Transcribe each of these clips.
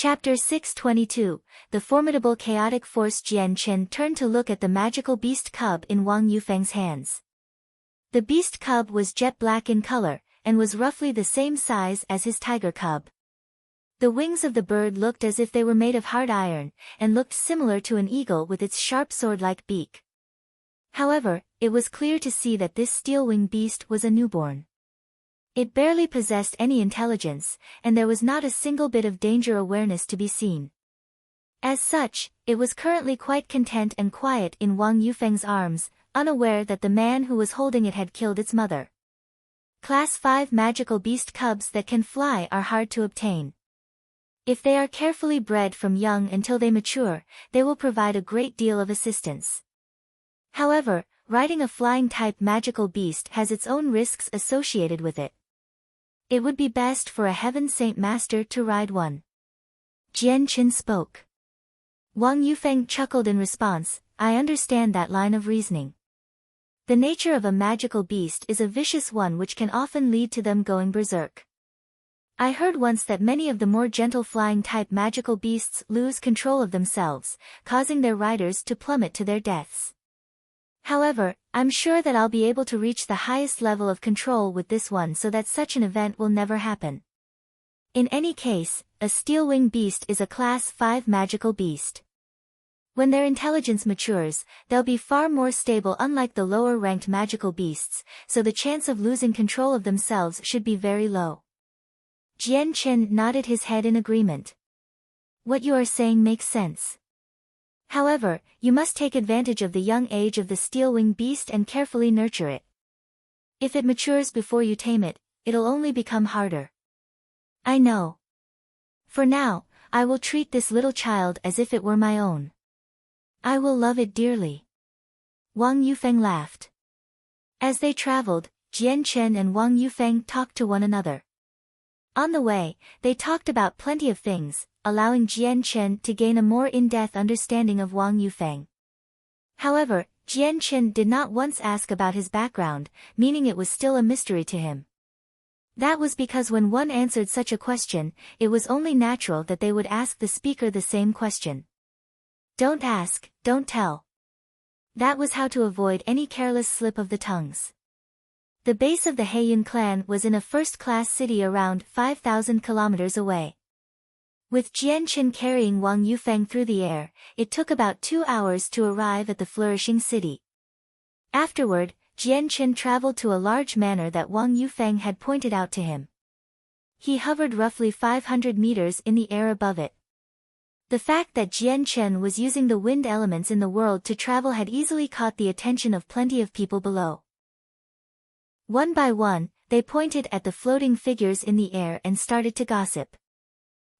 Chapter 622, The Formidable Chaotic Force. Jian Chen turned to look at the magical beast cub in Wang Yufeng's hands. The beast cub was jet black in color, and was roughly the same size as his tiger cub. The wings of the bird looked as if they were made of hard iron, and looked similar to an eagle with its sharp sword-like beak. However, it was clear to see that this steel-winged beast was a newborn. It barely possessed any intelligence, and there was not a single bit of danger awareness to be seen. As such, it was currently quite content and quiet in Wang Yufeng's arms, unaware that the man who was holding it had killed its mother. Class 5 magical beast cubs that can fly are hard to obtain. If they are carefully bred from young until they mature, they will provide a great deal of assistance. However, riding a flying-type magical beast has its own risks associated with it. It would be best for a Heaven Saint Master to ride one. Jian Chen spoke. Wang Yufeng chuckled in response. I understand that line of reasoning. The nature of a magical beast is a vicious one which can often lead to them going berserk. I heard once that many of the more gentle flying-type magical beasts lose control of themselves, causing their riders to plummet to their deaths. However, I'm sure that I'll be able to reach the highest level of control with this one so that such an event will never happen. In any case, a steel-winged beast is a Class 5 magical beast. When their intelligence matures, they'll be far more stable unlike the lower-ranked magical beasts, so the chance of losing control of themselves should be very low. Jian Chen nodded his head in agreement. What you are saying makes sense. However, you must take advantage of the young age of the steel-winged beast and carefully nurture it. If it matures before you tame it, it'll only become harder. I know. For now, I will treat this little child as if it were my own. I will love it dearly. Wang Yufeng laughed. As they traveled, Jian Chen and Wang Yufeng talked to one another. On the way, they talked about plenty of things, allowing Jian Chen to gain a more in-depth understanding of Wang Yufeng. However, Jian Chen did not once ask about his background, meaning it was still a mystery to him. That was because when one answered such a question, it was only natural that they would ask the speaker the same question. Don't ask, don't tell. That was how to avoid any careless slip of the tongues. The base of the Heiyun clan was in a first-class city around 5,000 kilometers away. With Jian Chen carrying Wang Yufeng through the air, it took about 2 hours to arrive at the flourishing city. Afterward, Jian Chen traveled to a large manor that Wang Yufeng had pointed out to him. He hovered roughly 500 meters in the air above it. The fact that Jian Chen was using the wind elements in the world to travel had easily caught the attention of plenty of people below. One by one, they pointed at the floating figures in the air and started to gossip.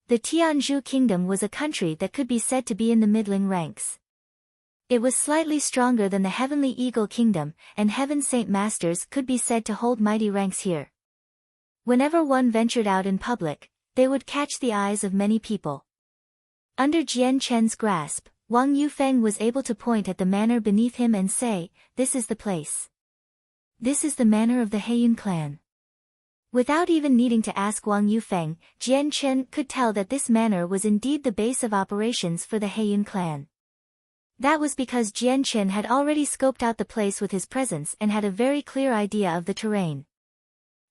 The Tianzhu Kingdom was a country that could be said to be in the middling ranks. It was slightly stronger than the Heavenly Eagle Kingdom, and Heaven Saint Masters could be said to hold mighty ranks here. Whenever one ventured out in public, they would catch the eyes of many people. Under Jian Chen's grasp, Wang Yufeng was able to point at the manor beneath him and say, "This is the place. This is the manor of the Heiyun clan." Without even needing to ask Wang Yufeng, Jian Chen could tell that this manor was indeed the base of operations for the Heiyun clan. That was because Jian Chen had already scoped out the place with his presence and had a very clear idea of the terrain.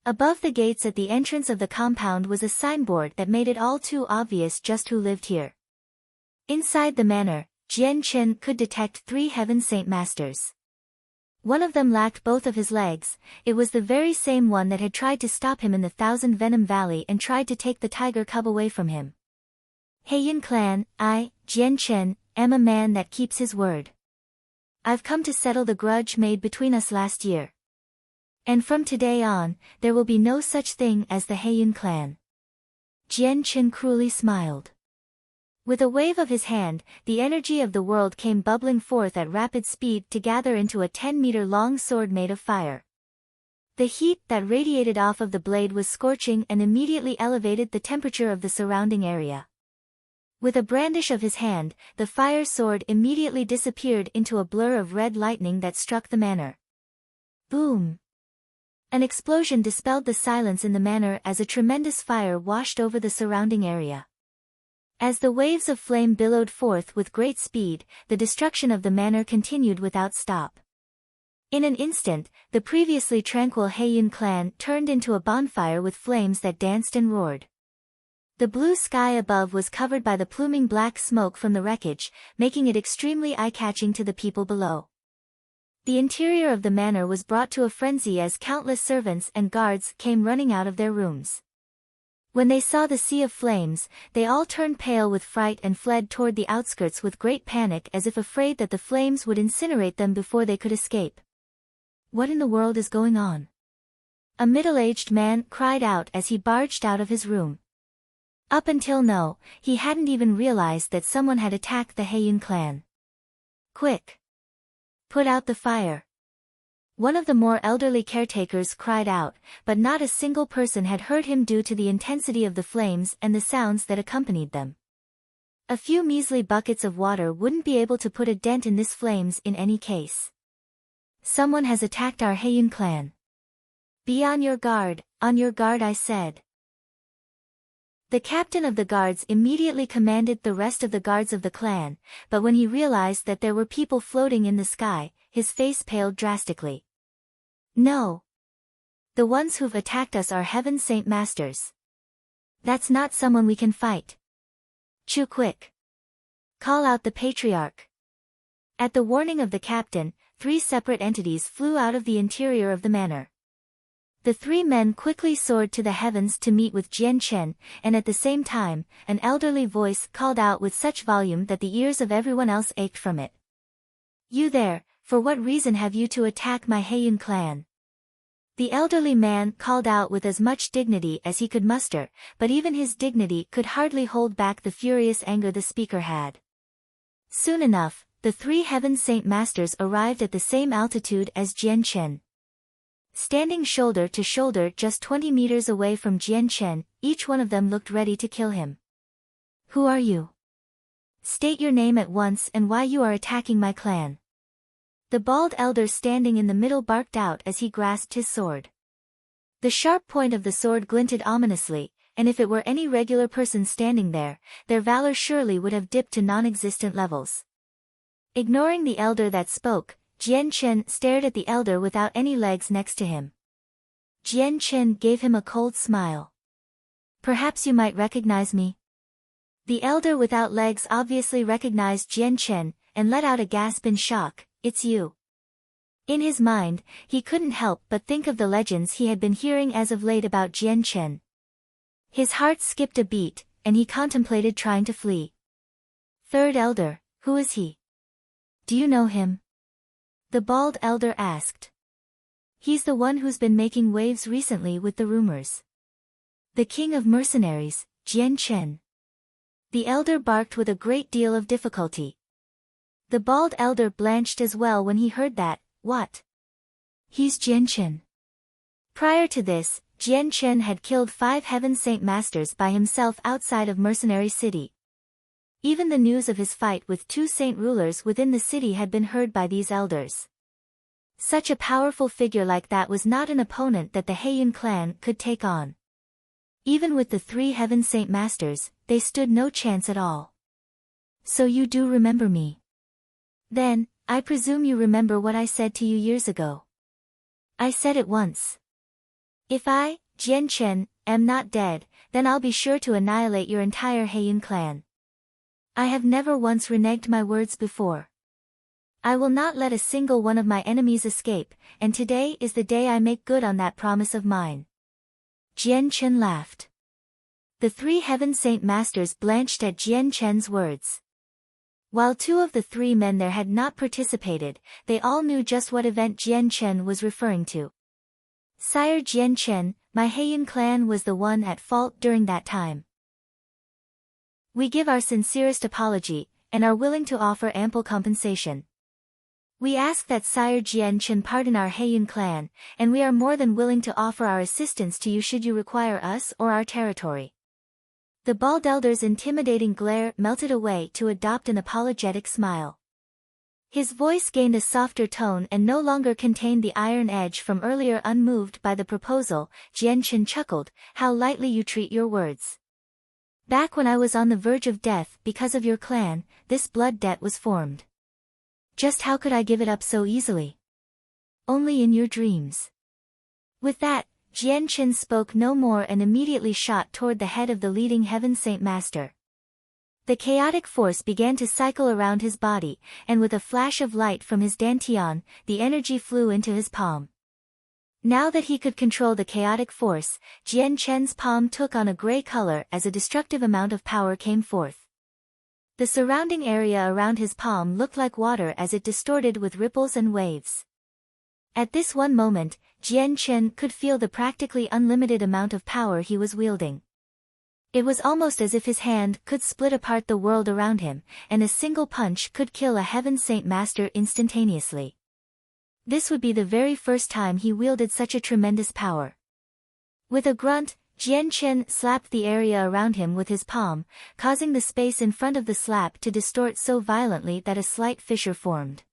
Above the gates at the entrance of the compound was a signboard that made it all too obvious just who lived here. Inside the manor, Jian Chen could detect 3 Heaven Saint Masters. One of them lacked both of his legs. It was the very same one that had tried to stop him in the Thousand Venom Valley and tried to take the tiger cub away from him. Heiyun clan, I, Jian Chen, am a man that keeps his word. I've come to settle the grudge made between us last year. And from today on, there will be no such thing as the Heiyun clan. Jian Chen cruelly smiled. With a wave of his hand, the energy of the world came bubbling forth at rapid speed to gather into a 10-meter-long sword made of fire. The heat that radiated off of the blade was scorching and immediately elevated the temperature of the surrounding area. With a brandish of his hand, the fire sword immediately disappeared into a blur of red lightning that struck the manor. Boom! An explosion dispelled the silence in the manor as a tremendous fire washed over the surrounding area. As the waves of flame billowed forth with great speed, the destruction of the manor continued without stop. In an instant, the previously tranquil Heiyun clan turned into a bonfire with flames that danced and roared. The blue sky above was covered by the pluming black smoke from the wreckage, making it extremely eye-catching to the people below. The interior of the manor was brought to a frenzy as countless servants and guards came running out of their rooms. When they saw the sea of flames, they all turned pale with fright and fled toward the outskirts with great panic as if afraid that the flames would incinerate them before they could escape. What in the world is going on? A middle-aged man cried out as he barged out of his room. Up until now, he hadn't even realized that someone had attacked the Heiyun clan. Quick! Put out the fire! One of the more elderly caretakers cried out, but not a single person had heard him due to the intensity of the flames and the sounds that accompanied them. A few measly buckets of water wouldn't be able to put a dent in this flames in any case. Someone has attacked our Heiyun clan. Be on your guard I said. The captain of the guards immediately commanded the rest of the guards of the clan, but when he realized that there were people floating in the sky, his face paled drastically. No. The ones who've attacked us are Heaven Saint Masters. That's not someone we can fight. Chu quick. Call out the patriarch. At the warning of the captain, 3 separate entities flew out of the interior of the manor. The 3 men quickly soared to the heavens to meet with Jian Chen, and at the same time, an elderly voice called out with such volume that the ears of everyone else ached from it. You there, for what reason have you to attack my Heiyun clan? The elderly man called out with as much dignity as he could muster, but even his dignity could hardly hold back the furious anger the speaker had. Soon enough, the 3 Heaven Saint Masters arrived at the same altitude as Jian Chen. Standing shoulder to shoulder just 20 meters away from Jian Chen, each one of them looked ready to kill him. Who are you? State your name at once and why you are attacking my clan. The bald elder standing in the middle barked out as he grasped his sword. The sharp point of the sword glinted ominously, and if it were any regular person standing there, their valor surely would have dipped to non-existent levels. Ignoring the elder that spoke, Jian Chen stared at the elder without any legs next to him. Jian Chen gave him a cold smile. Perhaps you might recognize me? The elder without legs obviously recognized Jian Chen, and let out a gasp in shock. It's you. In his mind, he couldn't help but think of the legends he had been hearing as of late about Jian Chen. His heart skipped a beat, and he contemplated trying to flee. Third elder, who is he? Do you know him? The bald elder asked. He's the one who's been making waves recently with the rumors. The king of mercenaries, Jian Chen. The elder barked with a great deal of difficulty. The bald elder blanched as well when he heard that. What? He's Jian Chen. Prior to this, Jian Chen had killed 5 Heaven Saint Masters by himself outside of Mercenary City. Even the news of his fight with 2 saint rulers within the city had been heard by these elders. Such a powerful figure like that was not an opponent that the Heiyun clan could take on. Even with the 3 Heaven Saint Masters, they stood no chance at all. So you do remember me? Then, I presume you remember what I said to you years ago. I said it once. If I, Jian Chen, am not dead, then I'll be sure to annihilate your entire Heiyun clan. I have never once reneged my words before. I will not let a single one of my enemies escape, and today is the day I make good on that promise of mine. Jian Chen laughed. The 3 Heaven Saint Masters blanched at Jian Chen's words. While 2 of the 3 men there had not participated, they all knew just what event Jian Chen was referring to. Sire Jian Chen, my Heiyun clan was the one at fault during that time. We give our sincerest apology, and are willing to offer ample compensation. We ask that Sire Jian Chen pardon our Heiyun clan, and we are more than willing to offer our assistance to you should you require us or our territory. The bald elder's intimidating glare melted away to adopt an apologetic smile. His voice gained a softer tone and no longer contained the iron edge from earlier. Unmoved by the proposal, Jian Chen chuckled, how lightly you treat your words. Back when I was on the verge of death because of your clan, this blood debt was formed. Just how could I give it up so easily? Only in your dreams. With that, Jian Qin spoke no more and immediately shot toward the head of the leading Heaven Saint Master. The chaotic force began to cycle around his body, and with a flash of light from his dantian, the energy flew into his palm. Now that he could control the chaotic force, Jian Chen's palm took on a gray color as a destructive amount of power came forth. The surrounding area around his palm looked like water as it distorted with ripples and waves. At this one moment, Jian Chen could feel the practically unlimited amount of power he was wielding. It was almost as if his hand could split apart the world around him, and a single punch could kill a Heaven Saint Master instantaneously. This would be the very first time he wielded such a tremendous power. With a grunt, Jian Chen slapped the area around him with his palm, causing the space in front of the slap to distort so violently that a slight fissure formed.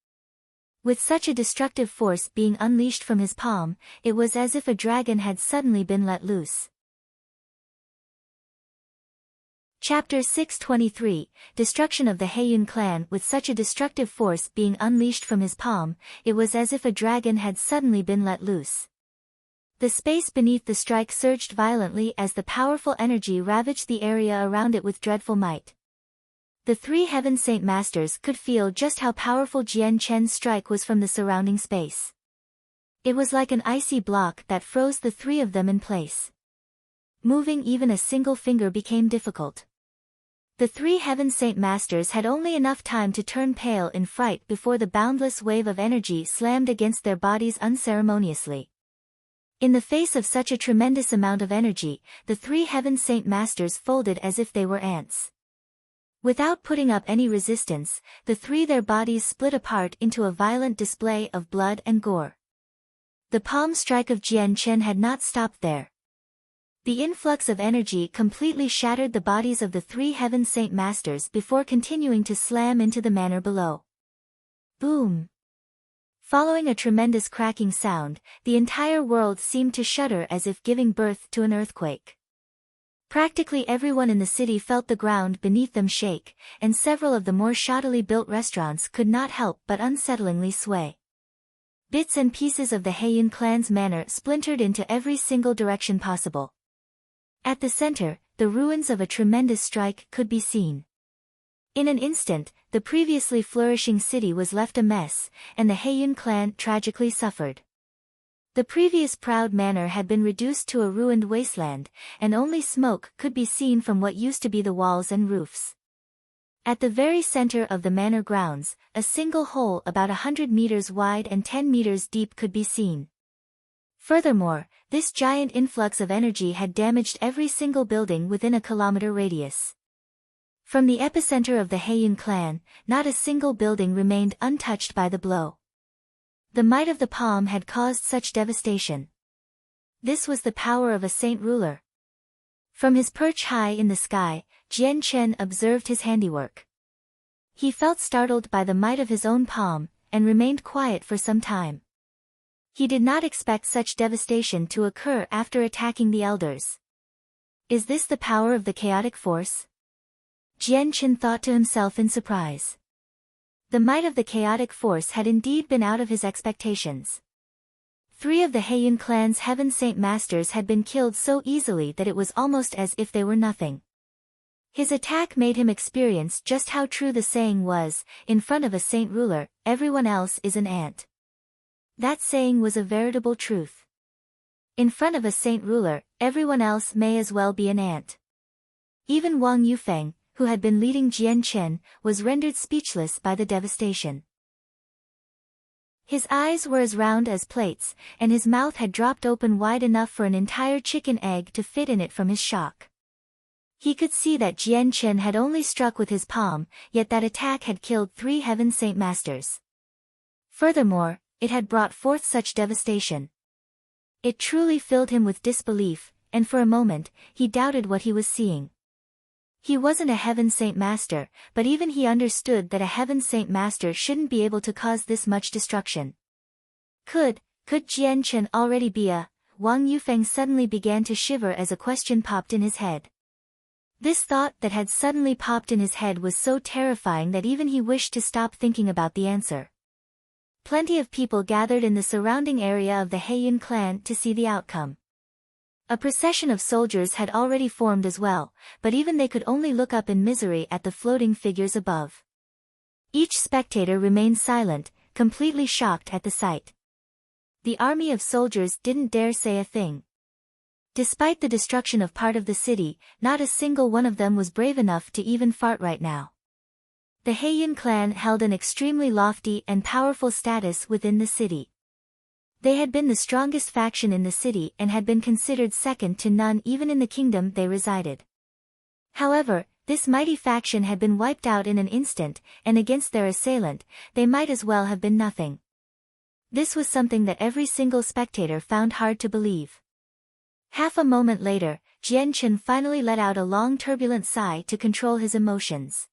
With such a destructive force being unleashed from his palm, it was as if a dragon had suddenly been let loose. Chapter 623, Destruction of the Heiyun clan. With such a destructive force being unleashed from his palm, it was as if a dragon had suddenly been let loose. The space beneath the strike surged violently as the powerful energy ravaged the area around it with dreadful might. The three Heaven Saint Masters could feel just how powerful Jian Chen's strike was from the surrounding space. It was like an icy block that froze the three of them in place. Moving even a single finger became difficult. The three Heaven Saint Masters had only enough time to turn pale in fright before the boundless wave of energy slammed against their bodies unceremoniously. In the face of such a tremendous amount of energy, the three Heaven Saint Masters folded as if they were ants. Without putting up any resistance, their bodies split apart into a violent display of blood and gore. The palm strike of Jian Chen had not stopped there. The influx of energy completely shattered the bodies of the three Heaven Saint Masters before continuing to slam into the manor below. Boom! Following a tremendous cracking sound, the entire world seemed to shudder as if giving birth to an earthquake. Practically everyone in the city felt the ground beneath them shake, and several of the more shoddily built restaurants could not help but unsettlingly sway. Bits and pieces of the Heiyun clan's manor splintered into every single direction possible. At the center, the ruins of a tremendous strike could be seen. In an instant, the previously flourishing city was left a mess, and the Heiyun clan tragically suffered. The previous proud manor had been reduced to a ruined wasteland, and only smoke could be seen from what used to be the walls and roofs. At the very center of the manor grounds, a single hole about 100 meters wide and 10 meters deep could be seen. Furthermore, this giant influx of energy had damaged every single building within a kilometer radius. From the epicenter of the Heiyun clan, not a single building remained untouched by the blow. The might of the palm had caused such devastation. This was the power of a saint ruler. From his perch high in the sky, Jian Chen observed his handiwork. He felt startled by the might of his own palm, and remained quiet for some time. He did not expect such devastation to occur after attacking the elders. Is this the power of the chaotic force? Jian Chen thought to himself in surprise. The might of the chaotic force had indeed been out of his expectations. Three of the Heiyun clan's Heaven Saint Masters had been killed so easily that it was almost as if they were nothing. His attack made him experience just how true the saying was, in front of a saint ruler, everyone else is an ant. That saying was a veritable truth. In front of a saint ruler, everyone else may as well be an ant. Even Wang Yufeng, who had been leading Jian Chen, was rendered speechless by the devastation. His eyes were as round as plates, and his mouth had dropped open wide enough for an entire chicken egg to fit in it from his shock. He could see that Jian Chen had only struck with his palm, yet that attack had killed three Heaven Saint Masters. Furthermore, it had brought forth such devastation. It truly filled him with disbelief, and for a moment, he doubted what he was seeing. He wasn't a Heaven Saint Master, but even he understood that a Heaven Saint Master shouldn't be able to cause this much destruction. Could Jian Chen already be a... Wang Yufeng suddenly began to shiver as a question popped in his head. This thought that had suddenly popped in his head was so terrifying that even he wished to stop thinking about the answer. Plenty of people gathered in the surrounding area of the Haeyun clan to see the outcome. A procession of soldiers had already formed as well, but even they could only look up in misery at the floating figures above. Each spectator remained silent, completely shocked at the sight. The army of soldiers didn't dare say a thing. Despite the destruction of part of the city, not a single one of them was brave enough to even fart right now. The Haeyun clan held an extremely lofty and powerful status within the city. They had been the strongest faction in the city and had been considered second to none even in the kingdom they resided. However, this mighty faction had been wiped out in an instant, and against their assailant, they might as well have been nothing. This was something that every single spectator found hard to believe. Half a moment later, Jian Chen finally let out a long turbulent sigh to control his emotions.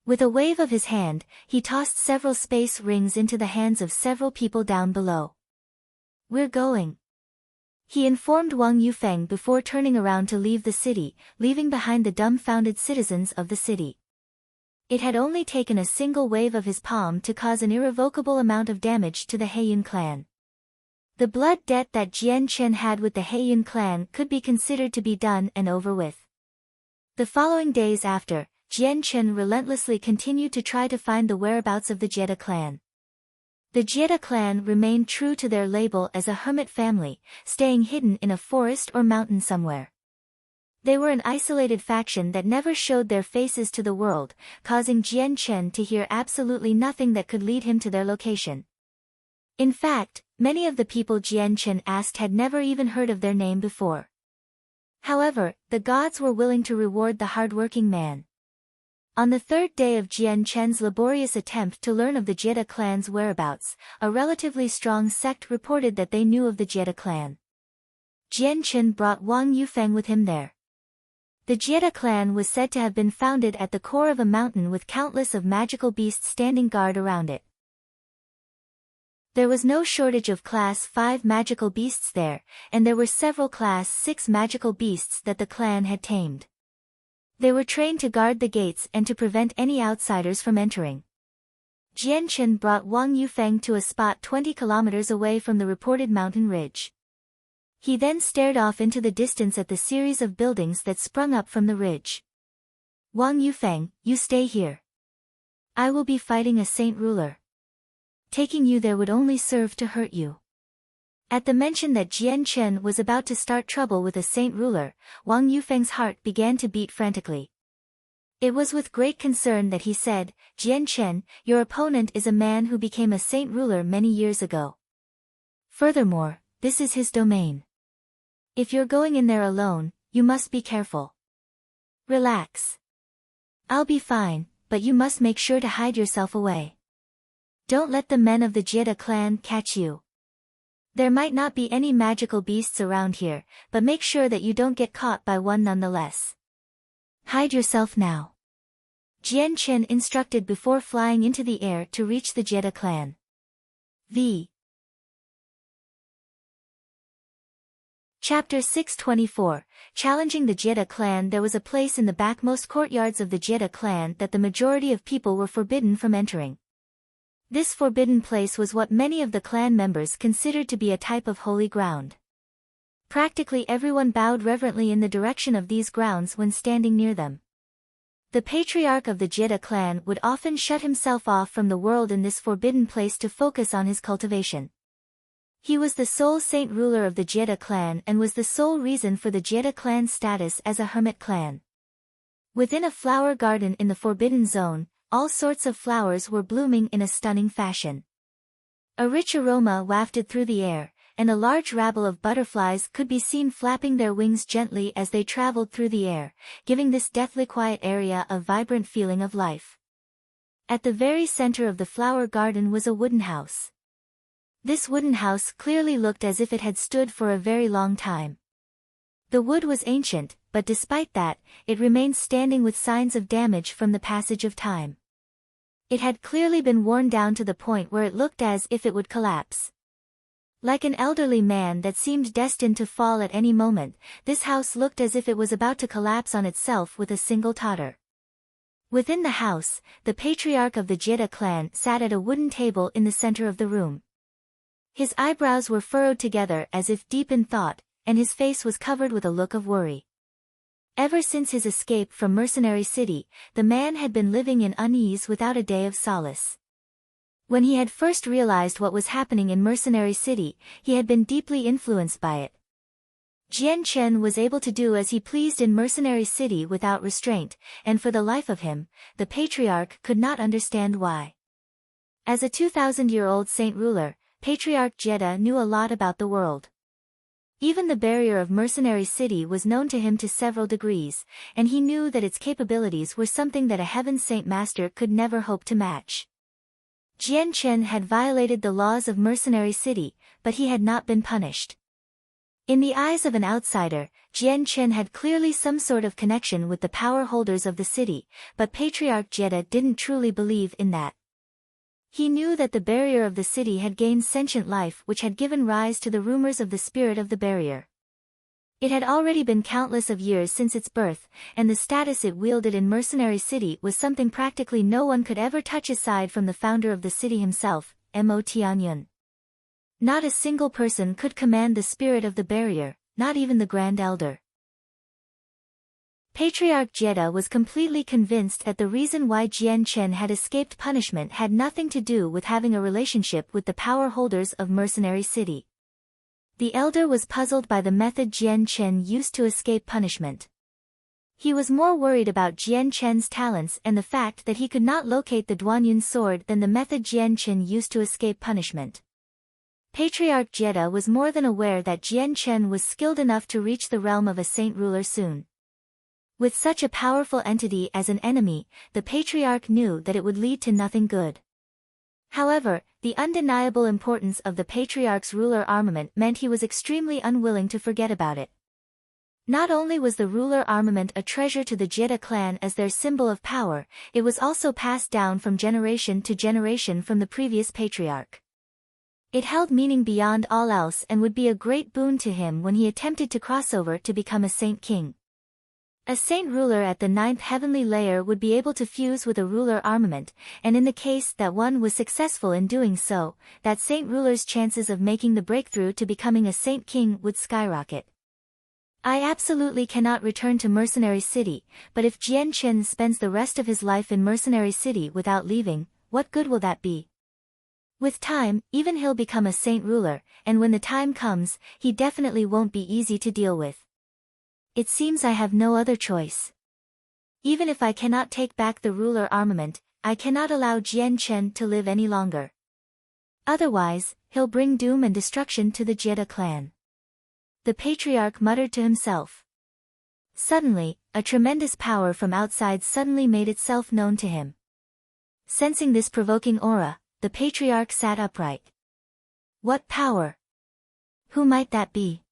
With a wave of his hand, he tossed several space rings into the hands of several people down below. "We're going," he informed Wang Yufeng before turning around to leave the city, leaving behind the dumbfounded citizens of the city. It had only taken a single wave of his palm to cause an irrevocable amount of damage to the Haeyun clan. The blood debt that Jian Chen had with the Haeyun clan could be considered to be done and over with. The following days after, Jian Chen relentlessly continued to try to find the whereabouts of the Jiedu clan. The Jiedu clan remained true to their label as a hermit family, staying hidden in a forest or mountain somewhere. They were an isolated faction that never showed their faces to the world, causing Jian Chen to hear absolutely nothing that could lead him to their location. In fact, many of the people Jian Chen asked had never even heard of their name before. However, the gods were willing to reward the hardworking man. On the third day of Jian Chen's laborious attempt to learn of the Jiedu clan's whereabouts, a relatively strong sect reported that they knew of the Jiedu clan. Jian Chen brought Wang Yufeng with him there. The Jiedu clan was said to have been founded at the core of a mountain with countless of magical beasts standing guard around it. There was no shortage of Class 5 magical beasts there, and there were several Class 6 magical beasts that the clan had tamed. They were trained to guard the gates and to prevent any outsiders from entering. Jian Chen brought Wang Yufeng to a spot 20 kilometers away from the reported mountain ridge. He then stared off into the distance at the series of buildings that sprung up from the ridge. "Wang Yufeng, you stay here. I will be fighting a saint ruler. Taking you there would only serve to hurt you." At the mention that Jian Chen was about to start trouble with a saint ruler, Wang Yufeng's heart began to beat frantically. It was with great concern that he said, "Jian Chen, your opponent is a man who became a saint ruler many years ago. Furthermore, this is his domain. If you're going in there alone, you must be careful. Relax. I'll be fine, but you must make sure to hide yourself away. Don't let the men of the Jiedu clan catch you. There might not be any magical beasts around here, but make sure that you don't get caught by one nonetheless. Hide yourself now," Jian Chen instructed before flying into the air to reach the Jiedu clan. Chapter 624, Challenging the Jiedu clan. There was a place in the backmost courtyards of the Jiedu clan that the majority of people were forbidden from entering. This forbidden place was what many of the clan members considered to be a type of holy ground. Practically everyone bowed reverently in the direction of these grounds when standing near them. The patriarch of the Jiedu clan would often shut himself off from the world in this forbidden place to focus on his cultivation. He was the sole saint ruler of the Jiedu clan and was the sole reason for the Jiedu clan's status as a hermit clan. Within a flower garden in the forbidden zone, all sorts of flowers were blooming in a stunning fashion. A rich aroma wafted through the air, and a large rabble of butterflies could be seen flapping their wings gently as they traveled through the air, giving this deathly quiet area a vibrant feeling of life. At the very center of the flower garden was a wooden house. This wooden house clearly looked as if it had stood for a very long time. The wood was ancient, but despite that, it remained standing with signs of damage from the passage of time. It had clearly been worn down to the point where it looked as if it would collapse. Like an elderly man that seemed destined to fall at any moment, this house looked as if it was about to collapse on itself with a single totter. Within the house, the patriarch of the Jeda clan sat at a wooden table in the center of the room. His eyebrows were furrowed together as if deep in thought, and his face was covered with a look of worry. Ever since his escape from Mercenary City, the man had been living in unease without a day of solace. When he had first realized what was happening in Mercenary City, he had been deeply influenced by it. Jian Chen was able to do as he pleased in Mercenary City without restraint, and for the life of him, the patriarch could not understand why. As a 2,000-year-old saint ruler, Patriarch Jeda knew a lot about the world. Even the barrier of Mercenary City was known to him to several degrees, and he knew that its capabilities were something that a Heaven Saint Master could never hope to match. Jian Chen had violated the laws of Mercenary City, but he had not been punished. In the eyes of an outsider, Jian Chen had clearly some sort of connection with the power holders of the city, but Patriarch Jeda didn't truly believe in that. He knew that the barrier of the city had gained sentient life, which had given rise to the rumors of the spirit of the barrier. It had already been countless of years since its birth, and the status it wielded in Mercenary City was something practically no one could ever touch aside from the founder of the city himself, Mo Tianyun. Not a single person could command the spirit of the barrier, not even the Grand Elder. Patriarch Jeda was completely convinced that the reason why Jian Chen had escaped punishment had nothing to do with having a relationship with the power holders of Mercenary City. The elder was puzzled by the method Jian Chen used to escape punishment. He was more worried about Jian Chen's talents and the fact that he could not locate the Duanyun sword than the method Jian Chen used to escape punishment. Patriarch Jeda was more than aware that Jian Chen was skilled enough to reach the realm of a saint ruler soon. With such a powerful entity as an enemy, the Patriarch knew that it would lead to nothing good. However, the undeniable importance of the Patriarch's ruler armament meant he was extremely unwilling to forget about it. Not only was the ruler armament a treasure to the Jeda clan as their symbol of power, it was also passed down from generation to generation from the previous Patriarch. It held meaning beyond all else and would be a great boon to him when he attempted to cross over to become a saint king. A saint ruler at the 9th heavenly layer would be able to fuse with a ruler armament, and in the case that one was successful in doing so, that saint ruler's chances of making the breakthrough to becoming a saint king would skyrocket. I absolutely cannot return to Mercenary City, but if Jian Chen spends the rest of his life in Mercenary City without leaving, what good will that be? With time, even he'll become a saint ruler, and when the time comes, he definitely won't be easy to deal with. It seems I have no other choice. Even if I cannot take back the ruler armament, I cannot allow Jian Chen to live any longer. Otherwise, he'll bring doom and destruction to the Jeda clan. The Patriarch muttered to himself. Suddenly, a tremendous power from outside suddenly made itself known to him. Sensing this provoking aura, the Patriarch sat upright. What power? Who might that be?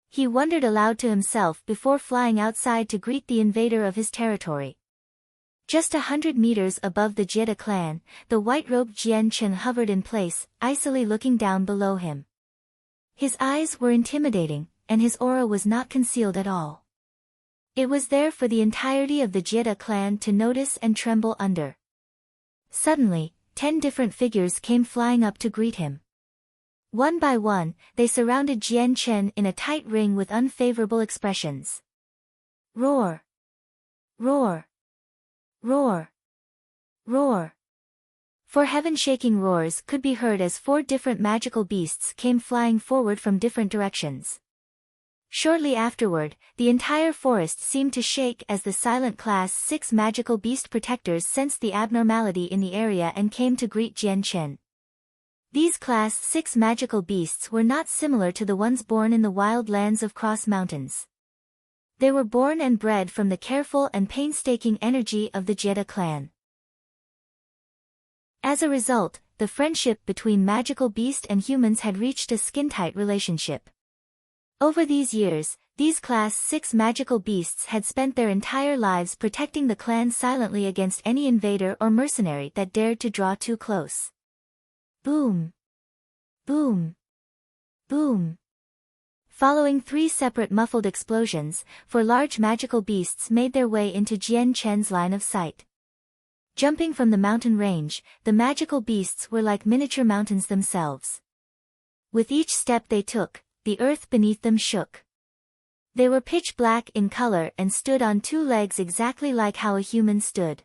He wondered aloud to himself before flying outside to greet the invader of his territory. Just 100 meters above the Jeda clan, the white-robed Jian Chen hovered in place, icily looking down below him. His eyes were intimidating, and his aura was not concealed at all. It was there for the entirety of the Jeda clan to notice and tremble under. Suddenly, 10 different figures came flying up to greet him. One by one, they surrounded Jian Chen in a tight ring with unfavorable expressions. Roar! Roar! Roar! Roar! Four heaven-shaking roars could be heard as 4 different magical beasts came flying forward from different directions. Shortly afterward, the entire forest seemed to shake as the silent Class 6 magical beast protectors sensed the abnormality in the area and came to greet Jian Chen. These Class 6 magical beasts were not similar to the ones born in the wild lands of Cross Mountains. They were born and bred from the careful and painstaking energy of the Jeda clan. As a result, the friendship between magical beast and humans had reached a skin-tight relationship. Over these years, these Class 6 magical beasts had spent their entire lives protecting the clan silently against any invader or mercenary that dared to draw too close. Boom! Boom! Boom! Following 3 separate muffled explosions, 4 large magical beasts made their way into Jian Chen's line of sight. Jumping from the mountain range, the magical beasts were like miniature mountains themselves. With each step they took, the earth beneath them shook. They were pitch black in color and stood on 2 legs exactly like how a human stood.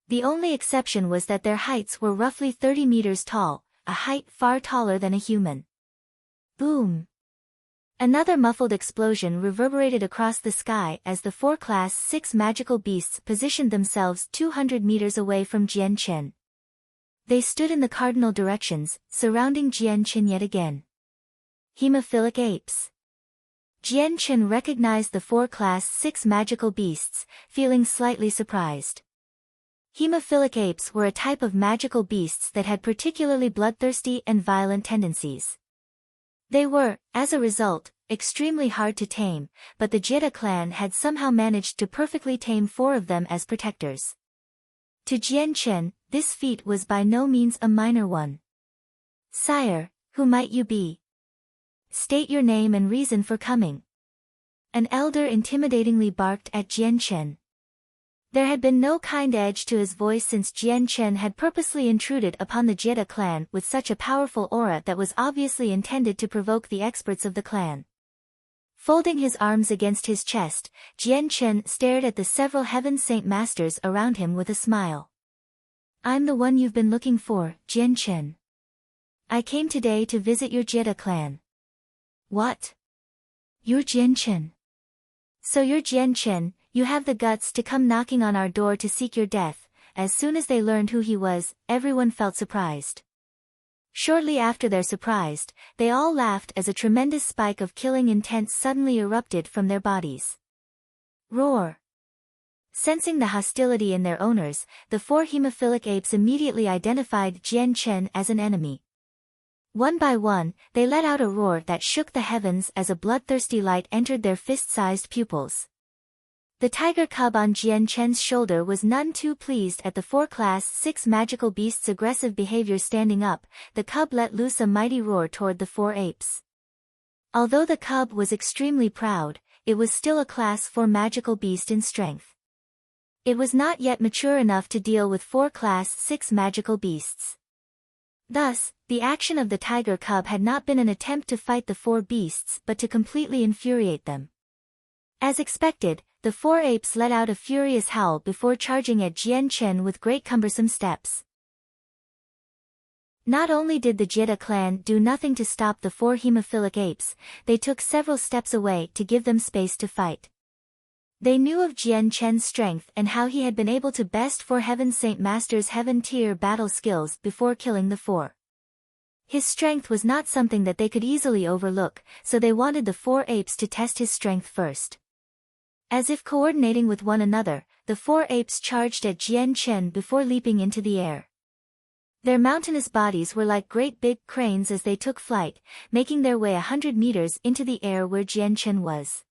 The only exception was that their heights were roughly 30 meters tall, a height far taller than a human. Boom! Another muffled explosion reverberated across the sky as the 4 Class 6 magical beasts positioned themselves 200 meters away from Jian Chen. They stood in the cardinal directions, surrounding Jian Chen yet again. Hemophilic apes. Jian Chen recognized the 4 Class 6 magical beasts, feeling slightly surprised. Hemophilic apes were a type of magical beasts that had particularly bloodthirsty and violent tendencies. They were, as a result, extremely hard to tame, but the Jetta clan had somehow managed to perfectly tame 4 of them as protectors. To Jian Chen, this feat was by no means a minor one. "Sire, who might you be? State your name and reason for coming." An elder intimidatingly barked at Jian Chen. There had been no kind edge to his voice since Jian Chen had purposely intruded upon the Jetta clan with such a powerful aura that was obviously intended to provoke the experts of the clan. Folding his arms against his chest, Jian Chen stared at the several Heaven Saint Masters around him with a smile. "I'm the one you've been looking for, Jian Chen. I came today to visit your Jetta clan." "What? You're Jian Chen? So you're Jian Chen, you have the guts to come knocking on our door to seek your death." As soon as they learned who he was, everyone felt surprised. Shortly after their surprise, they all laughed as a tremendous spike of killing intent suddenly erupted from their bodies. Roar! Sensing the hostility in their owners, the 4 hemophilic apes immediately identified Jian Chen as an enemy. One by one, they let out a roar that shook the heavens as a bloodthirsty light entered their fist-sized pupils. The tiger cub on Jian Chen's shoulder was none too pleased at the 4 Class 6 magical beasts' aggressive behavior. Standing up, the cub let loose a mighty roar toward the 4 apes. Although the cub was extremely proud, it was still a Class 4 magical beast in strength. It was not yet mature enough to deal with 4 Class 6 magical beasts. Thus, the action of the tiger cub had not been an attempt to fight the 4 beasts but to completely infuriate them. As expected, the 4 apes let out a furious howl before charging at Jian Chen with great cumbersome steps. Not only did the Jetta clan do nothing to stop the 4 hemophilic apes, they took several steps away to give them space to fight. They knew of Jian Chen's strength and how he had been able to best 4 Heaven Saint Masters' Heaven-tier battle skills before killing the 4. His strength was not something that they could easily overlook, so they wanted the 4 apes to test his strength first. As if coordinating with one another, the 4 apes charged at Jian Chen before leaping into the air. Their mountainous bodies were like great big cranes as they took flight, making their way 100 meters into the air where Jian Chen was.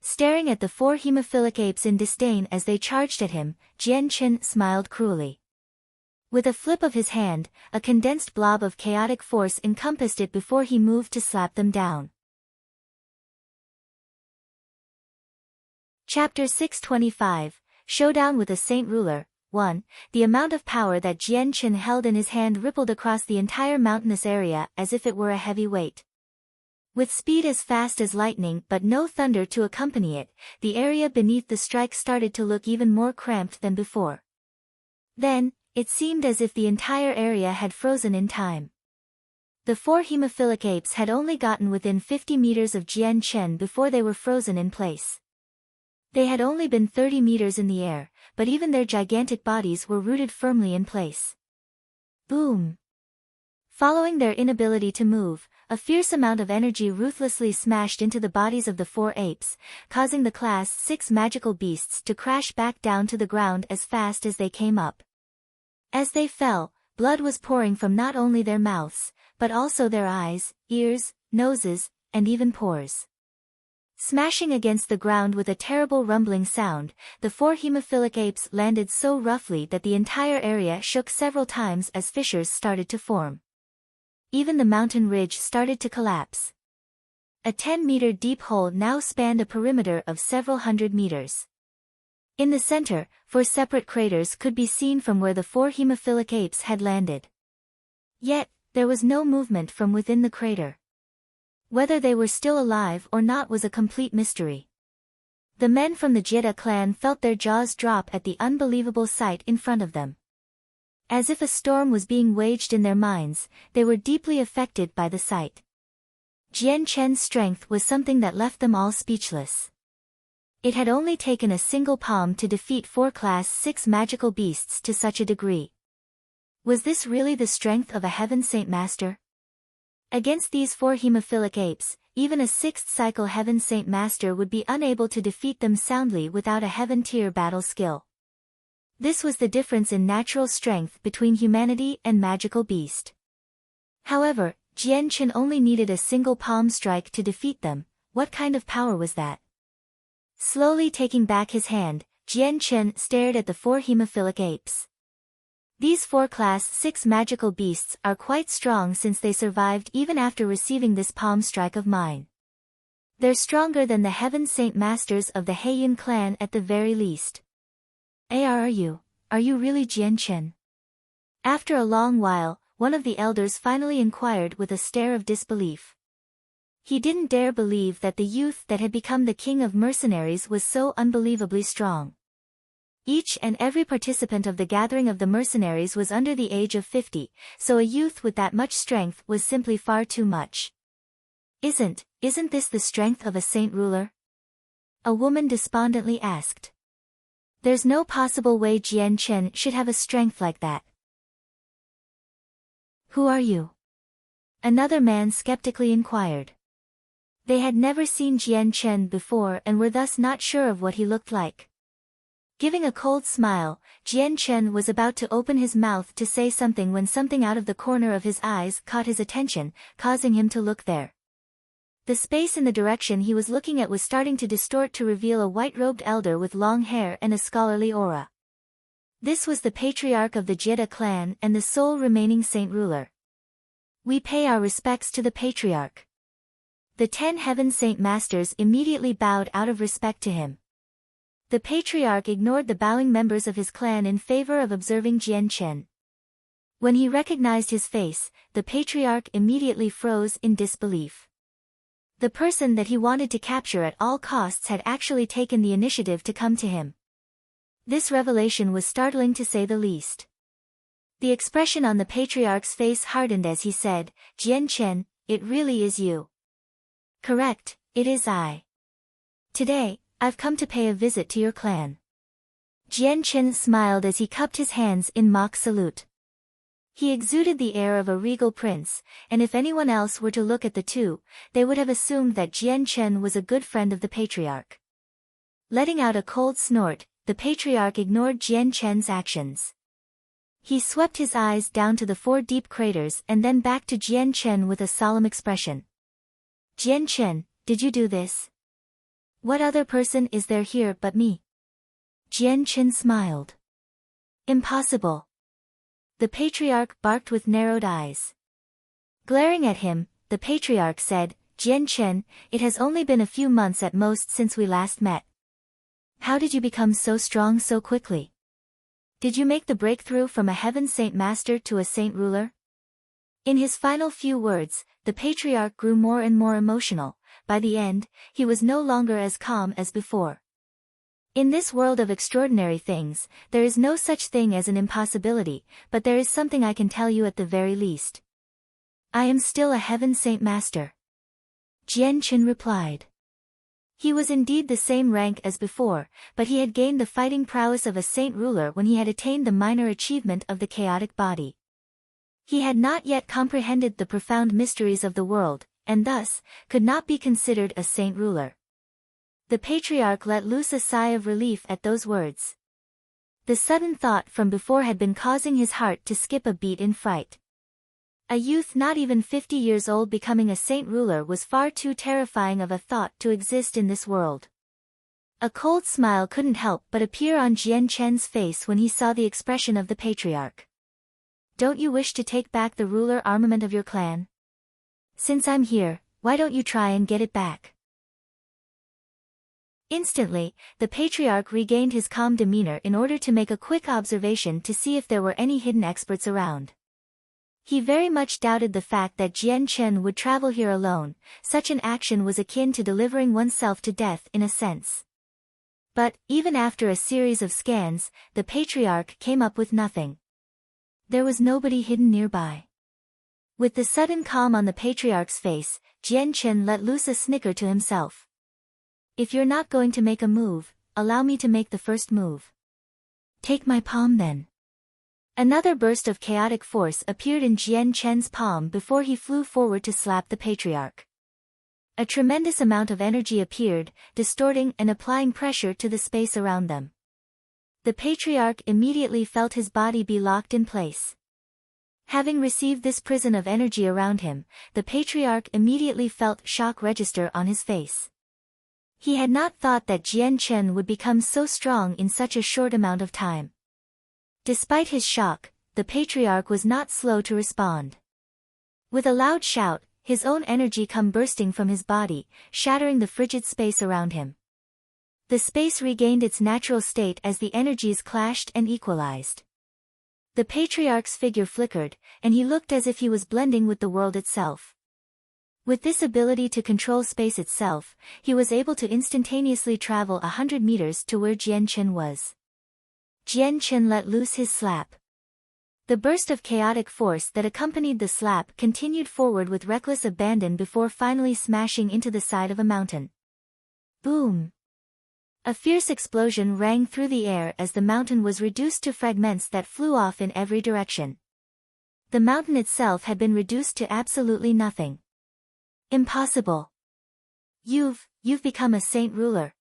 Staring at the 4 hemophilic apes in disdain as they charged at him, Jian Chen smiled cruelly. With a flip of his hand, a condensed blob of chaotic force encompassed it before he moved to slap them down. Chapter 625, Showdown with a Saint Ruler. 1. The amount of power that Jian Chen held in his hand rippled across the entire mountainous area as if it were a heavy weight. With speed as fast as lightning but no thunder to accompany it, the area beneath the strike started to look even more cramped than before. Then, it seemed as if the entire area had frozen in time. The 4 hemophilic apes had only gotten within 50 meters of Jian Chen before they were frozen in place. They had only been 30 meters in the air, but even their gigantic bodies were rooted firmly in place. Boom! Following their inability to move, a fierce amount of energy ruthlessly smashed into the bodies of the 4 apes, causing the Class 6 magical beasts to crash back down to the ground as fast as they came up. As they fell, blood was pouring from not only their mouths, but also their eyes, ears, noses, and even pores. Smashing against the ground with a terrible rumbling sound, the 4 hemophilic apes landed so roughly that the entire area shook several times as fissures started to form. even the mountain ridge started to collapse. A 10-meter deep hole now spanned a perimeter of several hundred meters. In the center, 4 separate craters could be seen from where the 4 hemophilic apes had landed. Yet, there was no movement from within the crater. Whether they were still alive or not was a complete mystery. The men from the Jeda clan felt their jaws drop at the unbelievable sight in front of them. As if a storm was being waged in their minds, they were deeply affected by the sight. Jian Chen's strength was something that left them all speechless. It had only taken a single palm to defeat 4 Class 6 magical beasts to such a degree. Was this really the strength of a Heaven Saint Master? Against these 4 hemophilic apes, even a 6th cycle Heaven Saint Master would be unable to defeat them soundly without a Heaven-tier battle skill. This was the difference in natural strength between humanity and magical beast. However, Jian Chen only needed a single palm strike to defeat them. What kind of power was that? Slowly taking back his hand, Jian Chen stared at the 4 hemophilic apes. These 4 Class 6 magical beasts are quite strong since they survived even after receiving this palm strike of mine. They're stronger than the Heaven Saint Masters of the Heian clan at the very least. Are you really Jian Chen? After a long while, one of the elders finally inquired with a stare of disbelief. He didn't dare believe that the youth that had become the king of mercenaries was so unbelievably strong. Each and every participant of the gathering of the mercenaries was under the age of 50, so a youth with that much strength was simply far too much. Isn't this the strength of a saint ruler? A woman despondently asked. There's no possible way Jian Chen should have a strength like that. Who are you? Another man skeptically inquired. They had never seen Jian Chen before and were thus not sure of what he looked like. Giving a cold smile, Jian Chen was about to open his mouth to say something when something out of the corner of his eyes caught his attention, causing him to look there. The space in the direction he was looking at was starting to distort to reveal a white-robed elder with long hair and a scholarly aura. This was the patriarch of the Jeda clan and the sole remaining saint ruler. We pay our respects to the patriarch. The 10 Heaven Saint Masters immediately bowed out of respect to him. The patriarch ignored the bowing members of his clan in favor of observing Jian Chen. When he recognized his face, the patriarch immediately froze in disbelief. The person that he wanted to capture at all costs had actually taken the initiative to come to him. This revelation was startling to say the least. The expression on the patriarch's face hardened as he said, Jian Chen, it really is you. Correct, it is I. Today, I've come to pay a visit to your clan. Jian Chen smiled as he cupped his hands in mock salute. He exuded the air of a regal prince, and if anyone else were to look at the two, they would have assumed that Jian Chen was a good friend of the patriarch. Letting out a cold snort, the patriarch ignored Jian Chen's actions. He swept his eyes down to the 4 deep craters and then back to Jian Chen with a solemn expression. Jian Chen, did you do this? What other person is there here but me? Jian Chen smiled. Impossible. The patriarch barked with narrowed eyes. Glaring at him, the patriarch said, Jian Chen, it has only been a few months at most since we last met. How did you become so strong so quickly? Did you make the breakthrough from a Heaven Saint Master to a saint ruler? In his final few words, the patriarch grew more and more emotional. By the end, he was no longer as calm as before. In this world of extraordinary things, there is no such thing as an impossibility, but there is something I can tell you at the very least. I am still a Heaven Saint Master. Jian Chen replied. He was indeed the same rank as before, but he had gained the fighting prowess of a saint ruler when he had attained the minor achievement of the chaotic body. He had not yet comprehended the profound mysteries of the world, and thus, could not be considered a saint ruler. The patriarch let loose a sigh of relief at those words. The sudden thought from before had been causing his heart to skip a beat in fright. A youth not even 50 years old becoming a saint ruler was far too terrifying of a thought to exist in this world. A cold smile couldn't help but appear on Jian Chen's face when he saw the expression of the patriarch. Don't you wish to take back the ruler armament of your clan? Since I'm here, why don't you try and get it back? Instantly, the patriarch regained his calm demeanor in order to make a quick observation to see if there were any hidden experts around. He very much doubted the fact that Jian Chen would travel here alone. Such an action was akin to delivering oneself to death in a sense. But, even after a series of scans, the patriarch came up with nothing. There was nobody hidden nearby. With the sudden calm on the patriarch's face, Jian Chen let loose a snicker to himself. If you're not going to make a move, allow me to make the first move. Take my palm then. Another burst of chaotic force appeared in Jian Chen's palm before he flew forward to slap the patriarch. A tremendous amount of energy appeared, distorting and applying pressure to the space around them. The patriarch immediately felt his body be locked in place. Having received this prison of energy around him, the patriarch immediately felt shock register on his face. He had not thought that Jian Chen would become so strong in such a short amount of time. Despite his shock, the patriarch was not slow to respond. With a loud shout, his own energy come bursting from his body, shattering the frigid space around him. The space regained its natural state as the energies clashed and equalized. The patriarch's figure flickered, and he looked as if he was blending with the world itself. With this ability to control space itself, he was able to instantaneously travel 100 meters to where Jian Chen was. Jian Chen let loose his slap. The burst of chaotic force that accompanied the slap continued forward with reckless abandon before finally smashing into the side of a mountain. Boom! A fierce explosion rang through the air as the mountain was reduced to fragments that flew off in every direction. The mountain itself had been reduced to absolutely nothing. Impossible! You've become a saint ruler.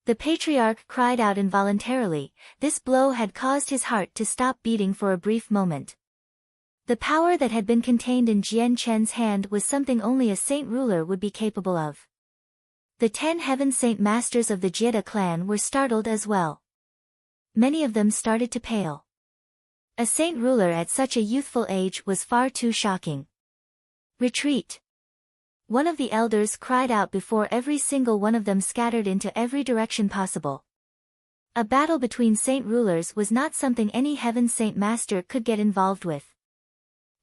The patriarch cried out involuntarily. This blow had caused his heart to stop beating for a brief moment. The power that had been contained in Jian Chen's hand was something only a saint ruler would be capable of. The 10 heaven saint masters of the Jieda clan were startled as well. Many of them started to pale. A saint ruler at such a youthful age was far too shocking. Retreat! One of the elders cried out before every single one of them scattered into every direction possible. A battle between saint rulers was not something any heaven saint master could get involved with.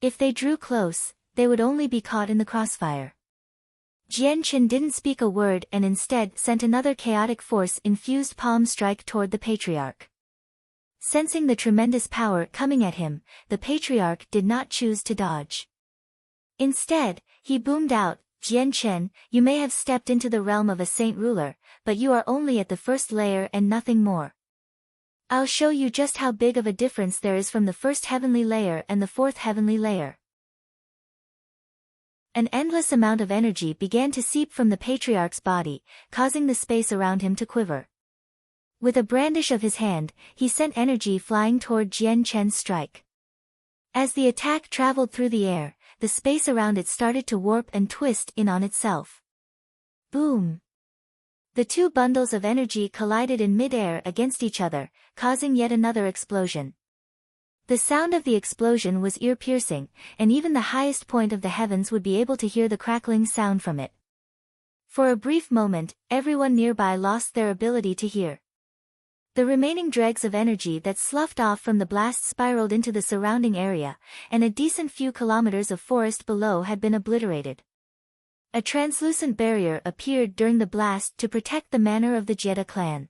If they drew close, they would only be caught in the crossfire. Jian Chen didn't speak a word and instead sent another chaotic force-infused palm strike toward the patriarch. Sensing the tremendous power coming at him, the patriarch did not choose to dodge. Instead, he boomed out, Jian Chen, you may have stepped into the realm of a saint ruler, but you are only at the first layer and nothing more. I'll show you just how big of a difference there is from the first heavenly layer and the fourth heavenly layer. An endless amount of energy began to seep from the patriarch's body, causing the space around him to quiver. With a brandish of his hand, he sent energy flying toward Jian Chen's strike. As the attack traveled through the air, the space around it started to warp and twist in on itself. Boom! The two bundles of energy collided in mid-air against each other, causing yet another explosion. The sound of the explosion was ear-piercing, and even the highest point of the heavens would be able to hear the crackling sound from it. For a brief moment, everyone nearby lost their ability to hear. The remaining dregs of energy that sloughed off from the blast spiraled into the surrounding area, and a decent few kilometers of forest below had been obliterated. A translucent barrier appeared during the blast to protect the manor of the Jieda clan.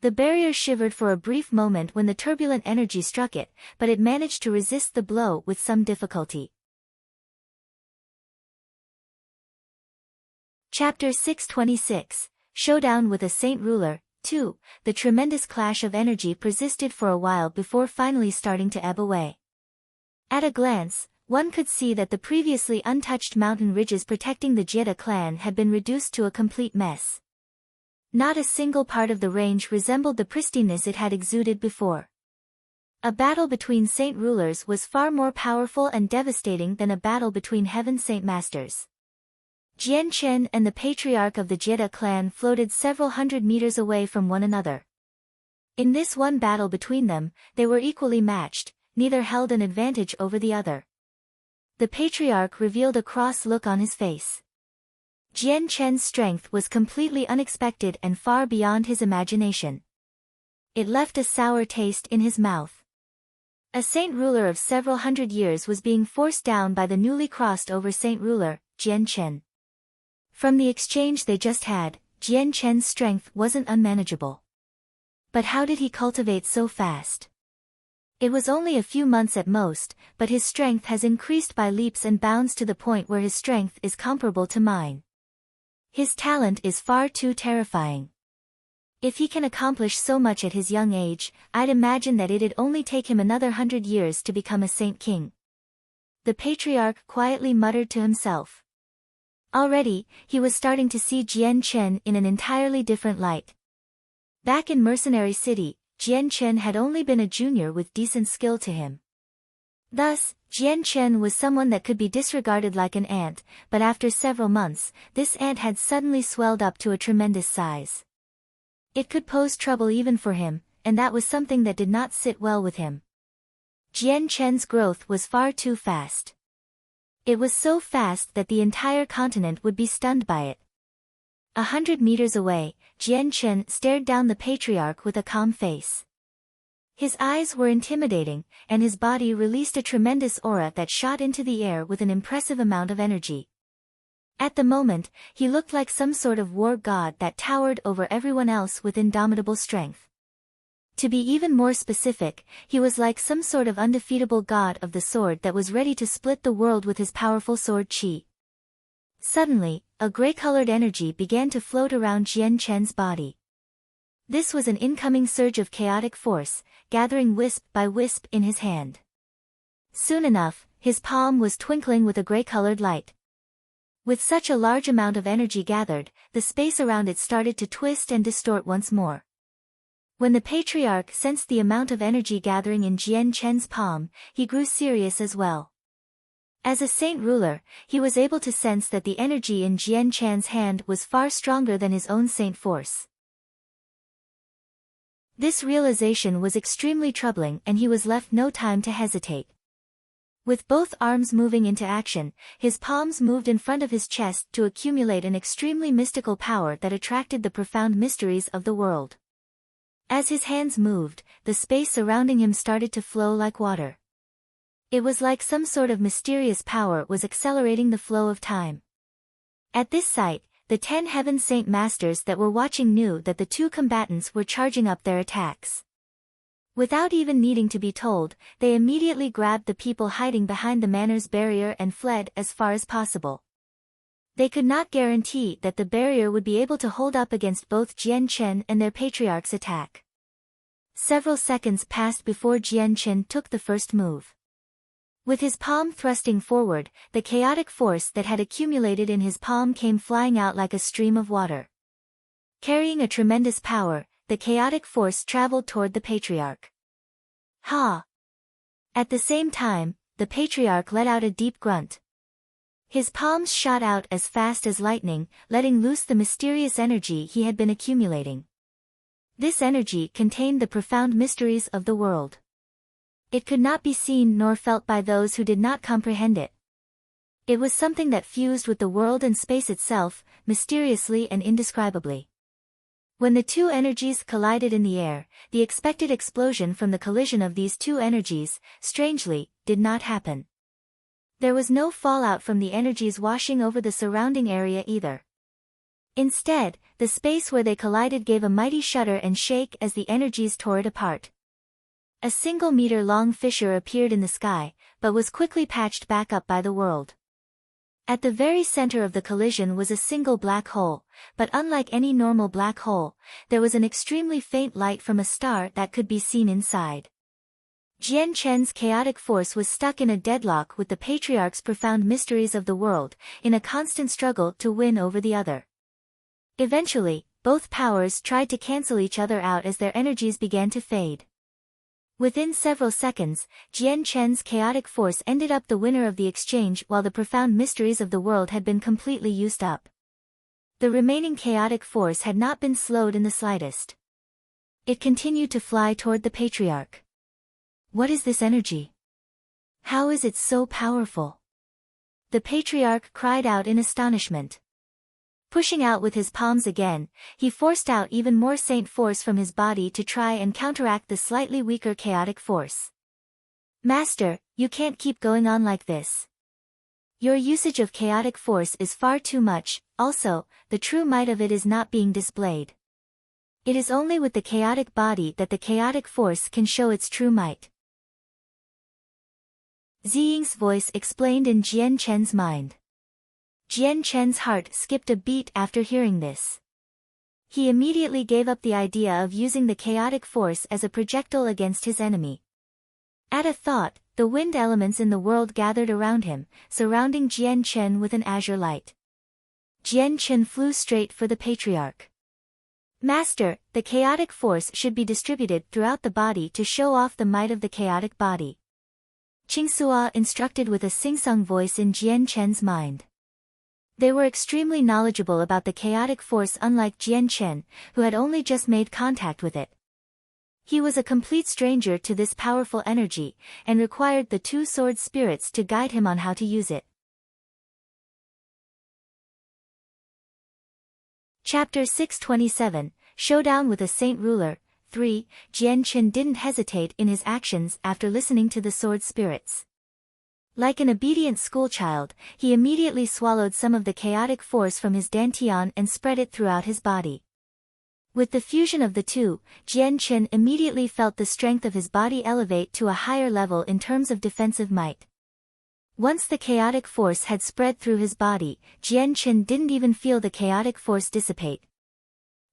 The barrier shivered for a brief moment when the turbulent energy struck it, but it managed to resist the blow with some difficulty. Chapter 626, Showdown with a Saint Ruler. 2. The tremendous clash of energy persisted for a while before finally starting to ebb away. At a glance, one could see that the previously untouched mountain ridges protecting the Jieda clan had been reduced to a complete mess. Not a single part of the range resembled the pristineness it had exuded before. A battle between saint rulers was far more powerful and devastating than a battle between heaven saint masters. Jian Chen and the patriarch of the Jieda clan floated several hundred meters away from one another. In this one battle between them, they were equally matched, neither held an advantage over the other. The patriarch revealed a cross look on his face. Jian Chen's strength was completely unexpected and far beyond his imagination. It left a sour taste in his mouth. A saint ruler of several hundred years was being forced down by the newly crossed over saint ruler, Jian Chen. From the exchange they just had, Jian Chen's strength wasn't unmanageable. But how did he cultivate so fast? It was only a few months at most, but his strength has increased by leaps and bounds to the point where his strength is comparable to mine. His talent is far too terrifying. If he can accomplish so much at his young age, I'd imagine that it'd only take him another 100 years to become a saint king. The patriarch quietly muttered to himself. Already, he was starting to see Jian Chen in an entirely different light. Back in Mercenary City, Jian Chen had only been a junior with decent skill to him. Thus, Jian Chen was someone that could be disregarded like an ant, but after several months, this ant had suddenly swelled up to a tremendous size. It could pose trouble even for him, and that was something that did not sit well with him. Jian Chen's growth was far too fast. It was so fast that the entire continent would be stunned by it. 100 meters away, Jian Chen stared down the patriarch with a calm face. His eyes were intimidating, and his body released a tremendous aura that shot into the air with an impressive amount of energy. At the moment, he looked like some sort of war god that towered over everyone else with indomitable strength. To be even more specific, he was like some sort of undefeatable god of the sword that was ready to split the world with his powerful sword qi. Suddenly, a gray-colored energy began to float around Jian Chen's body. This was an incoming surge of chaotic force, gathering wisp by wisp in his hand. Soon enough, his palm was twinkling with a gray-colored light. With such a large amount of energy gathered, the space around it started to twist and distort once more. When the patriarch sensed the amount of energy gathering in Jian Chen's palm, he grew serious as well. As a saint ruler, he was able to sense that the energy in Jian Chen's hand was far stronger than his own saint force. This realization was extremely troubling and he was left no time to hesitate. With both arms moving into action, his palms moved in front of his chest to accumulate an extremely mystical power that attracted the profound mysteries of the world. As his hands moved, the space surrounding him started to flow like water. It was like some sort of mysterious power was accelerating the flow of time. At this sight, the 10 Heaven Saint Masters that were watching knew that the two combatants were charging up their attacks. Without even needing to be told, they immediately grabbed the people hiding behind the manor's barrier and fled as far as possible. They could not guarantee that the barrier would be able to hold up against both Jian Chen and their patriarch's attack. Several seconds passed before Jian Chen took the first move. With his palm thrusting forward, the chaotic force that had accumulated in his palm came flying out like a stream of water. Carrying a tremendous power, the chaotic force traveled toward the patriarch. Ha! At the same time, the patriarch let out a deep grunt. His palms shot out as fast as lightning, letting loose the mysterious energy he had been accumulating. This energy contained the profound mysteries of the world. It could not be seen nor felt by those who did not comprehend it. It was something that fused with the world and space itself, mysteriously and indescribably. When the two energies collided in the air, the expected explosion from the collision of these two energies, strangely, did not happen. There was no fallout from the energies washing over the surrounding area either. Instead, the space where they collided gave a mighty shudder and shake as the energies tore it apart. A single meter-long fissure appeared in the sky, but was quickly patched back up by the world. At the very center of the collision was a single black hole, but unlike any normal black hole, there was an extremely faint light from a star that could be seen inside. Jian Chen's chaotic force was stuck in a deadlock with the patriarch's profound mysteries of the world, in a constant struggle to win over the other. Eventually, both powers tried to cancel each other out as their energies began to fade. Within several seconds, Jian Chen's chaotic force ended up the winner of the exchange while the profound mysteries of the world had been completely used up. The remaining chaotic force had not been slowed in the slightest. It continued to fly toward the patriarch. What is this energy? How is it so powerful? The patriarch cried out in astonishment. Pushing out with his palms again, he forced out even more saint force from his body to try and counteract the slightly weaker chaotic force. Master, you can't keep going on like this. Your usage of chaotic force is far too much, also, the true might of it is not being displayed. It is only with the chaotic body that the chaotic force can show its true might. Ziying's voice explained in Jian Chen's mind. Jian Chen's heart skipped a beat after hearing this. He immediately gave up the idea of using the chaotic force as a projectile against his enemy. At a thought, the wind elements in the world gathered around him, surrounding Jian Chen with an azure light. Jian Chen flew straight for the patriarch. Master, the chaotic force should be distributed throughout the body to show off the might of the chaotic body. Qingsua instructed with a sing-song voice in Jian Chen's mind. They were extremely knowledgeable about the chaotic force, unlike Jian Chen, who had only just made contact with it. He was a complete stranger to this powerful energy, and required the two sword spirits to guide him on how to use it. Chapter 627, Showdown with a Saint Ruler. 3. Jian Chen didn't hesitate in his actions after listening to the sword spirits. Like an obedient schoolchild, he immediately swallowed some of the chaotic force from his dantian and spread it throughout his body. With the fusion of the two, Jian Chen immediately felt the strength of his body elevate to a higher level in terms of defensive might. Once the chaotic force had spread through his body, Jian Chen didn't even feel the chaotic force dissipate.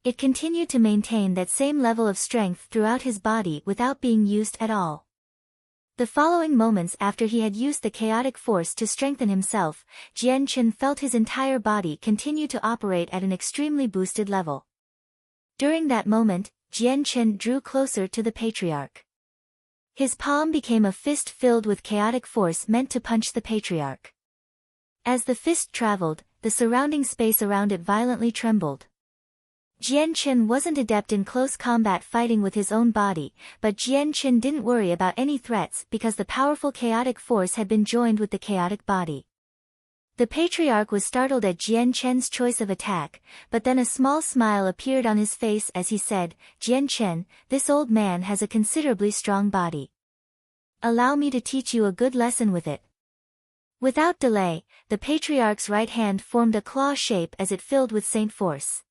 It continued to maintain that same level of strength throughout his body without being used at all. The following moments after he had used the chaotic force to strengthen himself, Jian Chen felt his entire body continue to operate at an extremely boosted level. During that moment, Jian Chen drew closer to the patriarch. His palm became a fist filled with chaotic force meant to punch the patriarch. As the fist traveled, the surrounding space around it violently trembled. Jian Chen wasn't adept in close combat fighting with his own body, but Jian Chen didn't worry about any threats because the powerful chaotic force had been joined with the chaotic body. The patriarch was startled at Jian Chen's choice of attack, but then a small smile appeared on his face as he said, "Jian Chen, this old man has a considerably strong body. Allow me to teach you a good lesson with it." Without delay, the patriarch's right hand formed a claw shape as it filled with saint force.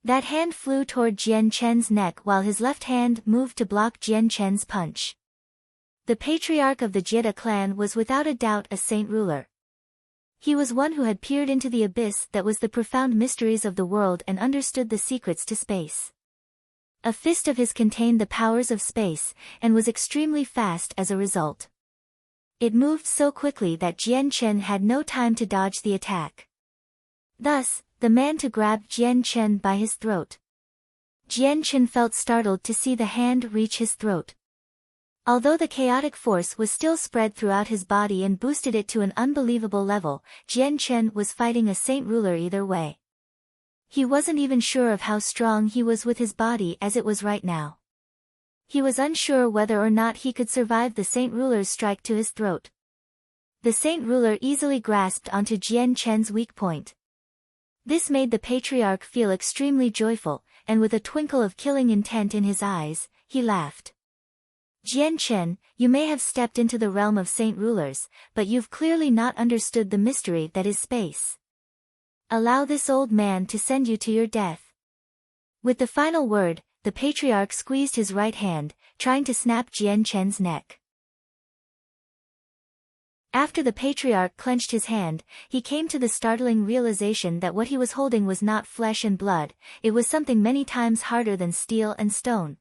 That hand flew toward Jian Chen's neck while his left hand moved to block Jian Chen's punch. The patriarch of the Jida clan was without a doubt a saint ruler. He was one who had peered into the abyss that was the profound mysteries of the world and understood the secrets to space. A fist of his contained the powers of space, and was extremely fast as a result. It moved so quickly that Jian Chen had no time to dodge the attack. Thus, the man to grab Jian Chen by his throat. Jian Chen felt startled to see the hand reach his throat. Although the chaotic force was still spread throughout his body and boosted it to an unbelievable level, Jian Chen was fighting a saint ruler either way. He wasn't even sure of how strong he was with his body as it was right now. He was unsure whether or not he could survive the saint ruler's strike to his throat. The saint ruler easily grasped onto Jian Chen's weak point. This made the patriarch feel extremely joyful, and with a twinkle of killing intent in his eyes, he laughed. "Jian Chen, you may have stepped into the realm of saint rulers, but you've clearly not understood the mystery that is space. Allow this old man to send you to your death." With the final word, the patriarch squeezed his right hand, trying to snap Jian Chen's neck. After the patriarch clenched his hand, he came to the startling realization that what he was holding was not flesh and blood, it was something many times harder than steel and stone.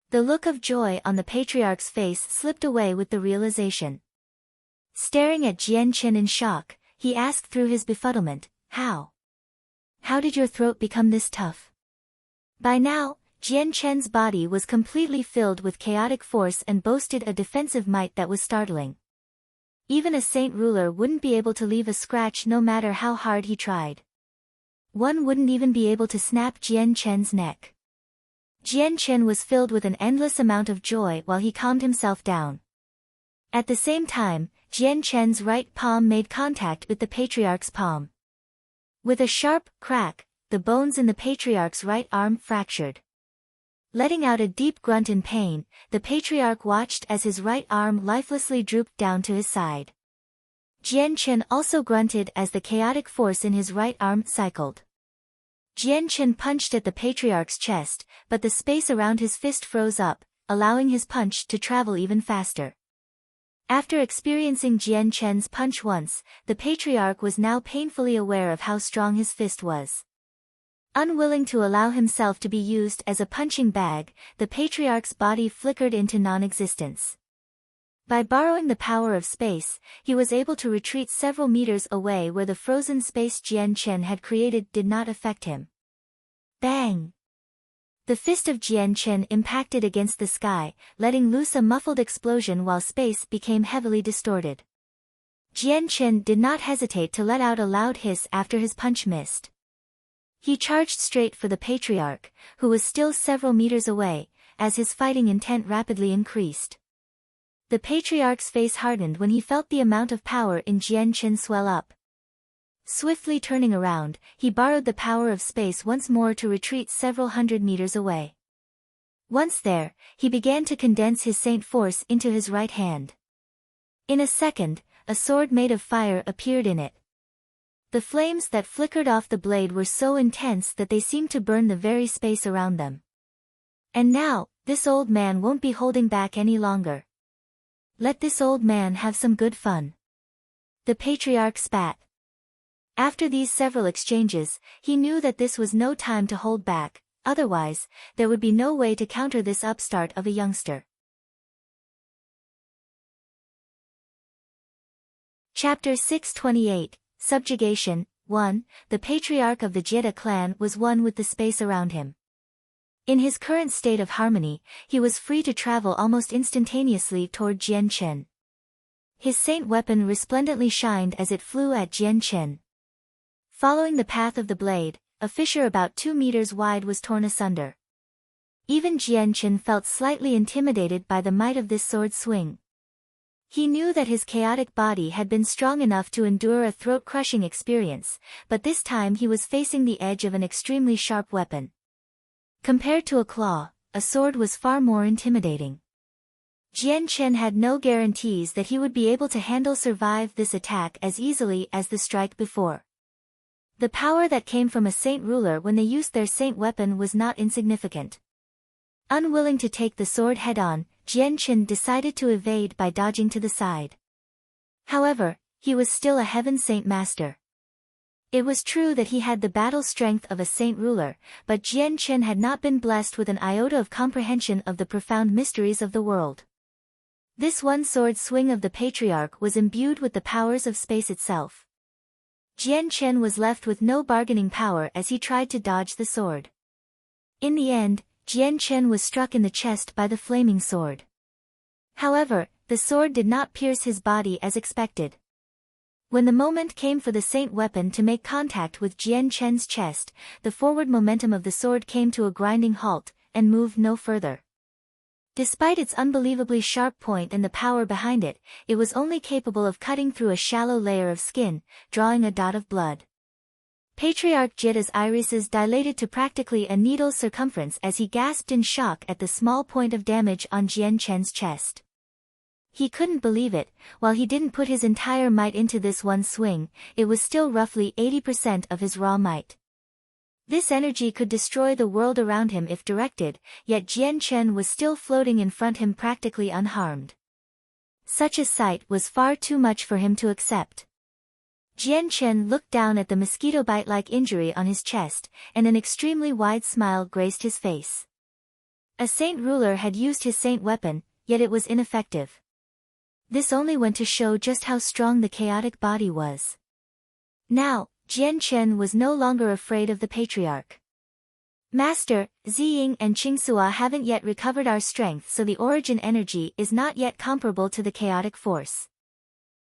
The look of joy on the patriarch's face slipped away with the realization. Staring at Jian Chen in shock, he asked through his befuddlement, "How? How did your throat become this tough?" By now, Jian Chen's body was completely filled with chaotic force and boasted a defensive might that was startling. Even a saint ruler wouldn't be able to leave a scratch no matter how hard he tried. One wouldn't even be able to snap Jian Chen's neck. Jian Chen was filled with an endless amount of joy while he calmed himself down. At the same time, Jian Chen's right palm made contact with the patriarch's palm. With a sharp crack, the bones in the patriarch's right arm fractured. Letting out a deep grunt in pain, the patriarch watched as his right arm lifelessly drooped down to his side. Jian Chen also grunted as the chaotic force in his right arm cycled. Jian Chen punched at the patriarch's chest, but the space around his fist froze up, allowing his punch to travel even faster. After experiencing Jian Chen's punch once, the patriarch was now painfully aware of how strong his fist was. Unwilling to allow himself to be used as a punching bag, the patriarch's body flickered into non-existence. By borrowing the power of space, he was able to retreat several meters away where the frozen space Jian Chen had created did not affect him. Bang! The fist of Jian Chen impacted against the sky, letting loose a muffled explosion while space became heavily distorted. Jian Chen did not hesitate to let out a loud hiss after his punch missed. He charged straight for the patriarch, who was still several meters away, as his fighting intent rapidly increased. The patriarch's face hardened when he felt the amount of power in Jian Chen swell up. Swiftly turning around, he borrowed the power of space once more to retreat several hundred meters away. Once there, he began to condense his saint force into his right hand. In a second, a sword made of fire appeared in it. The flames that flickered off the blade were so intense that they seemed to burn the very space around them. And now, this old man won't be holding back any longer. Let this old man have some good fun. The patriarch spat. After these several exchanges, he knew that this was no time to hold back, otherwise, there would be no way to counter this upstart of a youngster. Chapter 628, Subjugation. 1. The patriarch of the Jeda clan was one with the space around him. In his current state of harmony, he was free to travel almost instantaneously toward Jian Chen. His saint weapon resplendently shined as it flew at Jian Chen. Following the path of the blade, a fissure about 2 meters wide was torn asunder. Even Jian Chen felt slightly intimidated by the might of this sword swing. He knew that his chaotic body had been strong enough to endure a throat-crushing experience, but this time he was facing the edge of an extremely sharp weapon. Compared to a claw, a sword was far more intimidating. Jian Chen had no guarantees that he would be able to survive this attack as easily as the strike before. The power that came from a saint ruler when they used their saint weapon was not insignificant. Unwilling to take the sword head-on, Jian Chen decided to evade by dodging to the side. However, he was still a heaven saint master. It was true that he had the battle strength of a saint ruler, but Jian Chen had not been blessed with an iota of comprehension of the profound mysteries of the world. This one-sword swing of the patriarch was imbued with the powers of space itself. Jian Chen was left with no bargaining power as he tried to dodge the sword. In the end, Jian Chen was struck in the chest by the flaming sword. However, the sword did not pierce his body as expected. When the moment came for the saint weapon to make contact with Jian Chen's chest, the forward momentum of the sword came to a grinding halt, and moved no further. Despite its unbelievably sharp point and the power behind it, it was only capable of cutting through a shallow layer of skin, drawing a dot of blood. Patriarch Jeda's irises dilated to practically a needle's circumference as he gasped in shock at the small point of damage on Jian Chen's chest. He couldn't believe it. While he didn't put his entire might into this one swing, it was still roughly 80% of his raw might. This energy could destroy the world around him if directed, yet Jian Chen was still floating in front of him practically unharmed. Such a sight was far too much for him to accept. Jian Chen looked down at the mosquito bite-like injury on his chest, and an extremely wide smile graced his face. A saint ruler had used his saint weapon, yet it was ineffective. This only went to show just how strong the chaotic body was. Now, Jian Chen was no longer afraid of the patriarch. Master, Ziying and Qingsua haven't yet recovered our strength, so the origin energy is not yet comparable to the chaotic force.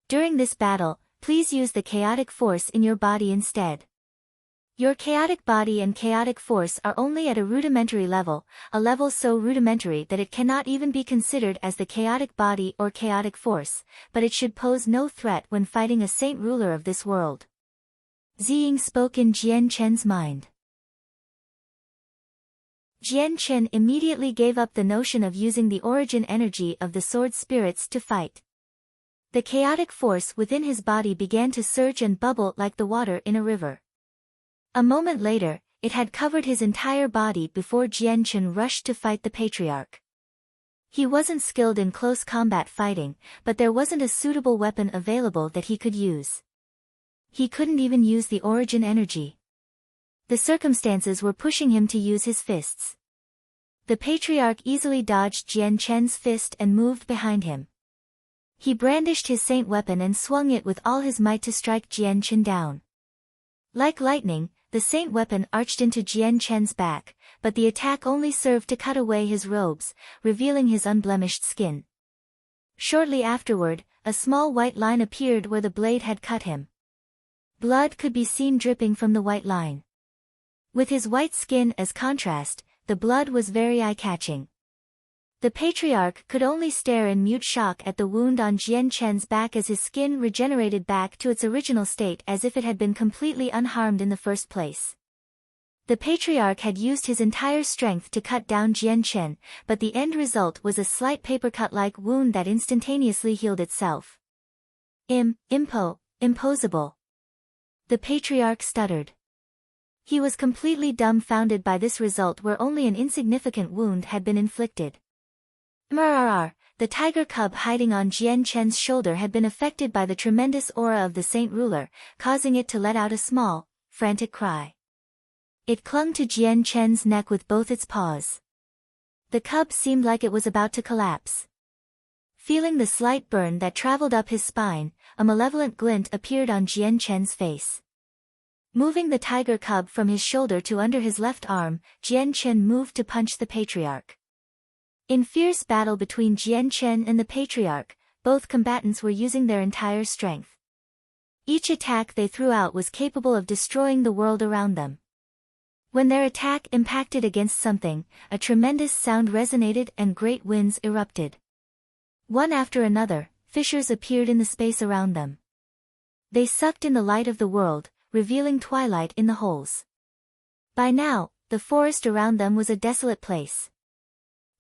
During this battle, please use the chaotic force in your body instead. Your chaotic body and chaotic force are only at a rudimentary level, a level so rudimentary that it cannot even be considered as the chaotic body or chaotic force, but it should pose no threat when fighting a saint ruler of this world. Ziying spoke in Jian Chen's mind. Jian Chen immediately gave up the notion of using the origin energy of the sword spirits to fight. The chaotic force within his body began to surge and bubble like the water in a river. A moment later, it had covered his entire body before Jian Chen rushed to fight the patriarch. He wasn't skilled in close combat fighting, but there wasn't a suitable weapon available that he could use. He couldn't even use the origin energy. The circumstances were pushing him to use his fists. The patriarch easily dodged Jian Chen's fist and moved behind him. He brandished his saint weapon and swung it with all his might to strike Jian Chen down. Like lightning, the saint weapon arched into Jian Chen's back, but the attack only served to cut away his robes, revealing his unblemished skin. Shortly afterward, a small white line appeared where the blade had cut him. Blood could be seen dripping from the white line. With his white skin as contrast, the blood was very eye-catching. The patriarch could only stare in mute shock at the wound on Jian Chen's back as his skin regenerated back to its original state as if it had been completely unharmed in the first place. The patriarch had used his entire strength to cut down Jian Chen, but the end result was a slight paper-cut-like wound that instantaneously healed itself. Impossible. The patriarch stuttered. He was completely dumbfounded by this result where only an insignificant wound had been inflicted. The tiger cub hiding on Jian Chen's shoulder had been affected by the tremendous aura of the saint ruler, causing it to let out a small, frantic cry. It clung to Jian Chen's neck with both its paws. The cub seemed like it was about to collapse. Feeling the slight burn that traveled up his spine, a malevolent glint appeared on Jian Chen's face. Moving the tiger cub from his shoulder to under his left arm, Jian Chen moved to punch the patriarch. In fierce battle between Jian Chen and the patriarch, both combatants were using their entire strength. Each attack they threw out was capable of destroying the world around them. When their attack impacted against something, a tremendous sound resonated and great winds erupted. One after another, fissures appeared in the space around them. They sucked in the light of the world, revealing twilight in the holes. By now, the forest around them was a desolate place.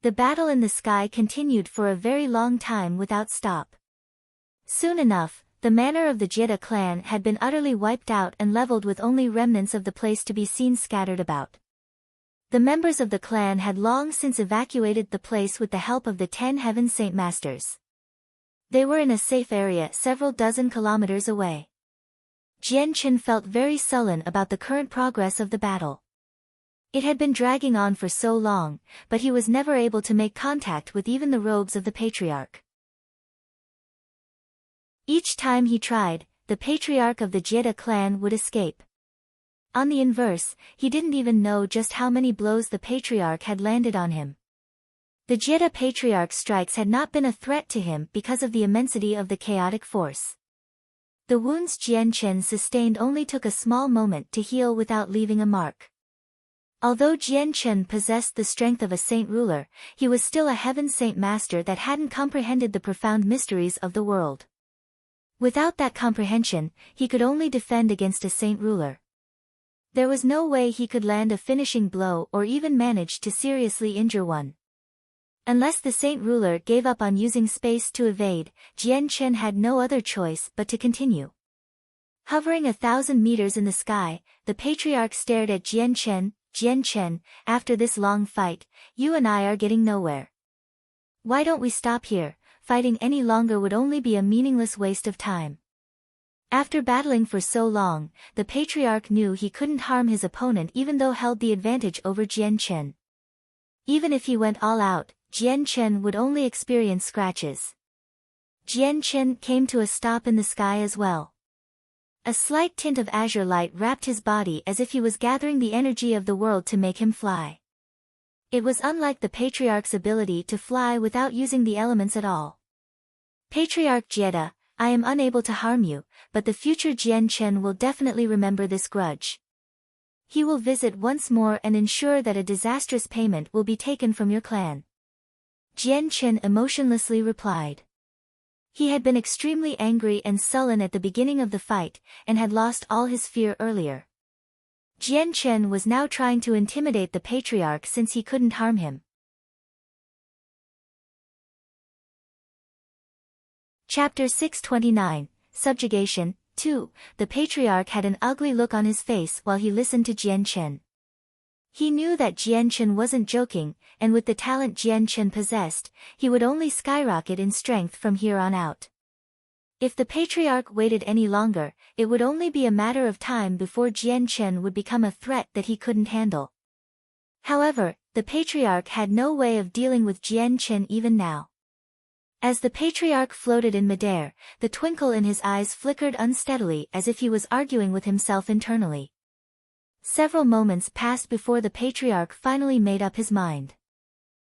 The battle in the sky continued for a very long time without stop. Soon enough, the manor of the Jeda clan had been utterly wiped out and leveled with only remnants of the place to be seen scattered about. The members of the clan had long since evacuated the place with the help of the 10 Heaven Saint Masters. They were in a safe area several dozen kilometers away. Jian Chen felt very sullen about the current progress of the battle. It had been dragging on for so long, but he was never able to make contact with even the robes of the patriarch. Each time he tried, the patriarch of the Jeda clan would escape. On the inverse, he didn't even know just how many blows the patriarch had landed on him. The Jeda patriarch's strikes had not been a threat to him because of the immensity of the chaotic force. The wounds Jian Chen sustained only took a small moment to heal without leaving a mark. Although Jian Chen possessed the strength of a saint ruler, he was still a heaven saint master that hadn't comprehended the profound mysteries of the world. Without that comprehension, he could only defend against a saint ruler. There was no way he could land a finishing blow or even manage to seriously injure one. Unless the saint ruler gave up on using space to evade, Jian Chen had no other choice but to continue. Hovering 1,000 meters in the sky, the patriarch stared at Jian Chen. Jian Chen, after this long fight, you and I are getting nowhere. Why don't we stop here? Fighting any longer would only be a meaningless waste of time. After battling for so long, the patriarch knew he couldn't harm his opponent even though held the advantage over Jian Chen. Even if he went all out, Jian Chen would only experience scratches. Jian Chen came to a stop in the sky as well. A slight tint of azure light wrapped his body as if he was gathering the energy of the world to make him fly. It was unlike the patriarch's ability to fly without using the elements at all. Patriarch Jeda, I am unable to harm you, but the future Jian Chen will definitely remember this grudge. He will visit once more and ensure that a disastrous payment will be taken from your clan. Jian Chen emotionlessly replied. He had been extremely angry and sullen at the beginning of the fight, and had lost all his fear earlier. Jian Chen was now trying to intimidate the patriarch since he couldn't harm him. Chapter 629, Subjugation, 2. The patriarch had an ugly look on his face while he listened to Jian Chen. He knew that Jian Chen wasn't joking, and with the talent Jian Chen possessed, he would only skyrocket in strength from here on out. If the patriarch waited any longer, it would only be a matter of time before Jian Chen would become a threat that he couldn't handle. However, the patriarch had no way of dealing with Jian Chen even now. As the patriarch floated in midair, the twinkle in his eyes flickered unsteadily as if he was arguing with himself internally. Several moments passed before the patriarch finally made up his mind.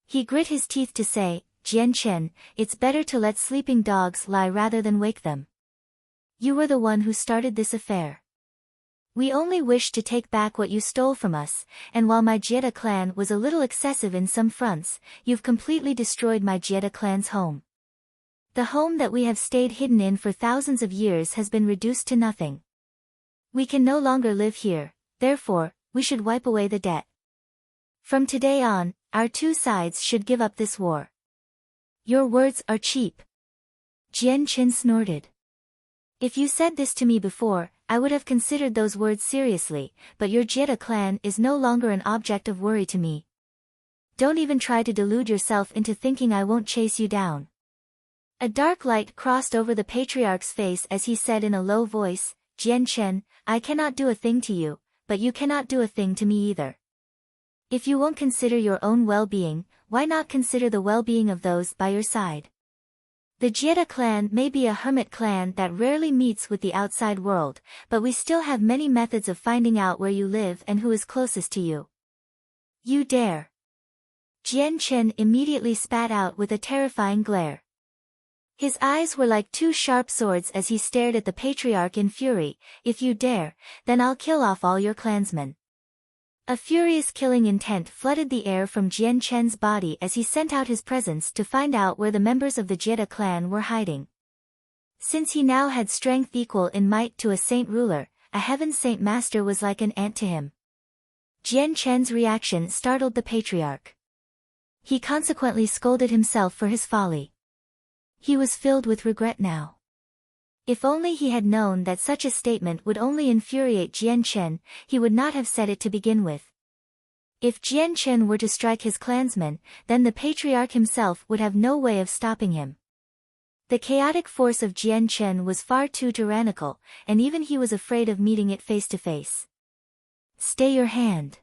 He grit his teeth to say, Jian Chen, it's better to let sleeping dogs lie rather than wake them. You were the one who started this affair. We only wished to take back what you stole from us, and while my Jieda clan was a little excessive in some fronts, you've completely destroyed my Jieda clan's home. The home that we have stayed hidden in for thousands of years has been reduced to nothing. We can no longer live here. Therefore, we should wipe away the debt. From today on, our two sides should give up this war. Your words are cheap. Jian Chen snorted. If you said this to me before, I would have considered those words seriously, but your Jieda clan is no longer an object of worry to me. Don't even try to delude yourself into thinking I won't chase you down. A dark light crossed over the patriarch's face as he said in a low voice, Jian Chen, I cannot do a thing to you, but you cannot do a thing to me either. If you won't consider your own well-being, why not consider the well-being of those by your side? The Jieda clan may be a hermit clan that rarely meets with the outside world, but we still have many methods of finding out where you live and who is closest to you. You dare. Jian Chen immediately spat out with a terrifying glare. His eyes were like two sharp swords as he stared at the patriarch in fury. If you dare, then I'll kill off all your clansmen. A furious killing intent flooded the air from Jian Chen's body as he sent out his presence to find out where the members of the Jieda clan were hiding. Since he now had strength equal in might to a saint ruler, a heaven saint master was like an ant to him. Jian Chen's reaction startled the patriarch. He consequently scolded himself for his folly. He was filled with regret now. If only he had known that such a statement would only infuriate Jian Chen, he would not have said it to begin with. If Jian Chen were to strike his clansmen, then the patriarch himself would have no way of stopping him. The chaotic force of Jian Chen was far too tyrannical, and even he was afraid of meeting it face to face. Stay your hand.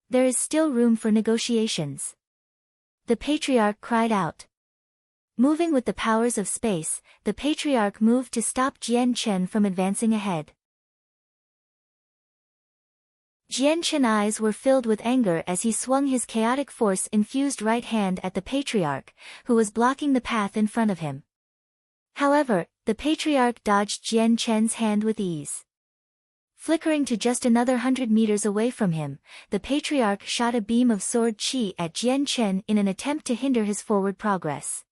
There is still room for negotiations. The patriarch cried out. Moving with the powers of space, the patriarch moved to stop Jian Chen from advancing ahead. Jian Chen's eyes were filled with anger as he swung his chaotic force-infused right hand at the patriarch, who was blocking the path in front of him. However, the patriarch dodged Jian Chen's hand with ease. Flickering to just another 100 meters away from him, the patriarch shot a beam of sword chi at Jian Chen in an attempt to hinder his forward progress.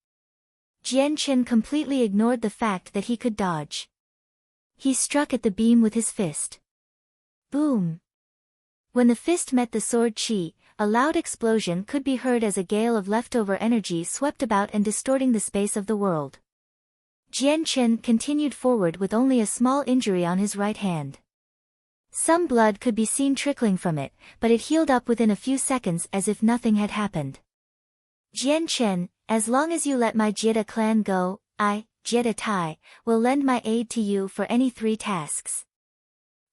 Jian Chen completely ignored the fact that he could dodge. He struck at the beam with his fist. Boom! When the fist met the sword chi, a loud explosion could be heard as a gale of leftover energy swept about and distorting the space of the world. Jian Chen continued forward with only a small injury on his right hand. Some blood could be seen trickling from it, but it healed up within a few seconds as if nothing had happened. Jian Chen, as long as you let my Jieda clan go, I, Jieda Tai, will lend my aid to you for any 3 tasks.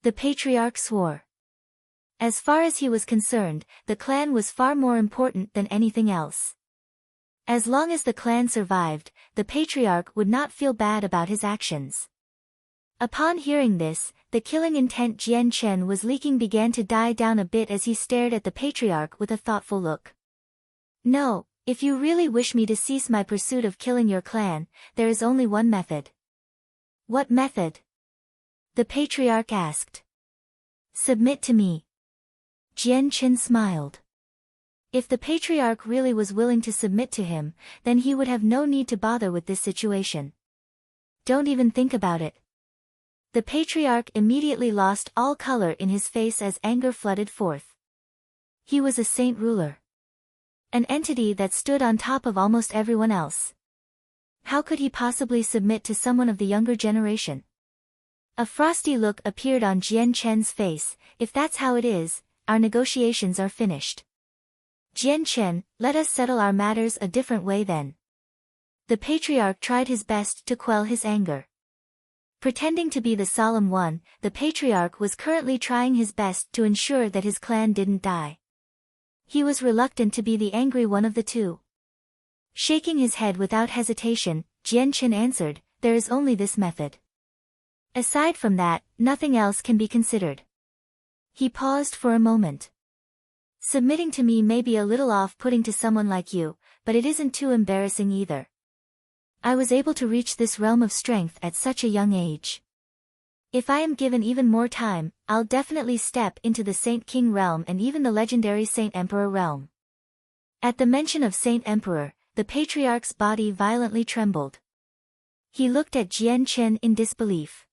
The patriarch swore. As far as he was concerned, the clan was far more important than anything else. As long as the clan survived, the patriarch would not feel bad about his actions. Upon hearing this, the killing intent Jian Chen was leaking began to die down a bit as he stared at the patriarch with a thoughtful look. No. If you really wish me to cease my pursuit of killing your clan, there is only one method. What method? The patriarch asked. Submit to me. Jian Chen smiled. If the patriarch really was willing to submit to him, then he would have no need to bother with this situation. Don't even think about it. The patriarch immediately lost all color in his face as anger flooded forth. He was a saint ruler. An entity that stood on top of almost everyone else. How could he possibly submit to someone of the younger generation? A frosty look appeared on Jian Chen's face. If that's how it is, our negotiations are finished. Jian Chen, let us settle our matters a different way then. The patriarch tried his best to quell his anger. Pretending to be the solemn one, the patriarch was currently trying his best to ensure that his clan didn't die. He was reluctant to be the angry one of the two. Shaking his head without hesitation, Jian Chen answered, there is only this method. Aside from that, nothing else can be considered. He paused for a moment. Submitting to me may be a little off-putting to someone like you, but it isn't too embarrassing either. I was able to reach this realm of strength at such a young age. If I am given even more time, I'll definitely step into the Saint King realm and even the legendary Saint Emperor realm. At the mention of Saint Emperor, the patriarch's body violently trembled. He looked at Jian Chen in disbelief.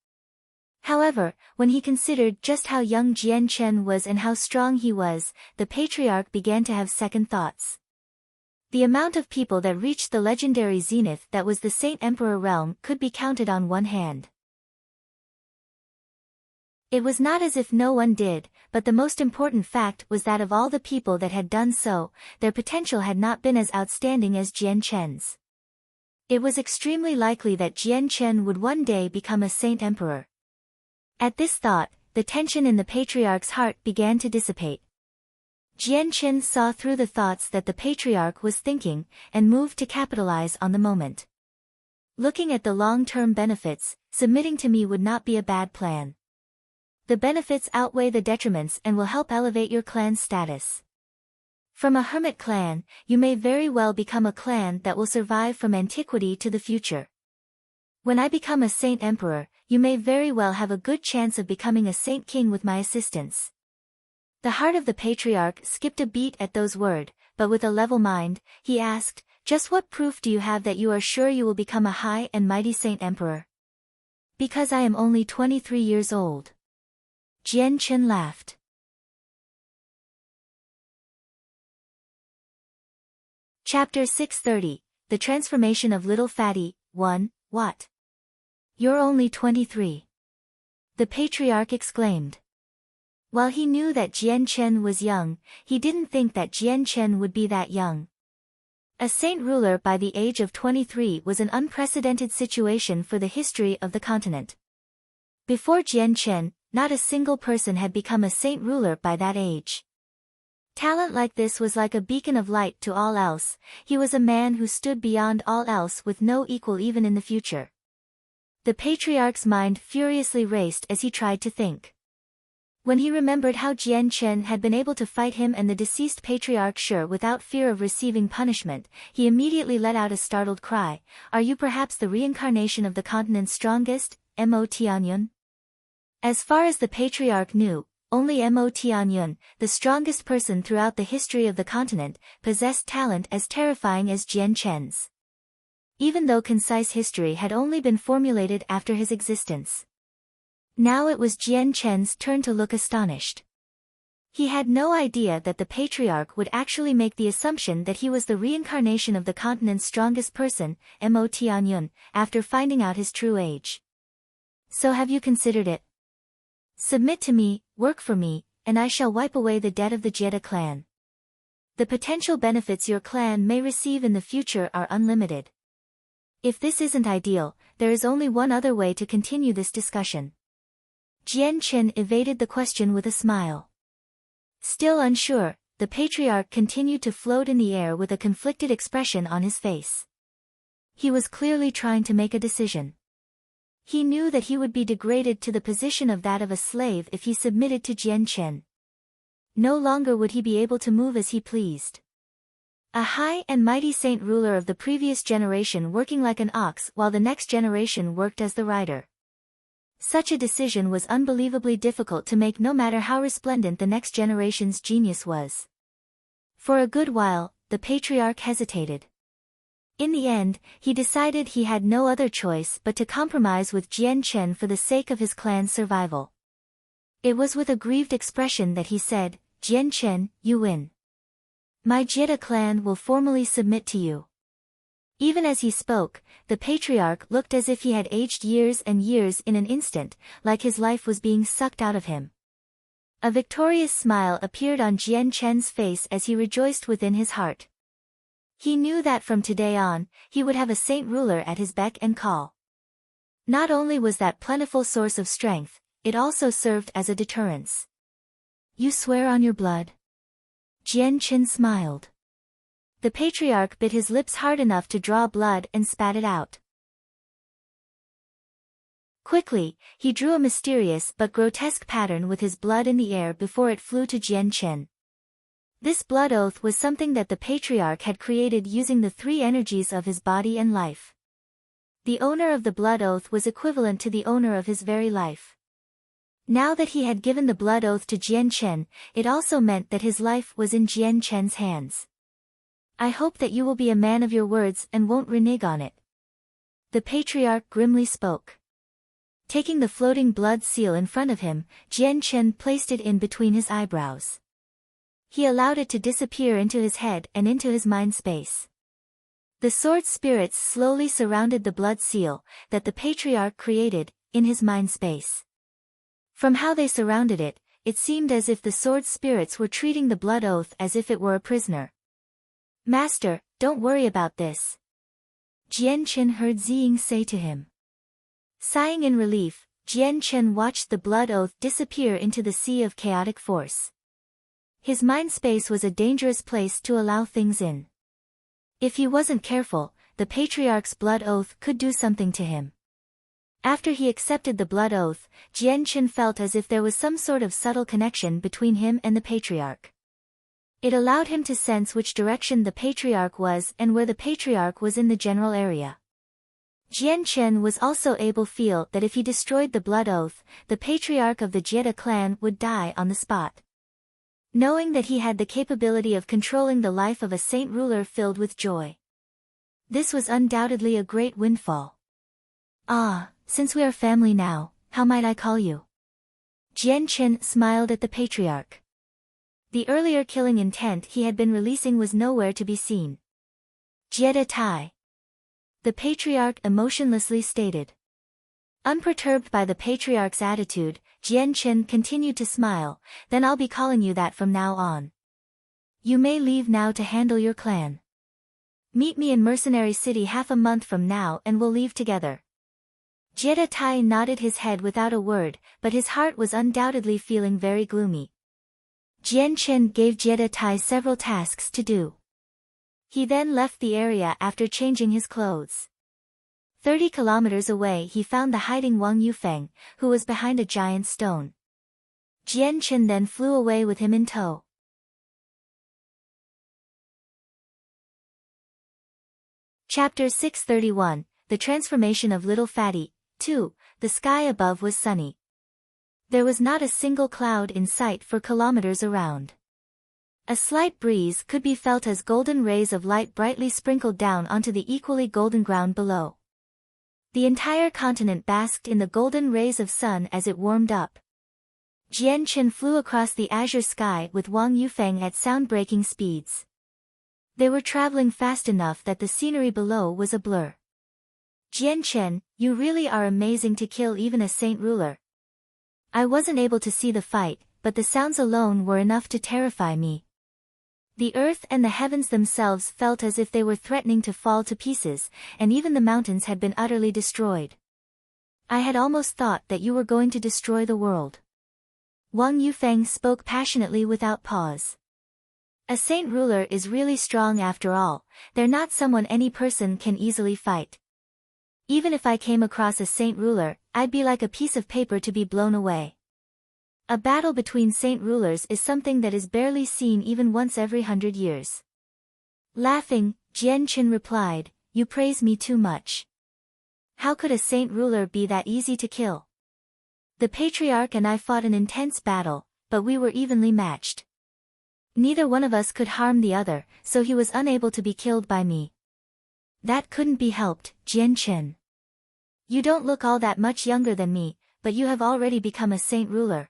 However, when he considered just how young Jian Chen was and how strong he was, the patriarch began to have second thoughts. The amount of people that reached the legendary zenith that was the Saint Emperor realm could be counted on one hand. It was not as if no one did, but the most important fact was that of all the people that had done so, their potential had not been as outstanding as Jian Chen's. It was extremely likely that Jian Chen would one day become a Saint Emperor. At this thought, the tension in the patriarch's heart began to dissipate. Jian Chen saw through the thoughts that the patriarch was thinking, and moved to capitalize on the moment. Looking at the long-term benefits, submitting to me would not be a bad plan. The benefits outweigh the detriments and will help elevate your clan's status. From a hermit clan, you may very well become a clan that will survive from antiquity to the future. When I become a Saint Emperor, you may very well have a good chance of becoming a Saint King with my assistance. The heart of the patriarch skipped a beat at those words, but with a level mind, he asked, just what proof do you have that you are sure you will become a high and mighty Saint Emperor? Because I am only 23 years old. Jian Chen laughed. Chapter 630, The Transformation of Little Fatty, 1, What? You're only 23. The patriarch exclaimed. While he knew that Jian Chen was young, he didn't think that Jian Chen would be that young. A saint ruler by the age of 23 was an unprecedented situation for the history of the continent. Before Jian Chen, not a single person had become a saint ruler by that age. Talent like this was like a beacon of light to all else. He was a man who stood beyond all else with no equal even in the future. The patriarch's mind furiously raced as he tried to think. When he remembered how Jian Chen had been able to fight him and the deceased patriarch Shi without fear of receiving punishment, he immediately let out a startled cry, "Are you perhaps the reincarnation of the continent's strongest, Mo Tianyun?" As far as the patriarch knew, only Mo Tianyun, the strongest person throughout the history of the continent, possessed talent as terrifying as Jian Chen's. Even though concise history had only been formulated after his existence. Now it was Jian Chen's turn to look astonished. He had no idea that the patriarch would actually make the assumption that he was the reincarnation of the continent's strongest person, Mo Tianyun, after finding out his true age. So have you considered it? Submit to me, work for me, and I shall wipe away the debt of the Jeda clan. The potential benefits your clan may receive in the future are unlimited. If this isn't ideal, there is only one other way to continue this discussion. Jian Chen evaded the question with a smile. Still unsure, the patriarch continued to float in the air with a conflicted expression on his face. He was clearly trying to make a decision. He knew that he would be degraded to the position of that of a slave if he submitted to Jian Chen. No longer would he be able to move as he pleased. A high and mighty saint ruler of the previous generation working like an ox while the next generation worked as the rider. Such a decision was unbelievably difficult to make no matter how resplendent the next generation's genius was. For a good while, the patriarch hesitated. In the end, he decided he had no other choice but to compromise with Jian Chen for the sake of his clan's survival. It was with a grieved expression that he said, "Jian Chen, you win. My Jie clan will formally submit to you." Even as he spoke, the patriarch looked as if he had aged years and years in an instant, like his life was being sucked out of him. A victorious smile appeared on Jian Chen's face as he rejoiced within his heart. He knew that from today on, he would have a saint ruler at his beck and call. Not only was that plentiful source of strength, it also served as a deterrence. "You swear on your blood?" Jian Chen smiled. The patriarch bit his lips hard enough to draw blood and spat it out. Quickly, he drew a mysterious but grotesque pattern with his blood in the air before it flew to Jian Chen. This blood oath was something that the patriarch had created using the three energies of his body and life. The owner of the blood oath was equivalent to the owner of his very life. Now that he had given the blood oath to Jian Chen, it also meant that his life was in Jian Chen's hands. "I hope that you will be a man of your words and won't renege on it." The patriarch grimly spoke. Taking the floating blood seal in front of him, Jian Chen placed it in between his eyebrows. He allowed it to disappear into his head and into his mind space. The sword spirits slowly surrounded the blood seal that the patriarch created in his mind space. From how they surrounded it, it seemed as if the sword spirits were treating the blood oath as if it were a prisoner. "Master, don't worry about this," Jian Chen heard Ziying say to him. Sighing in relief, Jian Chen watched the blood oath disappear into the sea of chaotic force. His mind space was a dangerous place to allow things in. If he wasn't careful, the patriarch's blood oath could do something to him. After he accepted the blood oath, Jian Chen felt as if there was some sort of subtle connection between him and the patriarch. It allowed him to sense which direction the patriarch was and where the patriarch was in the general area. Jian Chen was also able to feel that if he destroyed the blood oath, the patriarch of the Jie clan would die on the spot. Knowing that he had the capability of controlling the life of a saint ruler filled with joy. This was undoubtedly a great windfall. "Ah, since we are family now, how might I call you?" Jian Chen smiled at the patriarch. The earlier killing intent he had been releasing was nowhere to be seen. "Jie Tai," the patriarch emotionlessly stated. Unperturbed by the patriarch's attitude, Jian Chen continued to smile, "Then I'll be calling you that from now on. You may leave now to handle your clan. Meet me in Mercenary City half a month from now and we'll leave together." Jie Tai nodded his head without a word, but his heart was undoubtedly feeling very gloomy. Jian Chen gave Jie Tai several tasks to do. He then left the area after changing his clothes. 30 kilometers away he found the hiding Wang Yufeng, who was behind a giant stone. Jian Chen then flew away with him in tow. Chapter 631, The Transformation of Little Fatty. 2. The sky above was sunny. There was not a single cloud in sight for kilometers around. A slight breeze could be felt as golden rays of light brightly sprinkled down onto the equally golden ground below. The entire continent basked in the golden rays of sun as it warmed up. Jian Chen flew across the azure sky with Wang Yufeng at sound-breaking speeds. They were traveling fast enough that the scenery below was a blur. "Jian Chen, you really are amazing to kill even a saint ruler. I wasn't able to see the fight, but the sounds alone were enough to terrify me." The earth and the heavens themselves felt as if they were threatening to fall to pieces, and even the mountains had been utterly destroyed. "I had almost thought that you were going to destroy the world." Wang Yufeng spoke passionately without pause. A saint ruler is really strong after all, they're not someone any person can easily fight. Even if I came across a saint ruler, I'd be like a piece of paper to be blown away. A battle between saint rulers is something that is barely seen even once every 100 years. Laughing, Jian Chen replied, "You praise me too much. How could a saint ruler be that easy to kill?" The patriarch and I fought an intense battle, but we were evenly matched. Neither one of us could harm the other, so he was unable to be killed by me. That couldn't be helped, Jian Chen. You don't look all that much younger than me, but you have already become a saint ruler.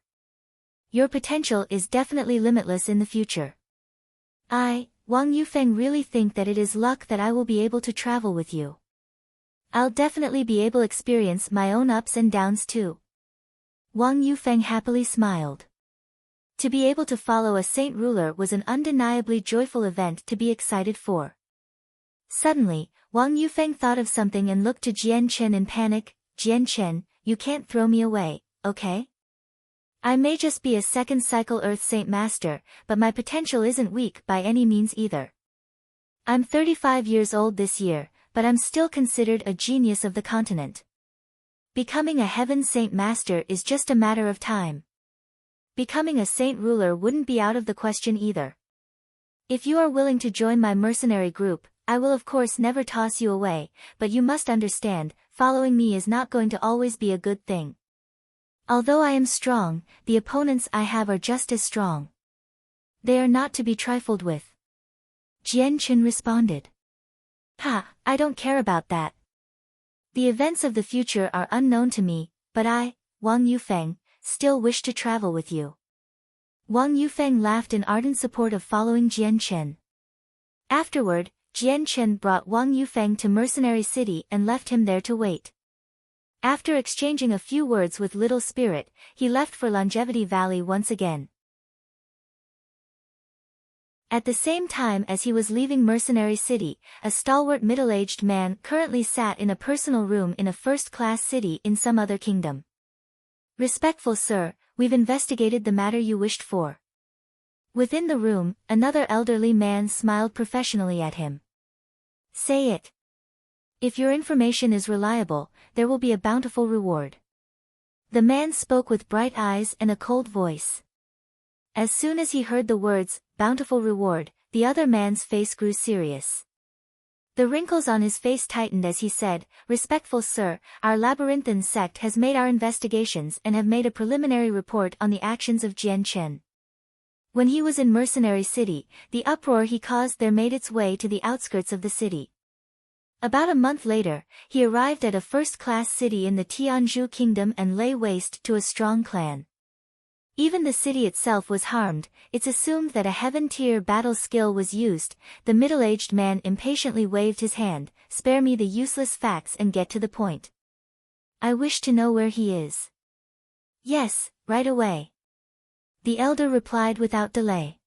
Your potential is definitely limitless in the future. I, Wang Yufeng, really think that it is luck that I will be able to travel with you. I'll definitely be able to experience my own ups and downs too. Wang Yufeng happily smiled. To be able to follow a saint ruler was an undeniably joyful event to be excited for. Suddenly, Wang Yufeng thought of something and looked to Jian Chen in panic. Jian Chen, you can't throw me away, okay? I may just be a second cycle Earth Saint Master, but my potential isn't weak by any means either. I'm 35 years old this year, but I'm still considered a genius of the continent. Becoming a Heaven Saint Master is just a matter of time. Becoming a saint ruler wouldn't be out of the question either. If you are willing to join my mercenary group, I will of course never toss you away, but you must understand, following me is not going to always be a good thing. Although I am strong, the opponents I have are just as strong. They are not to be trifled with. Jian Chen responded. I don't care about that. The events of the future are unknown to me, but I, Wang Yufeng, still wish to travel with you. Wang Yufeng laughed in ardent support of following Jian Chen. Afterward, Jian Chen brought Wang Yufeng to Mercenary City and left him there to wait. After exchanging a few words with Little Spirit, he left for Longevity Valley once again. At the same time as he was leaving Mercenary City, a stalwart middle-aged man currently sat in a personal room in a first-class city in some other kingdom. Respectful sir, we've investigated the matter you wished for. Within the room, another elderly man smiled professionally at him. Say it. If your information is reliable, there will be a bountiful reward. The man spoke with bright eyes and a cold voice. As soon as he heard the words, bountiful reward, the other man's face grew serious. The wrinkles on his face tightened as he said, Respectful sir, our labyrinthine sect has made our investigations and have made a preliminary report on the actions of Jian Chen. When he was in Mercenary City, the uproar he caused there made its way to the outskirts of the city. About a month later, he arrived at a first-class city in the Tianzhu kingdom and lay waste to a strong clan. Even the city itself was harmed. It's assumed that a heaven-tier battle skill was used. The middle-aged man impatiently waved his hand. Spare me the useless facts and get to the point. I wish to know where he is. Yes, right away. The elder replied without delay.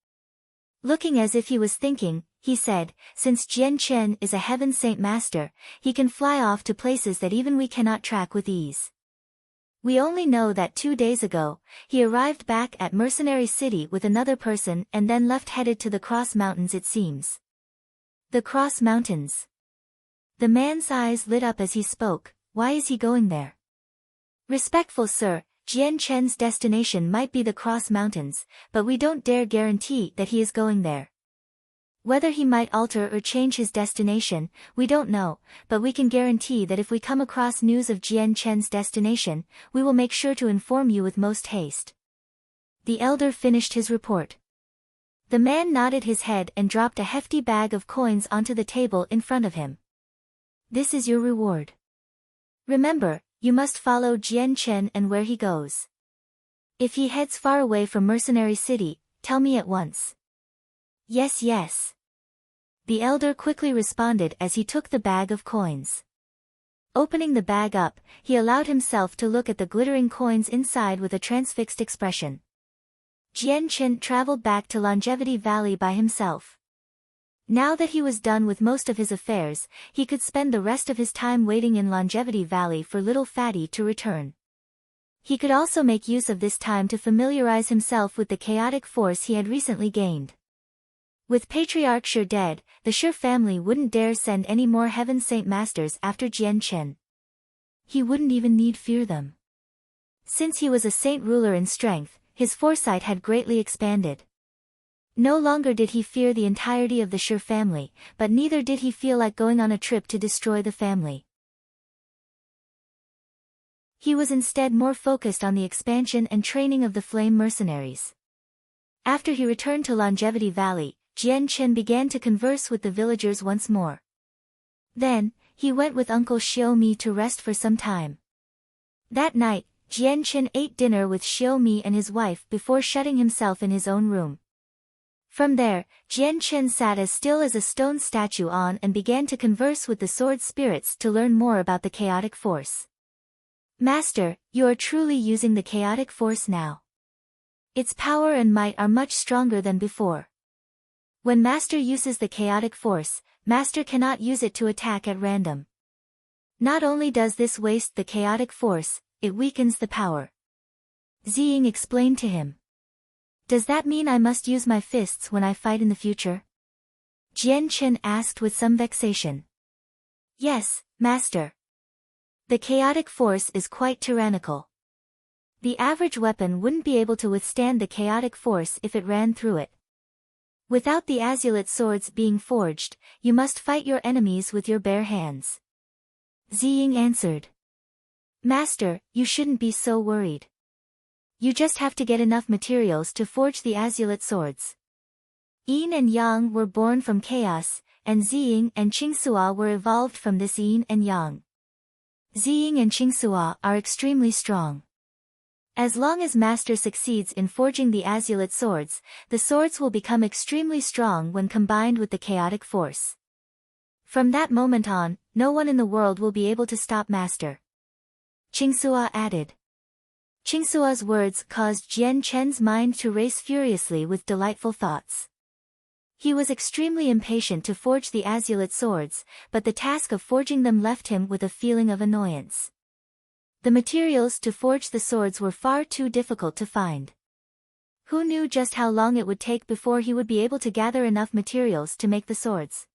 Looking as if he was thinking, he said, Since Jian Chen is a Heaven Saint Master, he can fly off to places that even we cannot track with ease. We only know that 2 days ago, he arrived back at Mercenary City with another person and then left headed to the Cross Mountains it seems. The Cross Mountains. The man's eyes lit up as he spoke. Why is he going there? Respectful sir, Jian Chen's destination might be the Cross Mountains, but we don't dare guarantee that he is going there. Whether he might alter or change his destination, we don't know, but we can guarantee that if we come across news of Jian Chen's destination, we will make sure to inform you with most haste. The elder finished his report. The man nodded his head and dropped a hefty bag of coins onto the table in front of him. This is your reward. Remember, you must follow Jian Chen and where he goes. If he heads far away from Mercenary City, tell me at once. Yes, yes. The elder quickly responded as he took the bag of coins. Opening the bag up, he allowed himself to look at the glittering coins inside with a transfixed expression. Jian Chen traveled back to Longevity Valley by himself. Now that he was done with most of his affairs, he could spend the rest of his time waiting in Longevity Valley for little Fatty to return. He could also make use of this time to familiarize himself with the chaotic force he had recently gained. With Patriarch Shi dead, the Shi family wouldn't dare send any more Heaven Saint Masters after Jian Chen. He wouldn't even need fear them. Since he was a saint ruler in strength, his foresight had greatly expanded. No longer did he fear the entirety of the Shi family, but neither did he feel like going on a trip to destroy the family. He was instead more focused on the expansion and training of the flame mercenaries. After he returned to Longevity Valley, Jian Chen began to converse with the villagers once more. Then, he went with Uncle Xiao Mi to rest for some time. That night, Jian Chen ate dinner with Xiao Mi and his wife before shutting himself in his own room. From there, Jian Chen sat as still as a stone statue and began to converse with the sword spirits to learn more about the chaotic force. Master, you are truly using the chaotic force now. Its power and might are much stronger than before. When Master uses the chaotic force, Master cannot use it to attack at random. Not only does this waste the chaotic force, it weakens the power. Ziying explained to him. Does that mean I must use my fists when I fight in the future? Jian Chen asked with some vexation. Yes, Master. The chaotic force is quite tyrannical. The average weapon wouldn't be able to withstand the chaotic force if it ran through it. Without the azulate swords being forged, you must fight your enemies with your bare hands. Ziying answered. Master, you shouldn't be so worried. You just have to get enough materials to forge the azulate swords. Yin and Yang were born from chaos, and Ziying and Qingsua were evolved from this Yin and Yang. Ziying and Qingsua are extremely strong. As long as Master succeeds in forging the azulate swords, the swords will become extremely strong when combined with the chaotic force. From that moment on, no one in the world will be able to stop Master. Qingsua added. Qingsua's words caused Jian Chen's mind to race furiously with delightful thoughts. He was extremely impatient to forge the azulate swords, but the task of forging them left him with a feeling of annoyance. The materials to forge the swords were far too difficult to find. Who knew just how long it would take before he would be able to gather enough materials to make the swords?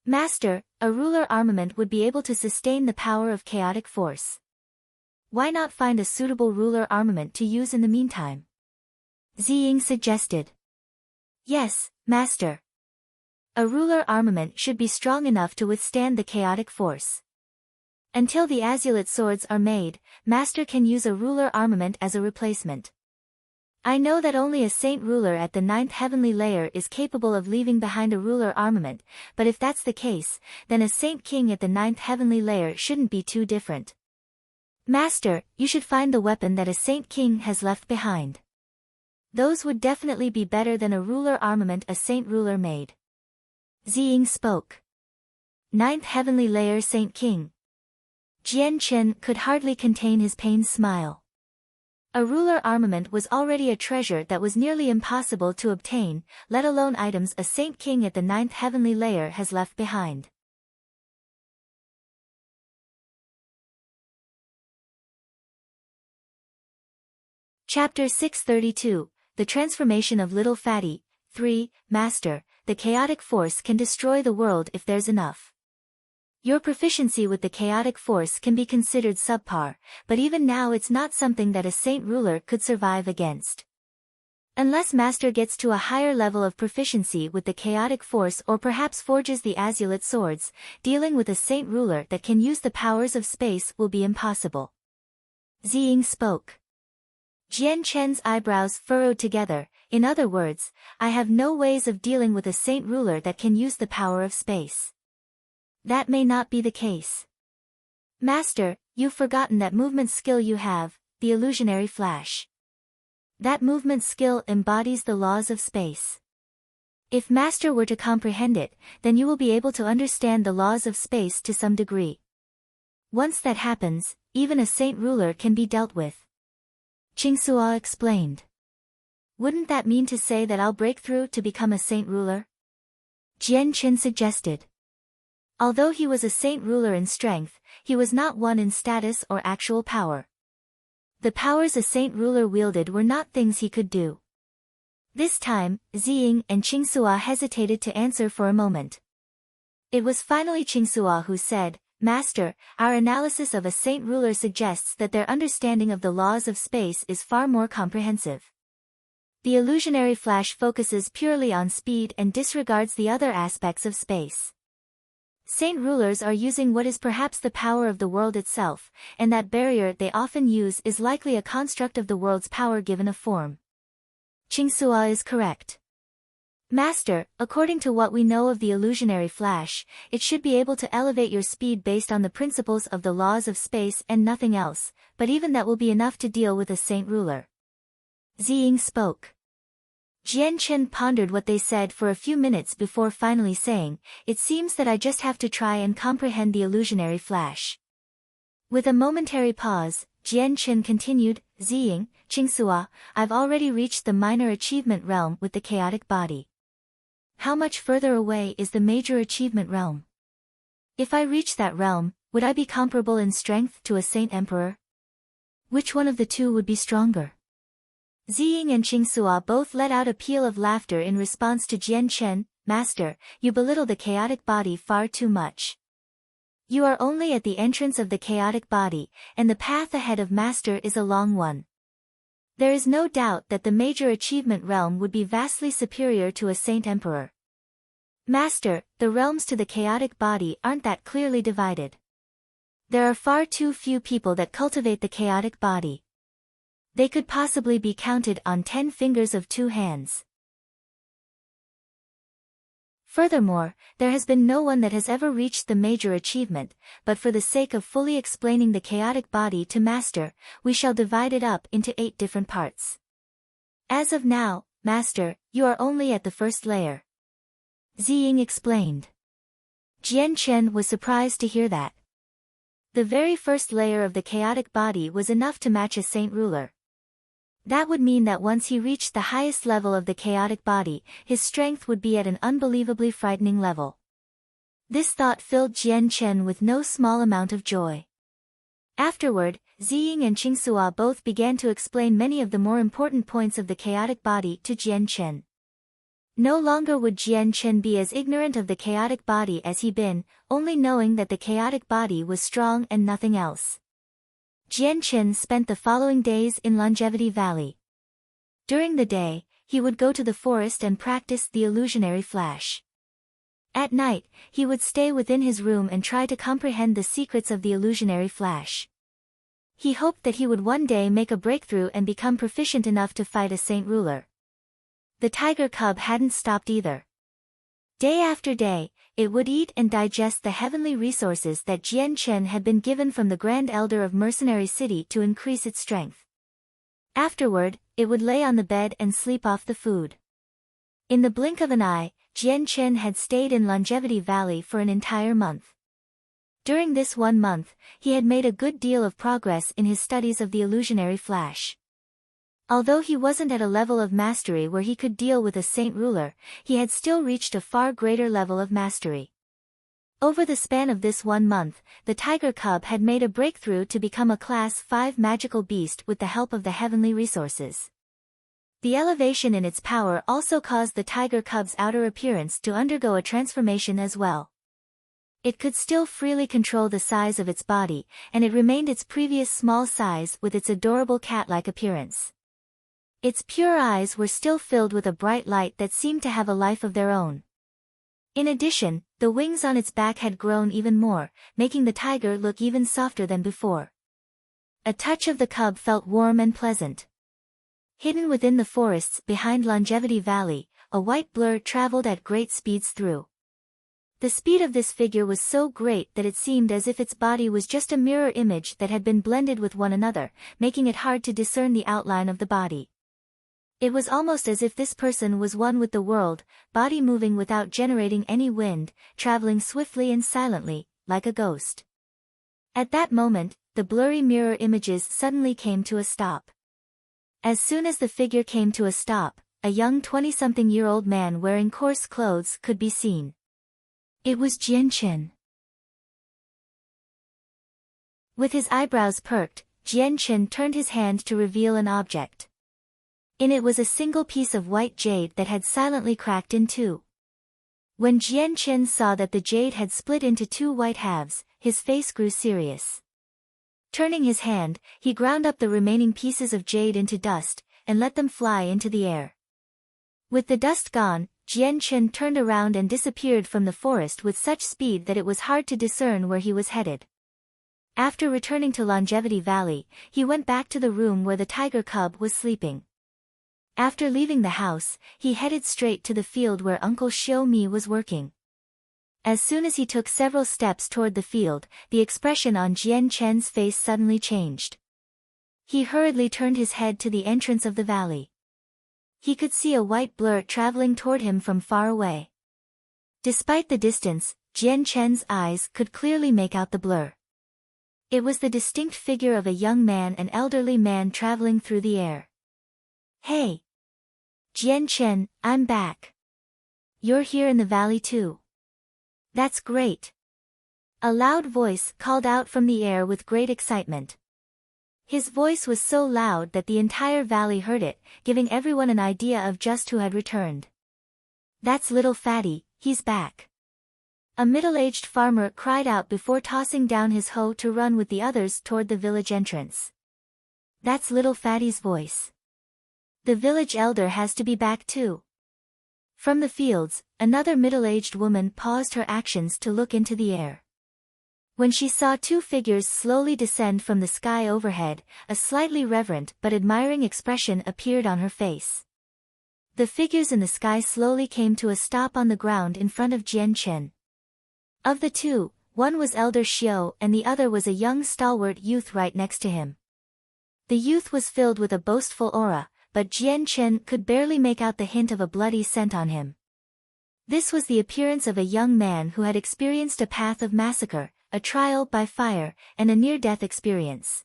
Master, a ruler armament would be able to sustain the power of chaotic force. Why not find a suitable ruler armament to use in the meantime? Ziying suggested. Yes, Master. A ruler armament should be strong enough to withstand the chaotic force. Until the azulate swords are made, Master can use a ruler armament as a replacement. I know that only a saint ruler at the 9th heavenly layer is capable of leaving behind a ruler armament, but if that's the case, then a saint king at the 9th heavenly layer shouldn't be too different. Master, you should find the weapon that a saint king has left behind. Those would definitely be better than a ruler armament a saint ruler made. Ziying spoke. 9th heavenly layer saint king. Jian Chen could hardly contain his pained smile. A ruler armament was already a treasure that was nearly impossible to obtain, let alone items a saint king at the 9th heavenly layer has left behind. Chapter 632, The Transformation of Little Fatty. 3. Master, the chaotic force can destroy the world if there's enough. Your proficiency with the chaotic force can be considered subpar, but even now it's not something that a saint ruler could survive against. Unless Master gets to a higher level of proficiency with the chaotic force or perhaps forges the azulate swords, dealing with a saint ruler that can use the powers of space will be impossible. Ziying spoke. Jian Chen's eyebrows furrowed together. In other words, I have no ways of dealing with a saint ruler that can use the power of space. That may not be the case. Master, you've forgotten that movement skill you have, the illusionary flash. That movement skill embodies the laws of space. If Master were to comprehend it, then you will be able to understand the laws of space to some degree. Once that happens, even a saint ruler can be dealt with. Qingsua explained. Wouldn't that mean to say that I'll break through to become a saint ruler? Jian Chen suggested. Although he was a saint ruler in strength, he was not one in status or actual power. The powers a saint ruler wielded were not things he could do. This time, Ziying and Qingsua hesitated to answer for a moment. It was finally Qingsua who said, Master, our analysis of a saint ruler suggests that their understanding of the laws of space is far more comprehensive. The illusionary flash focuses purely on speed and disregards the other aspects of space. Saint rulers are using what is perhaps the power of the world itself, and that barrier they often use is likely a construct of the world's power given a form. Qingxua is correct. Master, according to what we know of the illusionary flash, it should be able to elevate your speed based on the principles of the laws of space and nothing else, but even that will be enough to deal with a saint ruler. Ziying spoke. Jian Chen pondered what they said for a few minutes before finally saying, "It seems that I just have to try and comprehend the illusionary flash." With a momentary pause, Jian Chen continued, "Ziying, Qingxua, I've already reached the minor achievement realm with the chaotic body. How much further away is the major achievement realm? If I reach that realm, would I be comparable in strength to a saint emperor? Which one of the two would be stronger?" Ziying and Qingxua both let out a peal of laughter in response to Jian Chen. "Master, you belittle the chaotic body far too much. You are only at the entrance of the chaotic body, and the path ahead of Master is a long one. There is no doubt that the major achievement realm would be vastly superior to a saint emperor. Master, the realms to the chaotic body aren't that clearly divided. There are far too few people that cultivate the chaotic body. They could possibly be counted on 10 fingers of 2 hands. Furthermore, there has been no one that has ever reached the major achievement, but for the sake of fully explaining the chaotic body to Master, we shall divide it up into 8 different parts. As of now, Master, you are only at the first layer." Ziying explained. Jian Chen was surprised to hear that. The very first layer of the chaotic body was enough to match a saint ruler. That would mean that once he reached the highest level of the chaotic body, his strength would be at an unbelievably frightening level. This thought filled Jian Chen with no small amount of joy. Afterward, Ziying and Qingxua both began to explain many of the more important points of the chaotic body to Jian Chen. No longer would Jian Chen be as ignorant of the chaotic body as he'd been, only knowing that the chaotic body was strong and nothing else. Jian Chen spent the following days in Longevity Valley. During the day, he would go to the forest and practice the illusionary flash. At night, he would stay within his room and try to comprehend the secrets of the illusionary flash. He hoped that he would one day make a breakthrough and become proficient enough to fight a saint ruler. The tiger cub hadn't stopped either. Day after day, it would eat and digest the heavenly resources that Jian Chen had been given from the Grand Elder of Mercenary City to increase its strength. Afterward, it would lay on the bed and sleep off the food. In the blink of an eye, Jian Chen had stayed in Longevity Valley for an entire month. During this 1 month, he had made a good deal of progress in his studies of the illusionary flash. Although he wasn't at a level of mastery where he could deal with a saint ruler, he had still reached a far greater level of mastery. Over the span of this 1 month, the tiger cub had made a breakthrough to become a Class 5 magical beast with the help of the heavenly resources. The elevation in its power also caused the tiger cub's outer appearance to undergo a transformation as well. It could still freely control the size of its body, and it remained its previous small size with its adorable cat-like appearance. Its pure eyes were still filled with a bright light that seemed to have a life of their own. In addition, the wings on its back had grown even more, making the tiger look even softer than before. A touch of the cub felt warm and pleasant. Hidden within the forests behind Longevity Valley, a white blur traveled at great speeds through. The speed of this figure was so great that it seemed as if its body was just a mirror image that had been blended with one another, making it hard to discern the outline of the body. It was almost as if this person was one with the world, body moving without generating any wind, traveling swiftly and silently, like a ghost. At that moment, the blurry mirror images suddenly came to a stop. As soon as the figure came to a stop, a young 20-something-year-old man wearing coarse clothes could be seen. It was Jian Chen. With his eyebrows perked, Jian Chen turned his hand to reveal an object. In it was a single piece of white jade that had silently cracked in two. When Jian Chen saw that the jade had split into 2 white halves, his face grew serious. Turning his hand, he ground up the remaining pieces of jade into dust, and let them fly into the air. With the dust gone, Jian Chen turned around and disappeared from the forest with such speed that it was hard to discern where he was headed. After returning to Longevity Valley, he went back to the room where the tiger cub was sleeping. After leaving the house, he headed straight to the field where Uncle Xiao Mi was working. As soon as he took several steps toward the field, the expression on Jian Chen's face suddenly changed. He hurriedly turned his head to the entrance of the valley. He could see a white blur traveling toward him from far away. Despite the distance, Jian Chen's eyes could clearly make out the blur. It was the distinct figure of a young man, an elderly man traveling through the air. Hey! Jian Chen, I'm back. You're here in the valley too. That's great. A loud voice called out from the air with great excitement. His voice was so loud that the entire valley heard it, giving everyone an idea of just who had returned. That's little Fatty, he's back. A middle-aged farmer cried out before tossing down his hoe to run with the others toward the village entrance. That's little Fatty's voice. The village elder has to be back too. From the fields, another middle-aged woman paused her actions to look into the air. When she saw two figures slowly descend from the sky overhead, a slightly reverent but admiring expression appeared on her face. The figures in the sky slowly came to a stop on the ground in front of Jian Chen. Of the two, one was Elder Xiao and the other was a young stalwart youth right next to him. The youth was filled with a boastful aura, but Jian Chen could barely make out the hint of a bloody scent on him. This was the appearance of a young man who had experienced a path of massacre, a trial by fire, and a near-death experience.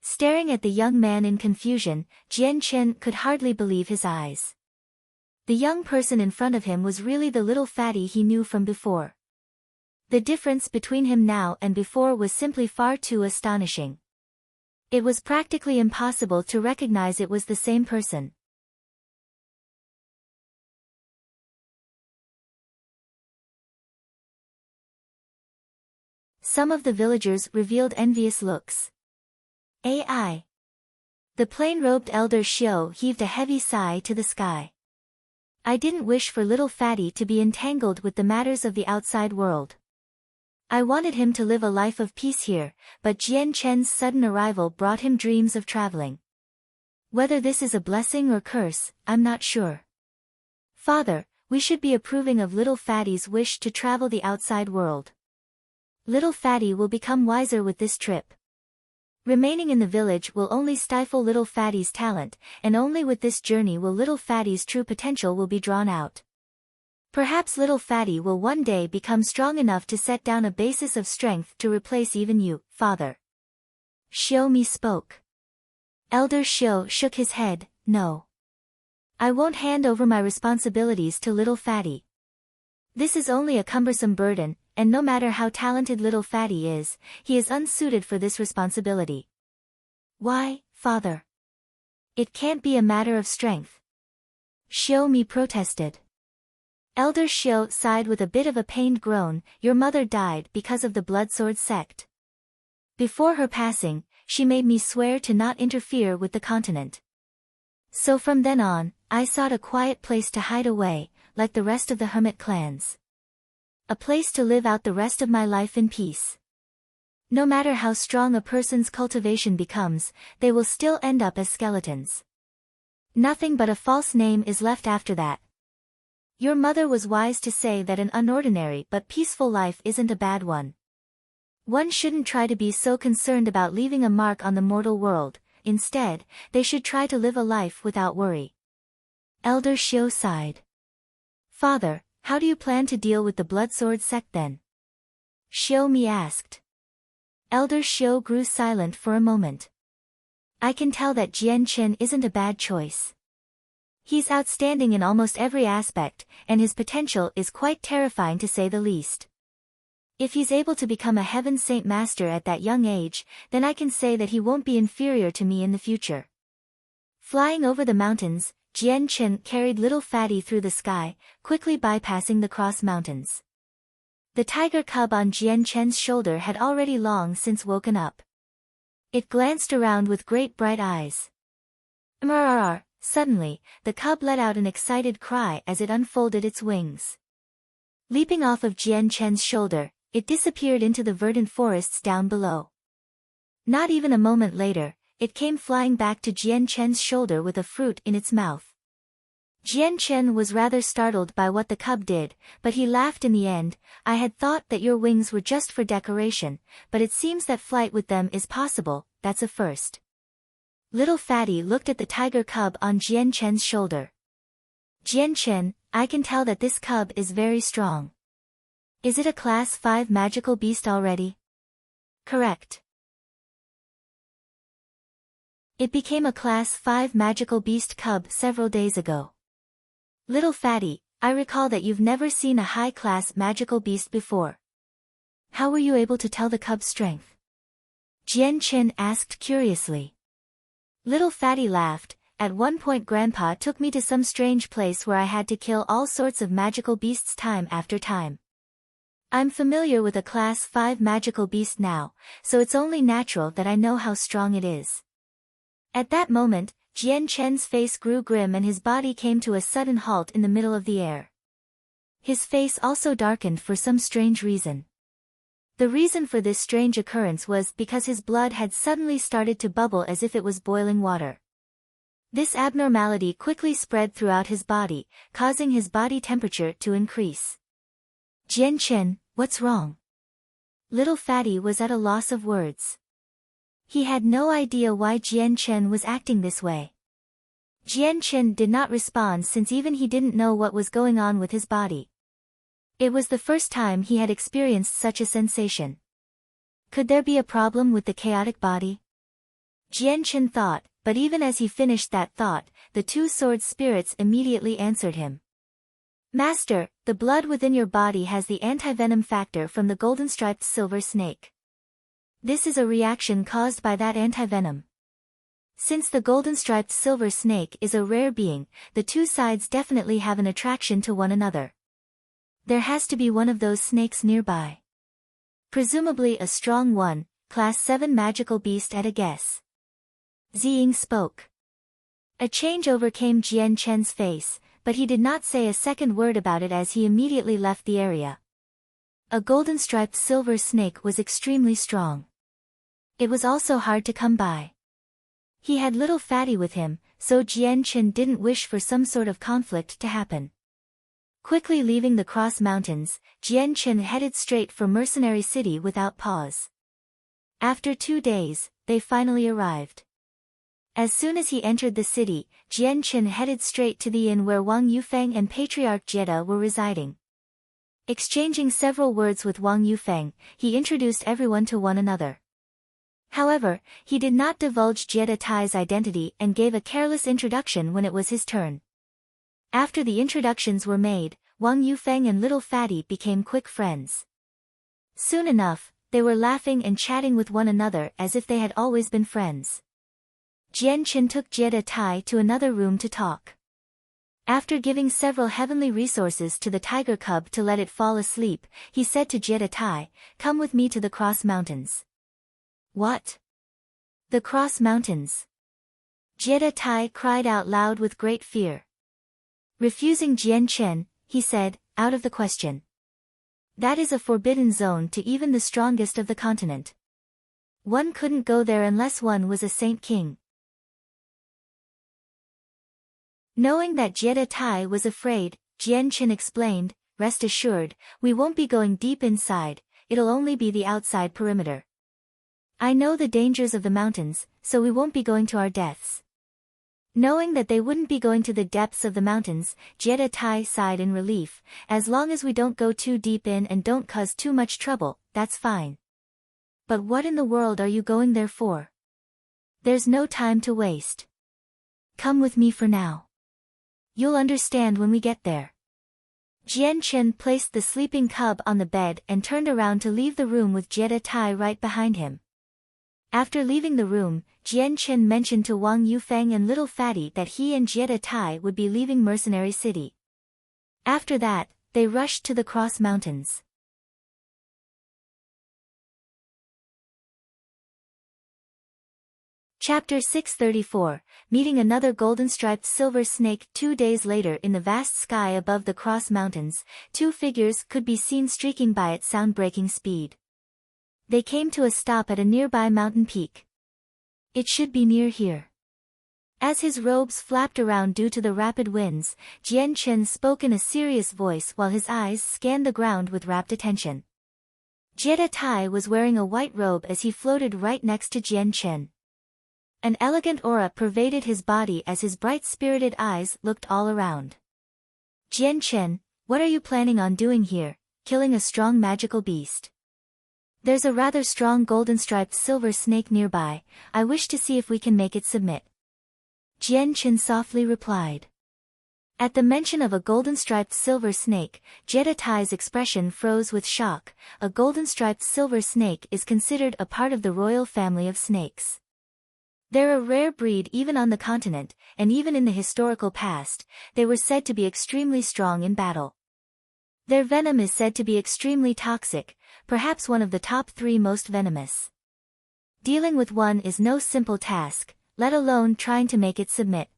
Staring at the young man in confusion, Jian Chen could hardly believe his eyes. The young person in front of him was really the little Fatty he knew from before. The difference between him now and before was simply far too astonishing. It was practically impossible to recognize it was the same person. Some of the villagers revealed envious looks. AI. The plain-robed Elder Xiao heaved a heavy sigh to the sky. I didn't wish for little Fatty to be entangled with the matters of the outside world. I wanted him to live a life of peace here, but Jian Chen's sudden arrival brought him dreams of traveling. Whether this is a blessing or curse, I'm not sure. Father, we should be approving of little Fatty's wish to travel the outside world. Little Fatty will become wiser with this trip. Remaining in the village will only stifle little Fatty's talent, and only with this journey will little Fatty's true potential will be drawn out. Perhaps little Fatty will one day become strong enough to set down a basis of strength to replace even you, father. Xiao Mi spoke. Elder Xiao shook his head, no. I won't hand over my responsibilities to little Fatty. This is only a cumbersome burden, and no matter how talented little Fatty is, he is unsuited for this responsibility. Why, father? It can't be a matter of strength. Xiao Mi protested. Elder Xiao sighed with a bit of a pained groan. Your mother died because of the Bloodsword sect. Before her passing, she made me swear to not interfere with the continent. So from then on, I sought a quiet place to hide away, like the rest of the hermit clans. A place to live out the rest of my life in peace. No matter how strong a person's cultivation becomes, they will still end up as skeletons. Nothing but a false name is left after that. Your mother was wise to say that an unordinary but peaceful life isn't a bad one. One shouldn't try to be so concerned about leaving a mark on the mortal world. Instead, they should try to live a life without worry. Elder Xiao sighed. Father, how do you plan to deal with the Bloodsword sect then? Xiao Mi asked. Elder Xiao grew silent for a moment. I can tell that Jian Chen isn't a bad choice. He's outstanding in almost every aspect, and his potential is quite terrifying to say the least. If he's able to become a Heaven Saint Master at that young age, then I can say that he won't be inferior to me in the future. Flying over the mountains, Jian Chen carried little Fatty through the sky, quickly bypassing the cross mountains. The tiger cub on Jian Chen's shoulder had already long since woken up. It glanced around with great bright eyes. Suddenly, the cub let out an excited cry as it unfolded its wings. Leaping off of Jian Chen's shoulder, it disappeared into the verdant forests down below. Not even a moment later, it came flying back to Jian Chen's shoulder with a fruit in its mouth. Jian Chen was rather startled by what the cub did, but he laughed in the end. "I had thought that your wings were just for decoration, but it seems that flight with them is possible. That's a first." Little Fatty looked at the tiger cub on Jian Chen's shoulder. "Jian Chen, I can tell that this cub is very strong. Is it a Class 5 magical beast already?" "Correct. It became a Class 5 magical beast cub several days ago." "Little Fatty, I recall that you've never seen a high-class magical beast before. How were you able to tell the cub's strength?" Jian Chen asked curiously. Little Fatty laughed. "At one point Grandpa took me to some strange place where I had to kill all sorts of magical beasts time after time. I'm familiar with a Class 5 magical beast now, so it's only natural that I know how strong it is." At that moment, Jian Chen's face grew grim and his body came to a sudden halt in the middle of the air. His face also darkened for some strange reason. The reason for this strange occurrence was because his blood had suddenly started to bubble as if it was boiling water. This abnormality quickly spread throughout his body, causing his body temperature to increase. "Jian Chen, what's wrong?" Little Fatty was at a loss of words. He had no idea why Jian Chen was acting this way. Jian Chen did not respond since even he didn't know what was going on with his body. It was the first time he had experienced such a sensation. Could there be a problem with the chaotic body? Jian Chen thought, but even as he finished that thought, the two sword spirits immediately answered him. "Master, the blood within your body has the antivenom factor from the golden-striped silver snake. This is a reaction caused by that antivenom. Since the golden-striped silver snake is a rare being, the two sides definitely have an attraction to one another. There has to be one of those snakes nearby. Presumably a strong one, Class 7 magical beast at a guess." Ziying spoke. A change overcame Jian Chen's face, but he did not say a second word about it as he immediately left the area. A golden-striped silver snake was extremely strong. It was also hard to come by. He had Little Fatty with him, so Jian Chen didn't wish for some sort of conflict to happen. Quickly leaving the Cross Mountains, Jian Chen headed straight for Mercenary City without pause. After 2 days, they finally arrived. As soon as he entered the city, Jian Chen headed straight to the inn where Wang Yufeng and Patriarch Jetta were residing. Exchanging several words with Wang Yufeng, he introduced everyone to one another. However, he did not divulge Jetta Tai's identity and gave a careless introduction when it was his turn. After the introductions were made, Wang Yufeng and Little Fatty became quick friends. Soon enough, they were laughing and chatting with one another as if they had always been friends. Jian Chen took Jetta Tai to another room to talk. After giving several heavenly resources to the tiger cub to let it fall asleep, he said to Jetta Tai, "Come with me to the Cross Mountains." "What? The Cross Mountains?" Jetta Tai cried out loud with great fear. Refusing Jian Chen, he said, "Out of the question. That is a forbidden zone to even the strongest of the continent. One couldn't go there unless one was a Saint King." Knowing that Jetta Tai was afraid, Jian Chen explained, "Rest assured, we won't be going deep inside, it'll only be the outside perimeter. I know the dangers of the mountains, so we won't be going to our deaths." Knowing that they wouldn't be going to the depths of the mountains, Jetta Tai sighed in relief. "As long as we don't go too deep in and don't cause too much trouble, that's fine. But what in the world are you going there for? There's no time to waste. Come with me for now. You'll understand when we get there." Jian Chen placed the sleeping cub on the bed and turned around to leave the room with Jetta Tai right behind him. After leaving the room, Jian Chen mentioned to Wang Yufeng and Little Fatty that he and Jetta Tai would be leaving Mercenary City. After that, they rushed to the Cross Mountains. Chapter 634, Meeting another golden-striped silver snake. 2 days later, in the vast sky above the Cross Mountains, two figures could be seen streaking by at sound-breaking speed. They came to a stop at a nearby mountain peak. It should be near here. As his robes flapped around due to the rapid winds, Jian Chen spoke in a serious voice while his eyes scanned the ground with rapt attention. Jie Tai was wearing a white robe as he floated right next to Jian Chen. An elegant aura pervaded his body as his bright-spirited eyes looked all around. Jian Chen, what are you planning on doing here, killing a strong magical beast? There's a rather strong golden-striped silver snake nearby, I wish to see if we can make it submit. Jian Chen softly replied. At the mention of a golden-striped silver snake, Jie Tai's expression froze with shock. A golden-striped silver snake is considered a part of the royal family of snakes. They're a rare breed even on the continent, and even in the historical past, they were said to be extremely strong in battle. Their venom is said to be extremely toxic, perhaps one of the top 3 most venomous. Dealing with one is no simple task, let alone trying to make it submit.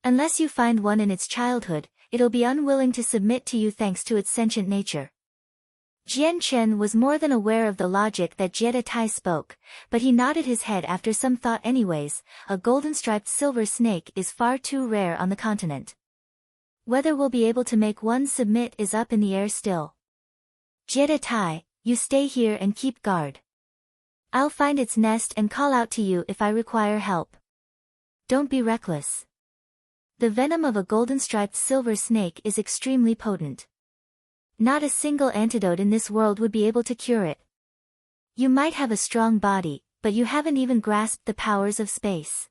Unless you find one in its childhood, it'll be unwilling to submit to you thanks to its sentient nature. Jian Chen was more than aware of the logic that Jie Tai spoke, but he nodded his head after some thought. Anyways, a golden-striped silver snake is far too rare on the continent. Whether we'll be able to make one submit is up in the air still. Jie Tai, you stay here and keep guard. I'll find its nest and call out to you if I require help. Don't be reckless. The venom of a golden-striped silver snake is extremely potent. Not a single antidote in this world would be able to cure it. You might have a strong body, but you haven't even grasped the powers of space.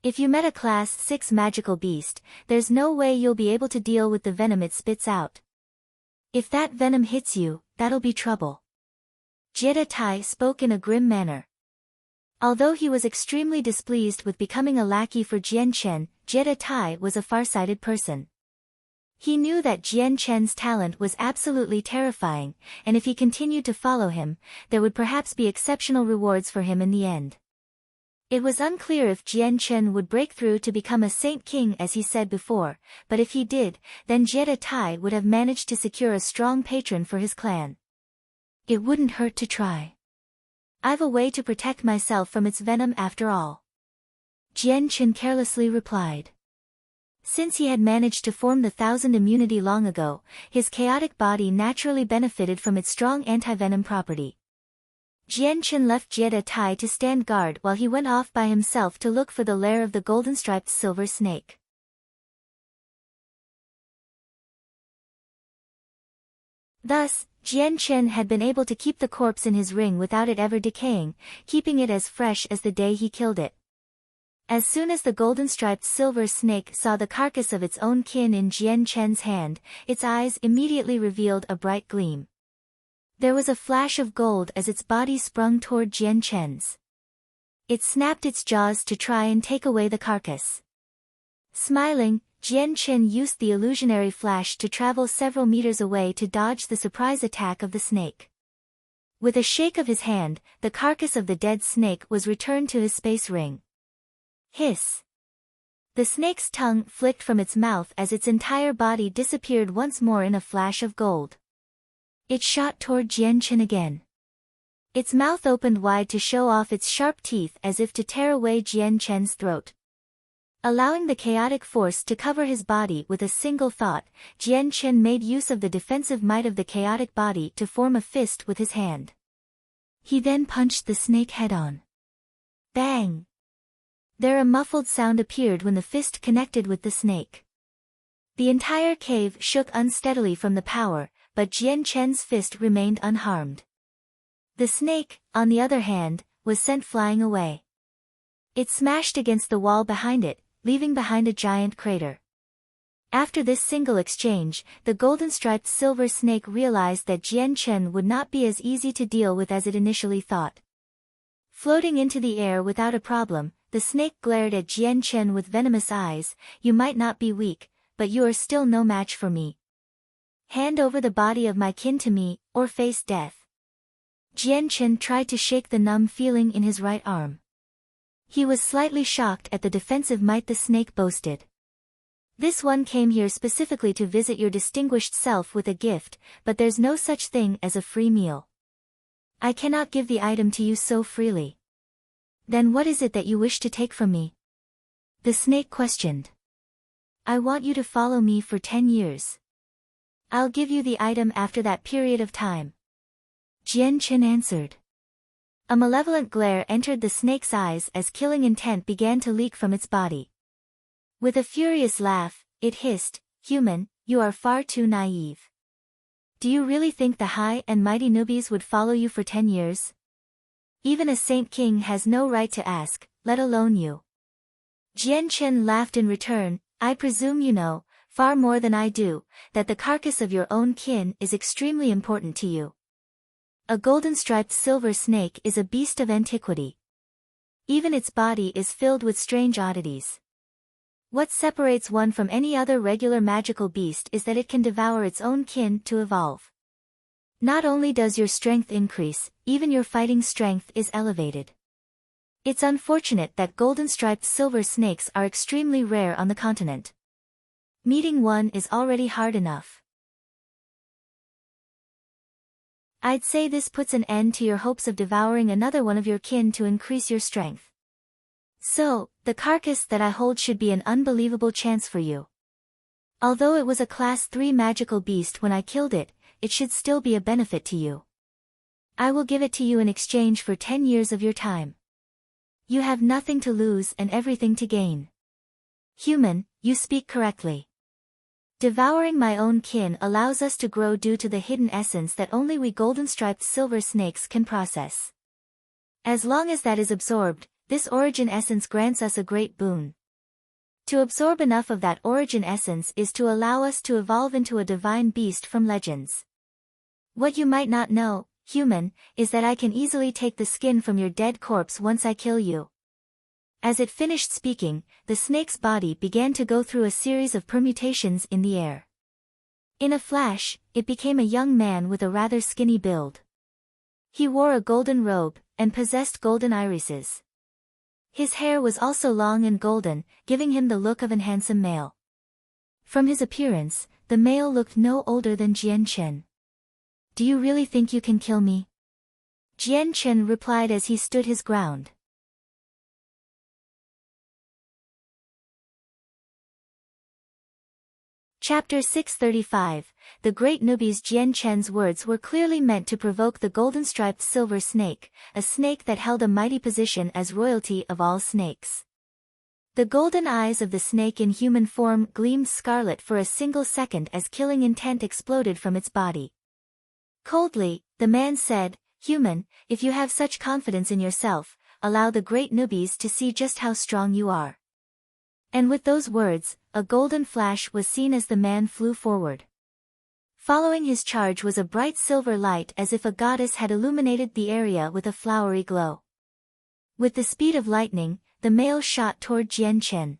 If you met a Class 6 magical beast, there's no way you'll be able to deal with the venom it spits out. If that venom hits you, that'll be trouble. Jie Tai spoke in a grim manner. Although he was extremely displeased with becoming a lackey for Jian Chen, Jie Tai was a far-sighted person. He knew that Jian Chen's talent was absolutely terrifying, and if he continued to follow him, there would perhaps be exceptional rewards for him in the end. It was unclear if Jian Chen would break through to become a Saint King as he said before, but if he did, then Jie Tai would have managed to secure a strong patron for his clan. It wouldn't hurt to try. I've a way to protect myself from its venom after all. Jian Chen carelessly replied. Since he had managed to form the 1000 immunity long ago, his chaotic body naturally benefited from its strong anti-venom property. Jian Chen left Jie Tai to stand guard while he went off by himself to look for the lair of the golden-striped silver snake. Thus, Jian Chen had been able to keep the corpse in his ring without it ever decaying, keeping it as fresh as the day he killed it. As soon as the golden-striped silver snake saw the carcass of its own kin in Jian Chen's hand, its eyes immediately revealed a bright gleam. There was a flash of gold as its body sprung toward Jian Chen's. It snapped its jaws to try and take away the carcass. Smiling, Jian Chen used the illusionary flash to travel several meters away to dodge the surprise attack of the snake. With a shake of his hand, the carcass of the dead snake was returned to his space ring. Hiss! The snake's tongue flicked from its mouth as its entire body disappeared once more in a flash of gold. It shot toward Jian Chen again. Its mouth opened wide to show off its sharp teeth as if to tear away Jian Chen's throat. Allowing the chaotic force to cover his body with a single thought, Jian Chen made use of the defensive might of the chaotic body to form a fist with his hand. He then punched the snake head-on. Bang! There a muffled sound appeared when the fist connected with the snake. The entire cave shook unsteadily from the power, but Jian Chen's fist remained unharmed. The snake, on the other hand, was sent flying away. It smashed against the wall behind it, leaving behind a giant crater. After this single exchange, the golden-striped silver snake realized that Jian Chen would not be as easy to deal with as it initially thought. Floating into the air without a problem, the snake glared at Jian Chen with venomous eyes. You might not be weak, but you are still no match for me. Hand over the body of my kin to me, or face death. Jian Chen tried to shake the numb feeling in his right arm. He was slightly shocked at the defensive might the snake boasted. This one came here specifically to visit your distinguished self with a gift, but there's no such thing as a free meal. I cannot give the item to you so freely. Then what is it that you wish to take from me? The snake questioned. I want you to follow me for 10 years. I'll give you the item after that period of time. Jian Chen answered. A malevolent glare entered the snake's eyes as killing intent began to leak from its body. With a furious laugh, it hissed, Human, you are far too naive. Do you really think the high and mighty newbies would follow you for 10 years? Even a saint king has no right to ask, let alone you. Jian Chen laughed in return, I presume you know, far more than I do, that the carcass of your own kin is extremely important to you. A golden-striped silver snake is a beast of antiquity. Even its body is filled with strange oddities. What separates one from any other regular magical beast is that it can devour its own kin to evolve. Not only does your strength increase, even your fighting strength is elevated. It's unfortunate that golden-striped silver snakes are extremely rare on the continent. Meeting one is already hard enough. I'd say this puts an end to your hopes of devouring another one of your kin to increase your strength. So, the carcass that I hold should be an unbelievable chance for you. Although it was a Class 3 magical beast when I killed it, it should still be a benefit to you. I will give it to you in exchange for 10 years of your time. You have nothing to lose and everything to gain. Human, you speak correctly. Devouring my own kin allows us to grow due to the hidden essence that only we golden-striped silver snakes can process. As long as that is absorbed, this origin essence grants us a great boon. To absorb enough of that origin essence is to allow us to evolve into a divine beast from legends. What you might not know, human, is that I can easily take the skin from your dead corpse once I kill you. As it finished speaking, the snake's body began to go through a series of permutations in the air. In a flash, it became a young man with a rather skinny build. He wore a golden robe, and possessed golden irises. His hair was also long and golden, giving him the look of an handsome male. From his appearance, the male looked no older than Jian Chen. Do you really think you can kill me? Jian Chen replied as he stood his ground. Chapter 635, The Great Newbies. Jian Chen's words were clearly meant to provoke the golden-striped silver snake, a snake that held a mighty position as royalty of all snakes. The golden eyes of the snake in human form gleamed scarlet for a single second as killing intent exploded from its body. Coldly, the man said, Human, if you have such confidence in yourself, allow the great newbies to see just how strong you are. And with those words, a golden flash was seen as the man flew forward. Following his charge was a bright silver light as if a goddess had illuminated the area with a flowery glow. With the speed of lightning, the male shot toward Jian Chen.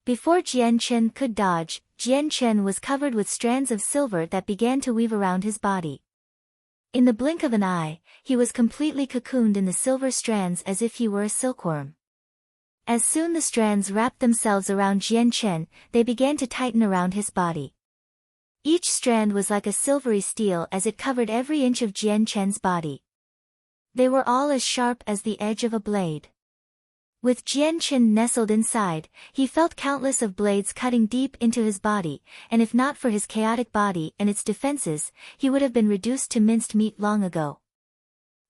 Before Jian Chen could dodge, Jian Chen was covered with strands of silver that began to weave around his body. In the blink of an eye, he was completely cocooned in the silver strands as if he were a silkworm. As soon the strands wrapped themselves around Jian Chen, they began to tighten around his body. Each strand was like a silvery steel as it covered every inch of Jian Chen's body. They were all as sharp as the edge of a blade. With Jian Chen nestled inside, he felt countless of blades cutting deep into his body, and if not for his chaotic body and its defenses, he would have been reduced to minced meat long ago.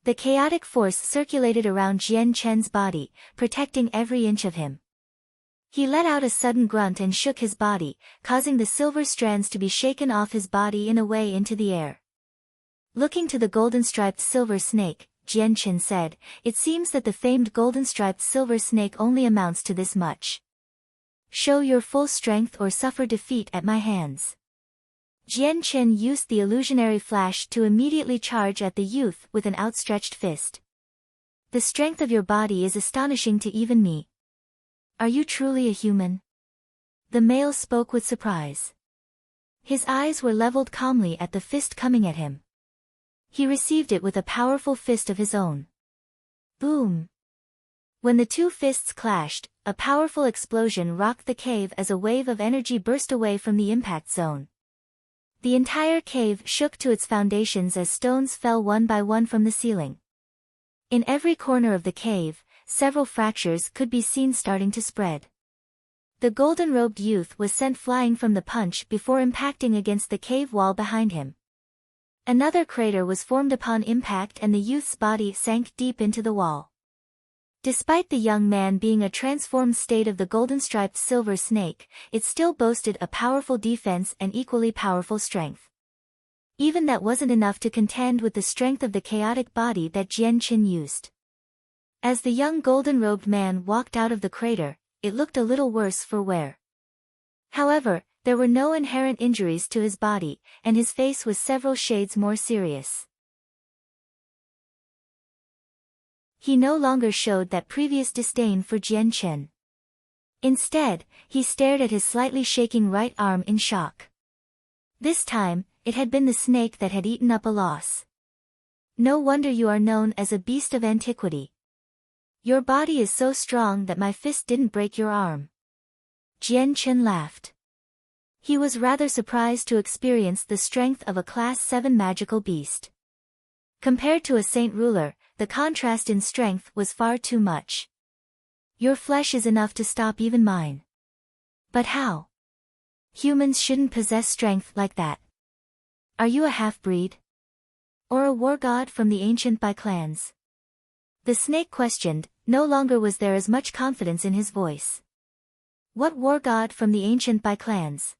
The chaotic force circulated around Jian Chen's body, protecting every inch of him. He let out a sudden grunt and shook his body, causing the silver strands to be shaken off his body in a way into the air. Looking to the golden-striped silver snake, Jian Chen said, It seems that the famed golden-striped silver snake only amounts to this much. Show your full strength or suffer defeat at my hands. Jian Chen used the illusionary flash to immediately charge at the youth with an outstretched fist. The strength of your body is astonishing to even me. Are you truly a human? The male spoke with surprise. His eyes were leveled calmly at the fist coming at him. He received it with a powerful fist of his own. Boom! When the two fists clashed, a powerful explosion rocked the cave as a wave of energy burst away from the impact zone. The entire cave shook to its foundations as stones fell one by one from the ceiling. In every corner of the cave, several fractures could be seen starting to spread. The golden-robed youth was sent flying from the punch before impacting against the cave wall behind him. Another crater was formed upon impact and the youth's body sank deep into the wall. Despite the young man being a transformed state of the golden-striped silver snake, it still boasted a powerful defense and equally powerful strength. Even that wasn't enough to contend with the strength of the chaotic body that Jian Qin used. As the young golden-robed man walked out of the crater, it looked a little worse for wear. However, there were no inherent injuries to his body, and his face was several shades more serious. He no longer showed that previous disdain for Jian Qin. Instead, he stared at his slightly shaking right arm in shock. This time, it had been the snake that had eaten up a loss. No wonder you are known as a beast of antiquity. Your body is so strong that my fist didn't break your arm. Jian Qin laughed. He was rather surprised to experience the strength of a Class 7 magical beast. Compared to a saint ruler, the contrast in strength was far too much. Your flesh is enough to stop even mine. But how? Humans shouldn't possess strength like that. Are you a half-breed? Or a war god from the ancient Bai clans? The snake questioned. No longer was there as much confidence in his voice. What war god from the ancient Bai clans?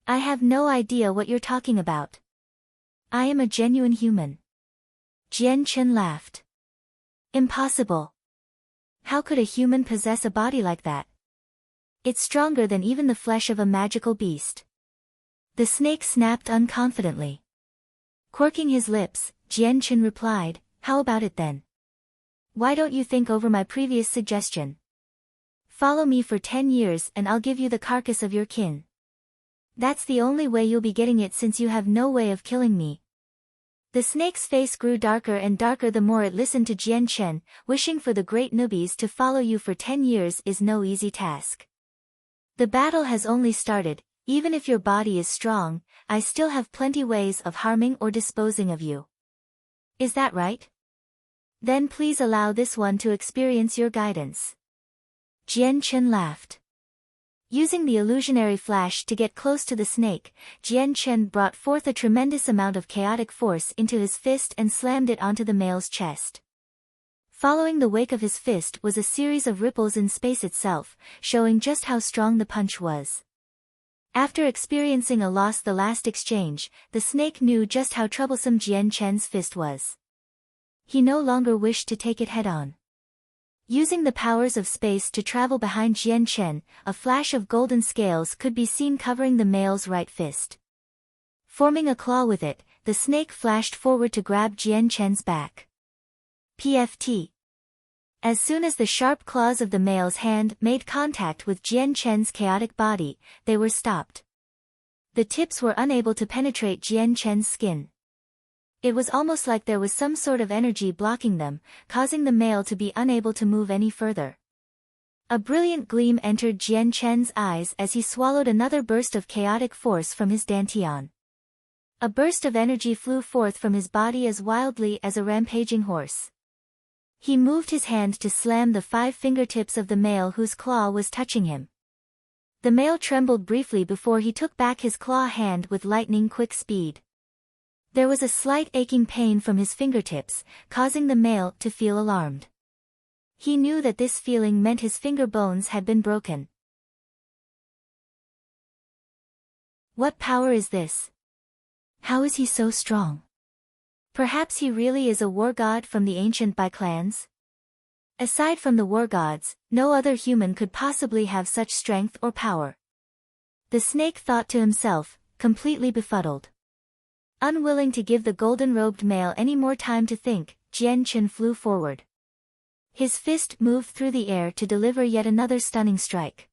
I have no idea what you're talking about. I am a genuine human. Jian Qin laughed. Impossible. How could a human possess a body like that? It's stronger than even the flesh of a magical beast. The snake snapped unconfidently. Quirking his lips, Jian Qin replied, how about it then? Why don't you think over my previous suggestion? Follow me for 10 years and I'll give you the carcass of your kin. That's the only way you'll be getting it since you have no way of killing me. The snake's face grew darker and darker the more it listened to Jian Qin. Wishing for the great newbies to follow you for 10 years is no easy task. The battle has only started. Even if your body is strong, I still have plenty ways of harming or disposing of you. Is that right? Then please allow this one to experience your guidance. Jian Qin laughed. Using the illusionary flash to get close to the snake, Jian Qin brought forth a tremendous amount of chaotic force into his fist and slammed it onto the male's chest. Following the wake of his fist was a series of ripples in space itself, showing just how strong the punch was. After experiencing a loss the last exchange, the snake knew just how troublesome Jian Qin's fist was. He no longer wished to take it head-on. Using the powers of space to travel behind Jian Qin, a flash of golden scales could be seen covering the male's right fist. Forming a claw with it, the snake flashed forward to grab Jian Qin's back. PFT. As soon as the sharp claws of the male's hand made contact with Jian Qin's chaotic body, they were stopped. The tips were unable to penetrate Jian Qin's skin. It was almost like there was some sort of energy blocking them, causing the male to be unable to move any further. A brilliant gleam entered Jian Qin's eyes as he swallowed another burst of chaotic force from his dantian. A burst of energy flew forth from his body as wildly as a rampaging horse. He moved his hand to slam the 5 fingertips of the male whose claw was touching him. The male trembled briefly before he took back his claw hand with lightning-quick speed. There was a slight aching pain from his fingertips, causing the male to feel alarmed. He knew that this feeling meant his finger bones had been broken. What power is this? How is he so strong? Perhaps he really is a war god from the ancient Bai clans? Aside from the war gods, no other human could possibly have such strength or power. The snake thought to himself, completely befuddled. Unwilling to give the golden-robed male any more time to think, Jian Qin flew forward. His fist moved through the air to deliver yet another stunning strike.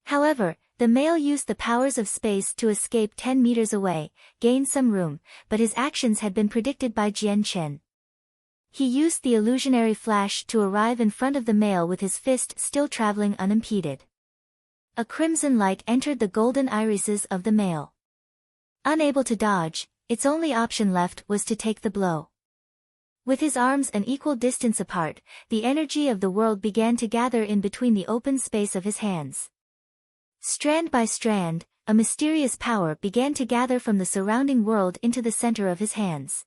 However, the male used the powers of space to escape 10 meters away, gain some room, but his actions had been predicted by Jian Qin. He used the illusionary flash to arrive in front of the male with his fist still traveling unimpeded. A crimson light entered the golden irises of the male. Unable to dodge, its only option left was to take the blow. With his arms an equal distance apart, the energy of the world began to gather in between the open space of his hands. Strand by strand, a mysterious power began to gather from the surrounding world into the center of his hands.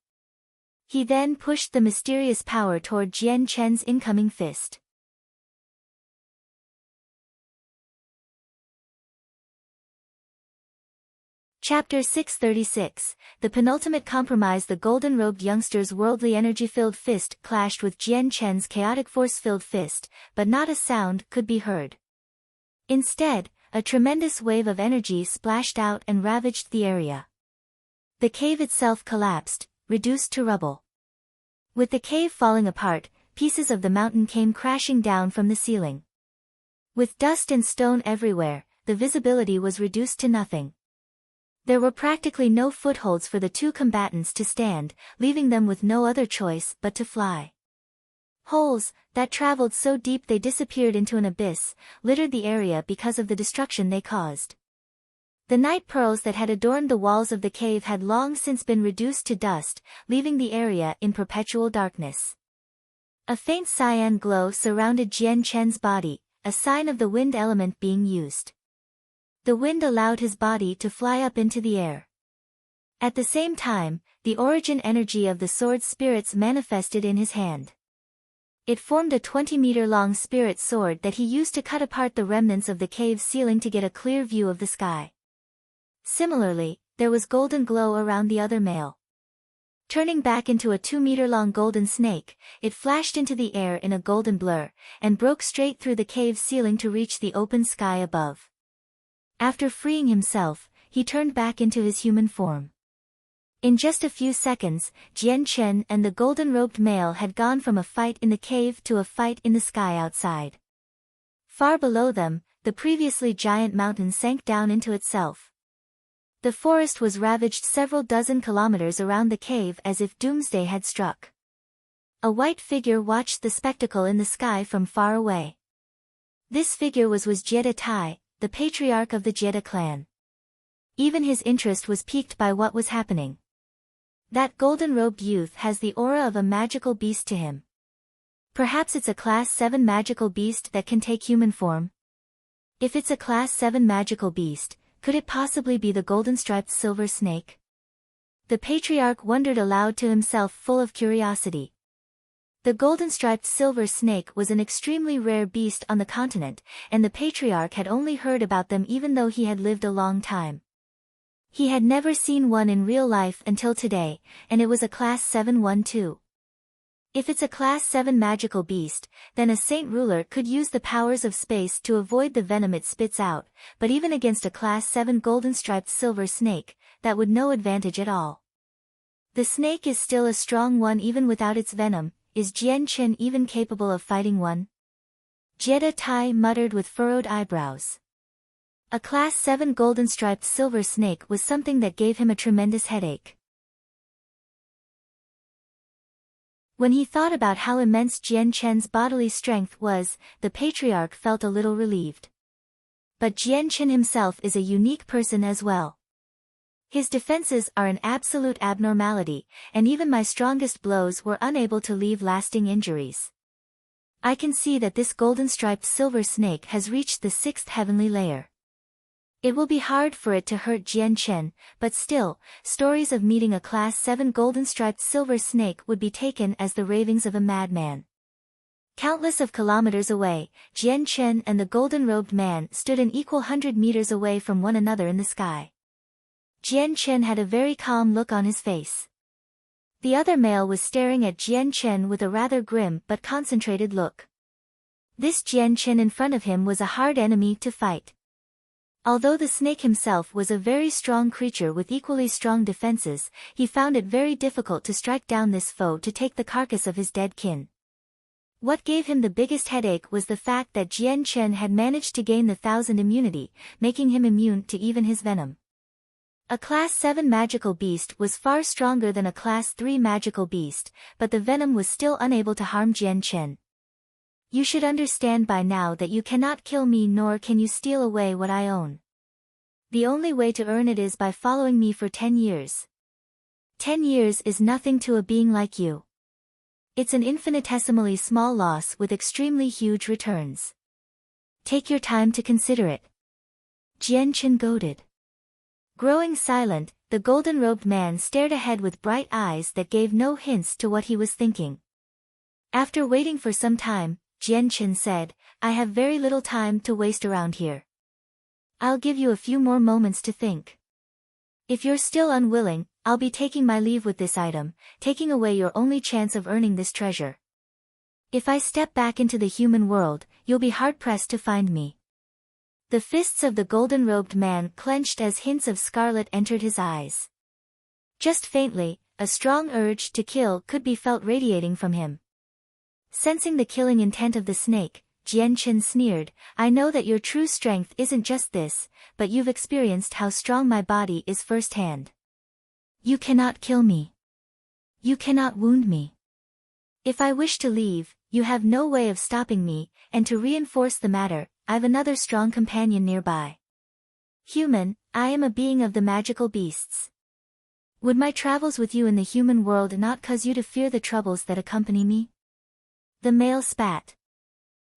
He then pushed the mysterious power toward Jian Chen's incoming fist. Chapter 636, the penultimate compromise. The golden-robed youngster's worldly energy-filled fist clashed with Jian Chen's chaotic force-filled fist, but not a sound could be heard. Instead, a tremendous wave of energy splashed out and ravaged the area. The cave itself collapsed, reduced to rubble. With the cave falling apart, pieces of the mountain came crashing down from the ceiling. With dust and stone everywhere, the visibility was reduced to nothing. There were practically no footholds for the two combatants to stand, leaving them with no other choice but to fly. Holes, that traveled so deep they disappeared into an abyss, littered the area because of the destruction they caused. The night pearls that had adorned the walls of the cave had long since been reduced to dust, leaving the area in perpetual darkness. A faint cyan glow surrounded Jian Chen's body, a sign of the wind element being used. The wind allowed his body to fly up into the air. At the same time, the origin energy of the sword's spirits manifested in his hand. It formed a 20-meter-long spirit sword that he used to cut apart the remnants of the cave's ceiling to get a clear view of the sky. Similarly, there was golden glow around the other male. Turning back into a 2-meter-long golden snake, it flashed into the air in a golden blur, and broke straight through the cave's ceiling to reach the open sky above. After freeing himself, he turned back into his human form. In just a few seconds, Jian Chen and the golden-robed male had gone from a fight in the cave to a fight in the sky outside. Far below them, the previously giant mountain sank down into itself. The forest was ravaged several dozen kilometers around the cave as if doomsday had struck. A white figure watched the spectacle in the sky from far away. This figure was Jie Tai, the patriarch of the Jie clan. Even his interest was piqued by what was happening. That golden-robed youth has the aura of a magical beast to him. Perhaps it's a Class 7 magical beast that can take human form? If it's a Class 7 magical beast, could it possibly be the golden-striped silver snake? The patriarch wondered aloud to himself, full of curiosity. The golden-striped silver snake was an extremely rare beast on the continent, and the patriarch had only heard about them even though he had lived a long time. He had never seen one in real life until today, and it was a Class 7 one too. If it's a Class 7 magical beast, then a saint ruler could use the powers of space to avoid the venom it spits out, but even against a Class 7 golden-striped silver snake, that would no advantage at all. The snake is still a strong one even without its venom. Is Jian Chen even capable of fighting one? Jie Tai muttered with furrowed eyebrows. A Class 7 golden-striped silver snake was something that gave him a tremendous headache. When he thought about how immense Jian Chen's bodily strength was, the patriarch felt a little relieved. But Jian Chen himself is a unique person as well. His defenses are an absolute abnormality, and even my strongest blows were unable to leave lasting injuries. I can see that this golden-striped silver snake has reached the 6th heavenly layer. It will be hard for it to hurt Jian Chen, but still, stories of meeting a Class 7 golden-striped silver snake would be taken as the ravings of a madman. Countless of kilometers away, Jian Chen and the golden-robed man stood an equal 100 meters away from one another in the sky. Jian Chen had a very calm look on his face. The other male was staring at Jian Chen with a rather grim but concentrated look. This Jian Chen in front of him was a hard enemy to fight. Although the snake himself was a very strong creature with equally strong defenses, he found it very difficult to strike down this foe to take the carcass of his dead kin. What gave him the biggest headache was the fact that Jian Chen had managed to gain the 1000 immunity, making him immune to even his venom. A Class 7 magical beast was far stronger than a Class 3 magical beast, but the venom was still unable to harm Jian Chen. You should understand by now that you cannot kill me nor can you steal away what I own. The only way to earn it is by following me for 10 years. 10 years is nothing to a being like you. It's an infinitesimally small loss with extremely huge returns. Take your time to consider it. Jian Chen goaded. Growing silent, the golden-robed man stared ahead with bright eyes that gave no hints to what he was thinking. After waiting for some time, Jian Chen said, I have very little time to waste around here. I'll give you a few more moments to think. If you're still unwilling, I'll be taking my leave with this item, taking away your only chance of earning this treasure. If I step back into the human world, you'll be hard-pressed to find me. The fists of the golden-robed man clenched as hints of scarlet entered his eyes. Just faintly, a strong urge to kill could be felt radiating from him. Sensing the killing intent of the snake, Jian Chen sneered, I know that your true strength isn't just this, but you've experienced how strong my body is firsthand. You cannot kill me. You cannot wound me. If I wish to leave, you have no way of stopping me, and to reinforce the matter, I've another strong companion nearby. Human, I am a being of the magical beasts. Would my travels with you in the human world not cause you to fear the troubles that accompany me? The male spat.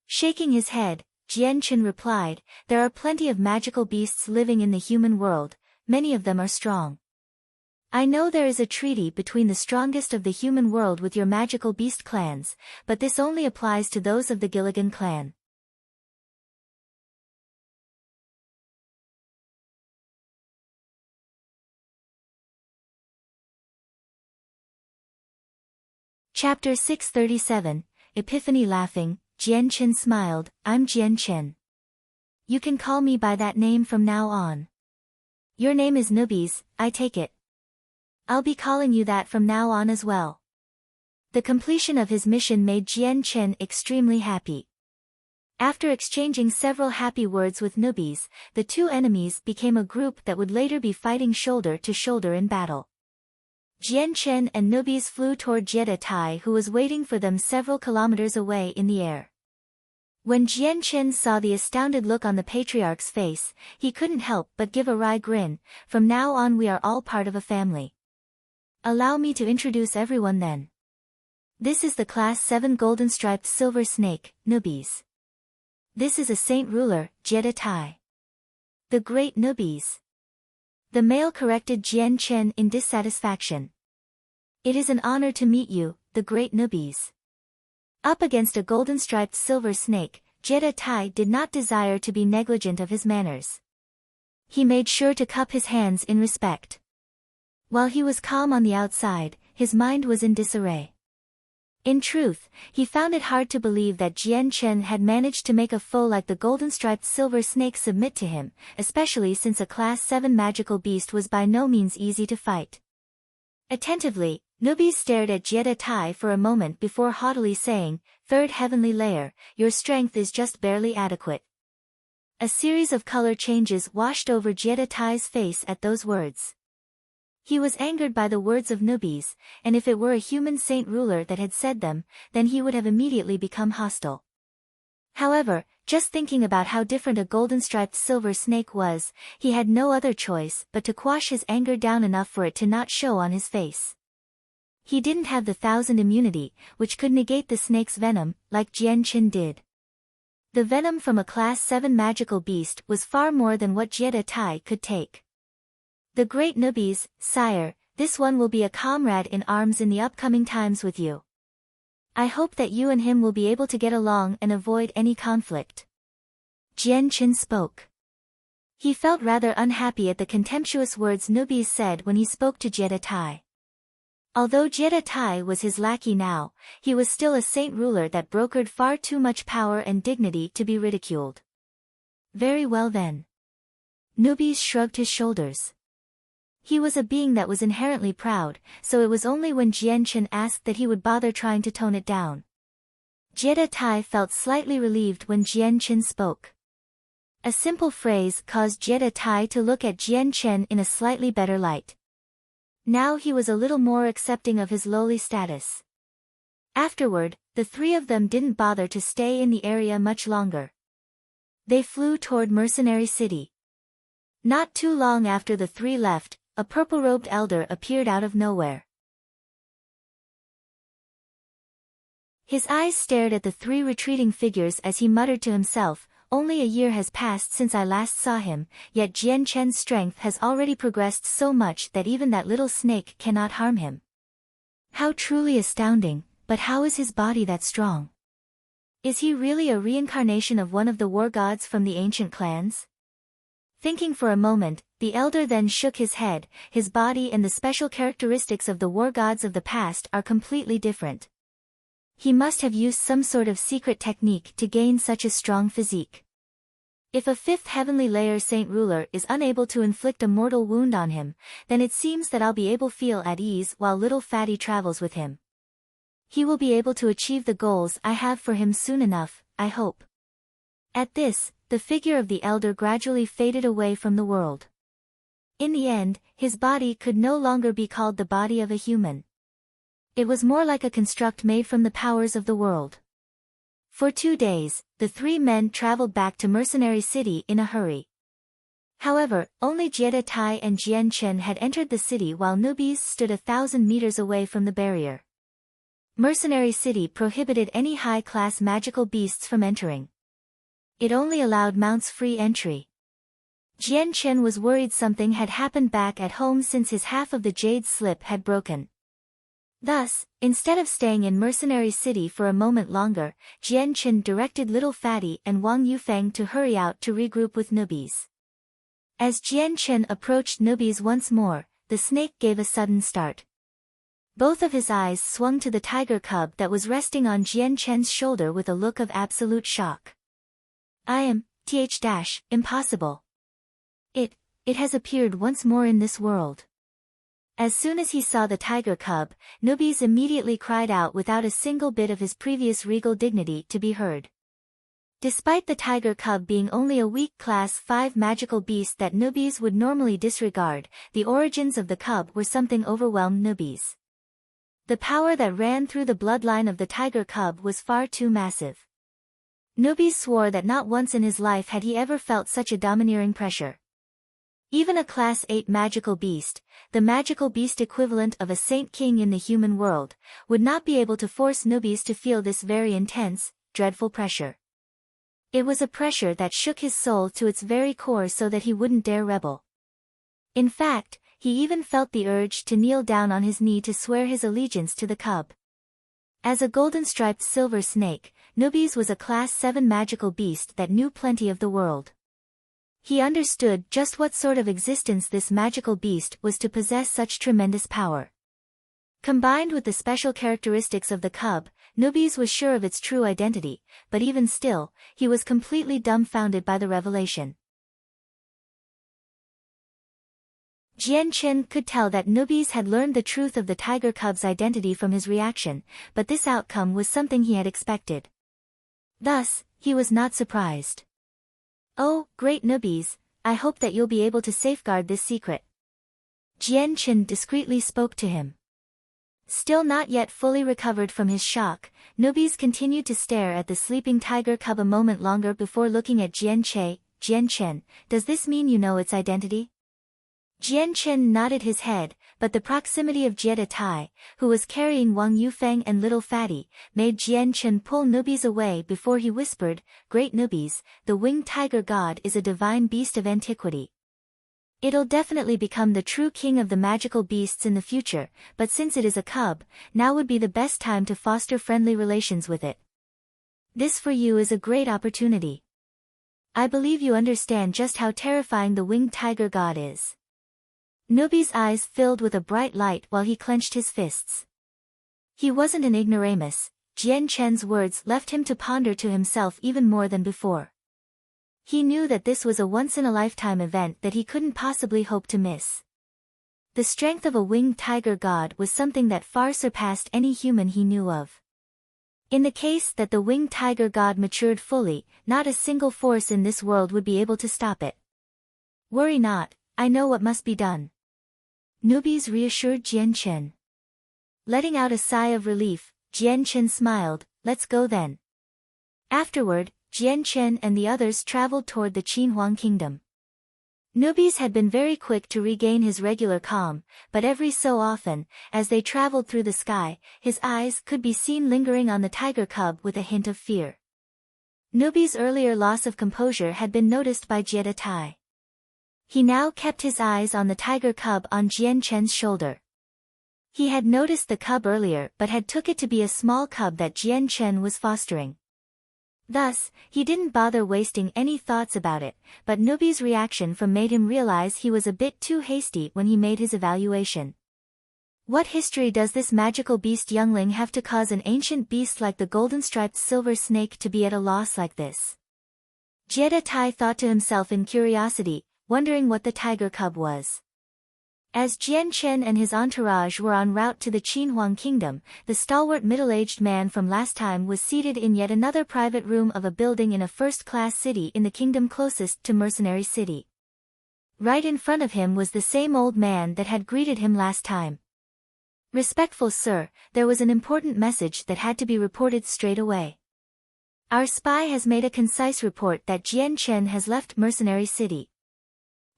Shaking his head, Jian Chen replied, there are plenty of magical beasts living in the human world, many of them are strong. I know there is a treaty between the strongest of the human world with your magical beast clans, but this only applies to those of the Gilligan clan. Chapter 637, Epiphany. Laughing, Jian Chen smiled, I'm Jian Chen. You can call me by that name from now on. Your name is Nubis, I take it. I'll be calling you that from now on as well. The completion of his mission made Jian Chen extremely happy. After exchanging several happy words with Nubis, the two enemies became a group that would later be fighting shoulder to shoulder in battle. Jian Chen and Nubis flew toward Jetta Tai, who was waiting for them several kilometers away in the air. When Jian Chen saw the astounded look on the patriarch's face, he couldn't help but give a wry grin. From now on we are all part of a family. Allow me to introduce everyone then. This is the Class 7 golden-striped silver snake, Nubis. This is a saint ruler, Jetta Tai. The great Nubis. The male corrected Jian Chen in dissatisfaction. It is an honor to meet you, the great Nubis. Up against a golden-striped silver snake, Jetta Tai did not desire to be negligent of his manners. He made sure to cup his hands in respect. While he was calm on the outside, his mind was in disarray. In truth, he found it hard to believe that Jian Chen had managed to make a foe like the golden-striped silver snake submit to him, especially since a Class 7 magical beast was by no means easy to fight. Attentively, Nubis stared at Jetta Tai for a moment before haughtily saying, Third heavenly layer, your strength is just barely adequate. A series of color changes washed over Jetta Tai's face at those words. He was angered by the words of Nubis, and if it were a human saint ruler that had said them, then he would have immediately become hostile. However, just thinking about how different a golden-striped silver snake was, he had no other choice but to quash his anger down enough for it to not show on his face. He didn't have the 1000 immunity, which could negate the snake's venom, like Jian Chen did. The venom from a Class 7 magical beast was far more than what Jetta Tai could take. The great Nubis, sire, this one will be a comrade in arms in the upcoming times with you. I hope that you and him will be able to get along and avoid any conflict. Jian Chen spoke. He felt rather unhappy at the contemptuous words Nubis said when he spoke to Jetta Tai. Although Jetta Tai was his lackey now, he was still a saint ruler that brokered far too much power and dignity to be ridiculed. Very well then. Nubis shrugged his shoulders. He was a being that was inherently proud, so it was only when Jian Chen asked that he would bother trying to tone it down. Jetta Tai felt slightly relieved when Jian Chen spoke. A simple phrase caused Jie Tai to look at Jian Chen in a slightly better light. Now he was a little more accepting of his lowly status. Afterward, the three of them didn't bother to stay in the area much longer. They flew toward Mercenary City. Not too long after the three left, a purple-robed elder appeared out of nowhere. His eyes stared at the three retreating figures as he muttered to himself, "Only a year has passed since I last saw him, yet Jian Chen's strength has already progressed so much that even that little snake cannot harm him. How truly astounding, but how is his body that strong? Is he really a reincarnation of one of the war gods from the ancient clans?" Thinking for a moment, the elder then shook his head. His body and the special characteristics of the war gods of the past are completely different. He must have used some sort of secret technique to gain such a strong physique. If a fifth heavenly layer saint ruler is unable to inflict a mortal wound on him, then it seems that I'll be able to feel at ease while little fatty travels with him. He will be able to achieve the goals I have for him soon enough, I hope. At this, the figure of the elder gradually faded away from the world. In the end, his body could no longer be called the body of a human. It was more like a construct made from the powers of the world. For 2 days, the three men traveled back to Mercenary City in a hurry. However, only Jie Tai and Jian Chen had entered the city while newbies stood 1,000 meters away from the barrier. Mercenary City prohibited any high-class magical beasts from entering. It only allowed mounts free entry. Jian Chen was worried something had happened back at home since his half of the jade slip had broken. Thus, instead of staying in Mercenary City for a moment longer, Jian Chen directed Little Fatty and Wang Yufeng to hurry out to regroup with newbies. As Jian Chen approached newbies once more, the snake gave a sudden start. Both of his eyes swung to the tiger cub that was resting on Jian Chen's shoulder with a look of absolute shock. "I am, impossible. It has appeared once more in this world." As soon as he saw the tiger cub, newbies immediately cried out without a single bit of his previous regal dignity to be heard. Despite the tiger cub being only a weak class 5 magical beast that newbies would normally disregard, the origins of the cub were something overwhelmed newbies. The power that ran through the bloodline of the tiger cub was far too massive. Newbies swore that not once in his life had he ever felt such a domineering pressure. Even a Class 8 magical beast, the magical beast equivalent of a Saint King in the human world, would not be able to force newbies to feel this very intense, dreadful pressure. It was a pressure that shook his soul to its very core so that he wouldn't dare rebel. In fact, he even felt the urge to kneel down on his knee to swear his allegiance to the cub. As a golden-striped silver snake, Newbies was a Class 7 magical beast that knew plenty of the world. He understood just what sort of existence this magical beast was to possess such tremendous power. Combined with the special characteristics of the cub, Newbies was sure of its true identity, but even still, he was completely dumbfounded by the revelation. Jian Chen could tell that Newbies had learned the truth of the tiger cub's identity from his reaction, but this outcome was something he had expected. Thus, he was not surprised. "Oh, great Newbies, I hope that you'll be able to safeguard this secret." Jian Chen discreetly spoke to him. Still not yet fully recovered from his shock, Newbies continued to stare at the sleeping tiger cub a moment longer before looking at Jian Chen, "Does this mean you know its identity?" Jian Chen nodded his head, but the proximity of Jie Tai, who was carrying Wang Yufeng and Little Fatty, made Jian Chen pull Newbies away before he whispered, "Great Newbies, the winged tiger god is a divine beast of antiquity. It'll definitely become the true king of the magical beasts in the future, but since it is a cub, now would be the best time to foster friendly relations with it. This for you is a great opportunity. I believe you understand just how terrifying the winged tiger god is." Newbie's eyes filled with a bright light while he clenched his fists. He wasn't an ignoramus. Jian Chen's words left him to ponder to himself even more than before. He knew that this was a once-in-a-lifetime event that he couldn't possibly hope to miss. The strength of a winged tiger god was something that far surpassed any human he knew of. In the case that the winged tiger god matured fully, not a single force in this world would be able to stop it. Worry not, I know what must be done. Newbies reassured Jian Chen. Letting out a sigh of relief, Jian Chen smiled, let's go then. Afterward, Jian Chen and the others traveled toward the Qinhuang kingdom. Newbies had been very quick to regain his regular calm, but every so often, as they traveled through the sky, his eyes could be seen lingering on the tiger cub with a hint of fear. Newbies' earlier loss of composure had been noticed by Jie Tai. He now kept his eyes on the tiger cub on Jian Chen's shoulder. He had noticed the cub earlier but had took it to be a small cub that Jian Chen was fostering. Thus, he didn't bother wasting any thoughts about it, but Newbie's reaction made him realize he was a bit too hasty when he made his evaluation. What history does this magical beast youngling have to cause an ancient beast like the golden-striped silver snake to be at a loss like this? Jie Tai thought to himself in curiosity, wondering what the tiger cub was. As Jian Chen and his entourage were en route to the Qinhuang kingdom, the stalwart middle-aged man from last time was seated in yet another private room of a building in a first-class city in the kingdom closest to Mercenary City. Right in front of him was the same old man that had greeted him last time. Respectful sir, there was an important message that had to be reported straight away. Our spy has made a concise report that Jian Chen has left Mercenary City.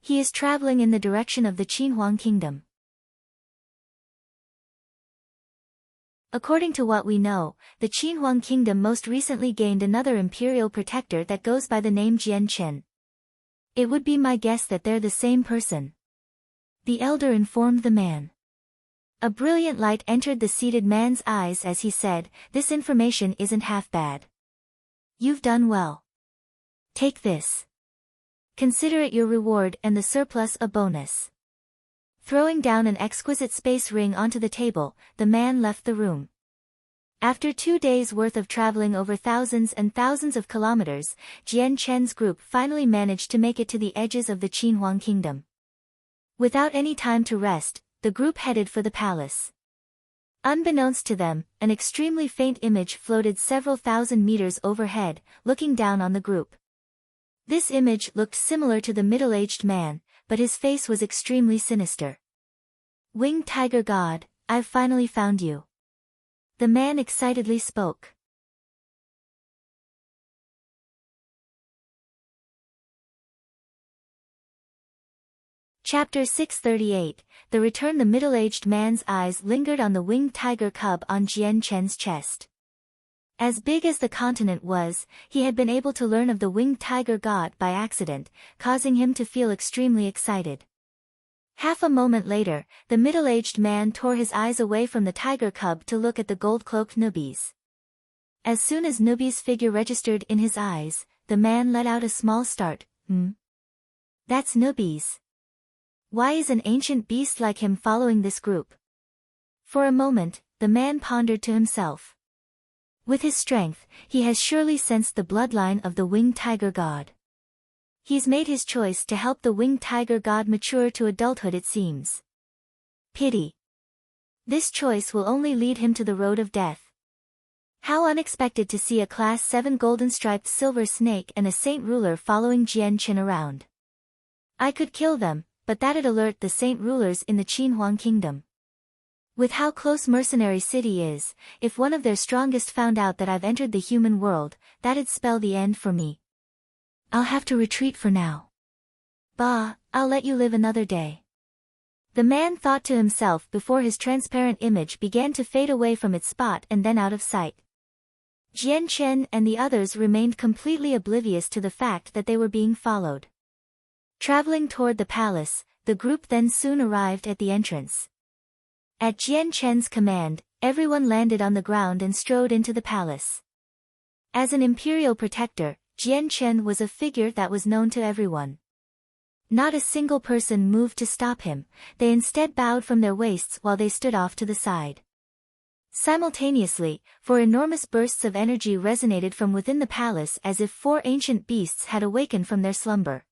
He is traveling in the direction of the Qinhuang kingdom. According to what we know, the Qinhuang kingdom most recently gained another imperial protector that goes by the name Jian Chen. It would be my guess that they're the same person. The elder informed the man. A brilliant light entered the seated man's eyes as he said, this information isn't half bad. You've done well. Take this. Consider it your reward and the surplus a bonus. Throwing down an exquisite space ring onto the table, the man left the room. After 2 days' worth of traveling over thousands and thousands of kilometers, Jian Chen's group finally managed to make it to the edges of the Qinhuang kingdom. Without any time to rest, the group headed for the palace. Unbeknownst to them, an extremely faint image floated several thousand meters overhead, looking down on the group. This image looked similar to the middle-aged man, but his face was extremely sinister. Winged Tiger God, I've finally found you. The man excitedly spoke. Chapter 638, The Return. The middle-aged man's eyes lingered on the winged tiger cub on Jian Chen's chest. As big as the continent was, he had been able to learn of the winged tiger god by accident, causing him to feel extremely excited. Half a moment later, the middle-aged man tore his eyes away from the tiger cub to look at the gold-cloaked Nubis. As soon as Nubis' figure registered in his eyes, the man let out a small start. That's Nubis. Why is an ancient beast like him following this group? For a moment, the man pondered to himself. With his strength, he has surely sensed the bloodline of the winged tiger god. He's made his choice to help the winged tiger god mature to adulthood, it seems. Pity. This choice will only lead him to the road of death. How unexpected to see a Class 7 golden-striped silver snake and a saint ruler following Jian Chen around. I could kill them, but that'd alert the saint rulers in the Qinhuang kingdom. With how close Mercenary City is, if one of their strongest found out that I've entered the human world, that'd spell the end for me. I'll have to retreat for now. Bah, I'll let you live another day. The man thought to himself before his transparent image began to fade away from its spot and then out of sight. Jian Chen and the others remained completely oblivious to the fact that they were being followed. Traveling toward the palace, the group then soon arrived at the entrance. At Jian Chen's command, everyone landed on the ground and strode into the palace. As an imperial protector, Jian Chen was a figure that was known to everyone. Not a single person moved to stop him, they instead bowed from their waists while they stood off to the side. Simultaneously, four enormous bursts of energy resonated from within the palace as if 4 ancient beasts had awakened from their slumber.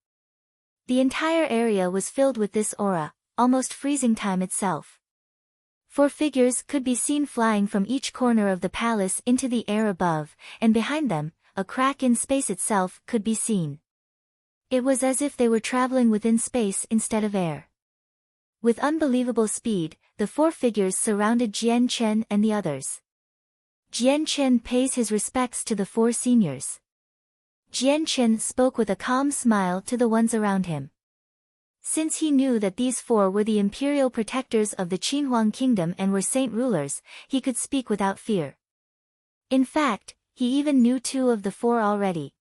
The entire area was filled with this aura, almost freezing time itself. 4 figures could be seen flying from each corner of the palace into the air above, and behind them, a crack in space itself could be seen. It was as if they were traveling within space instead of air. With unbelievable speed, the 4 figures surrounded Jian Chen and the others. Jian Chen pays his respects to the 4 seniors. Jian Chen spoke with a calm smile to the ones around him. Since he knew that these 4 were the imperial protectors of the Qinhuang kingdom and were saint rulers, he could speak without fear. In fact, he even knew 2 of the 4 already.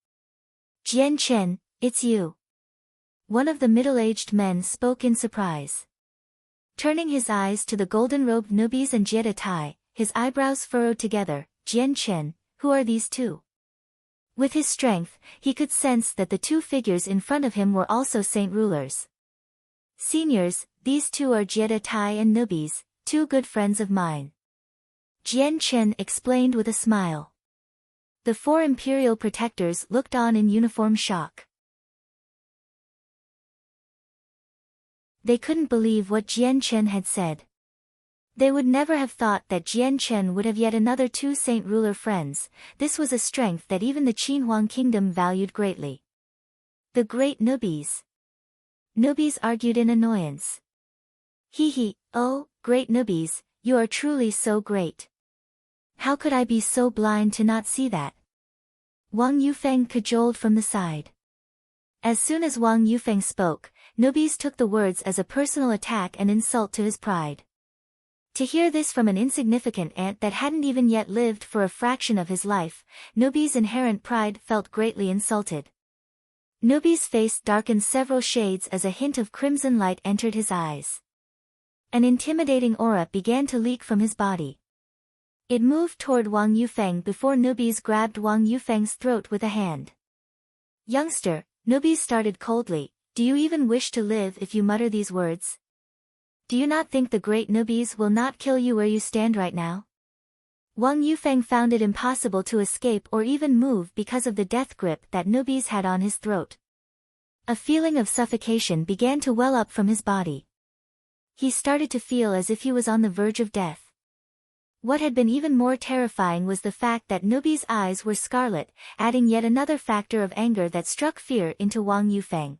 Jian Chen, it's you. One of the middle-aged men spoke in surprise. Turning his eyes to the golden-robed nubis and Jiedatai, his eyebrows furrowed together. Jian Chen, who are these 2? With his strength, he could sense that the 2 figures in front of him were also saint rulers. Seniors, these 2 are Jiedatai and nubis, 2 good friends of mine. Jian Chen explained with a smile. The 4 imperial protectors looked on in uniform shock. They couldn't believe what Jian Chen had said. They would never have thought that Jian Chen would have yet another 2 saint ruler friends. This was a strength that even the Qinhuang kingdom valued greatly. The great nubis. Nubis argued in annoyance. Oh, great nubis, you are truly so great. How could I be so blind to not see that? Wang Yufeng cajoled from the side. As soon as Wang Yufeng spoke, nubis took the words as a personal attack and insult to his pride. To hear this from an insignificant ant that hadn't even yet lived for a fraction of his life, nubis' inherent pride felt greatly insulted. Nubis' face darkened several shades as a hint of crimson light entered his eyes. An intimidating aura began to leak from his body. It moved toward Wang Yufeng before nubis grabbed Wang Yufeng's throat with a hand. Youngster, nubis started coldly, do you even wish to live if you mutter these words? Do you not think the great nubis will not kill you where you stand right now? Wang Yufeng found it impossible to escape or even move because of the death grip that nubis had on his throat. A feeling of suffocation began to well up from his body. He started to feel as if he was on the verge of death. What had been even more terrifying was the fact that nubis' eyes were scarlet, adding yet another factor of anger that struck fear into Wang Yufeng.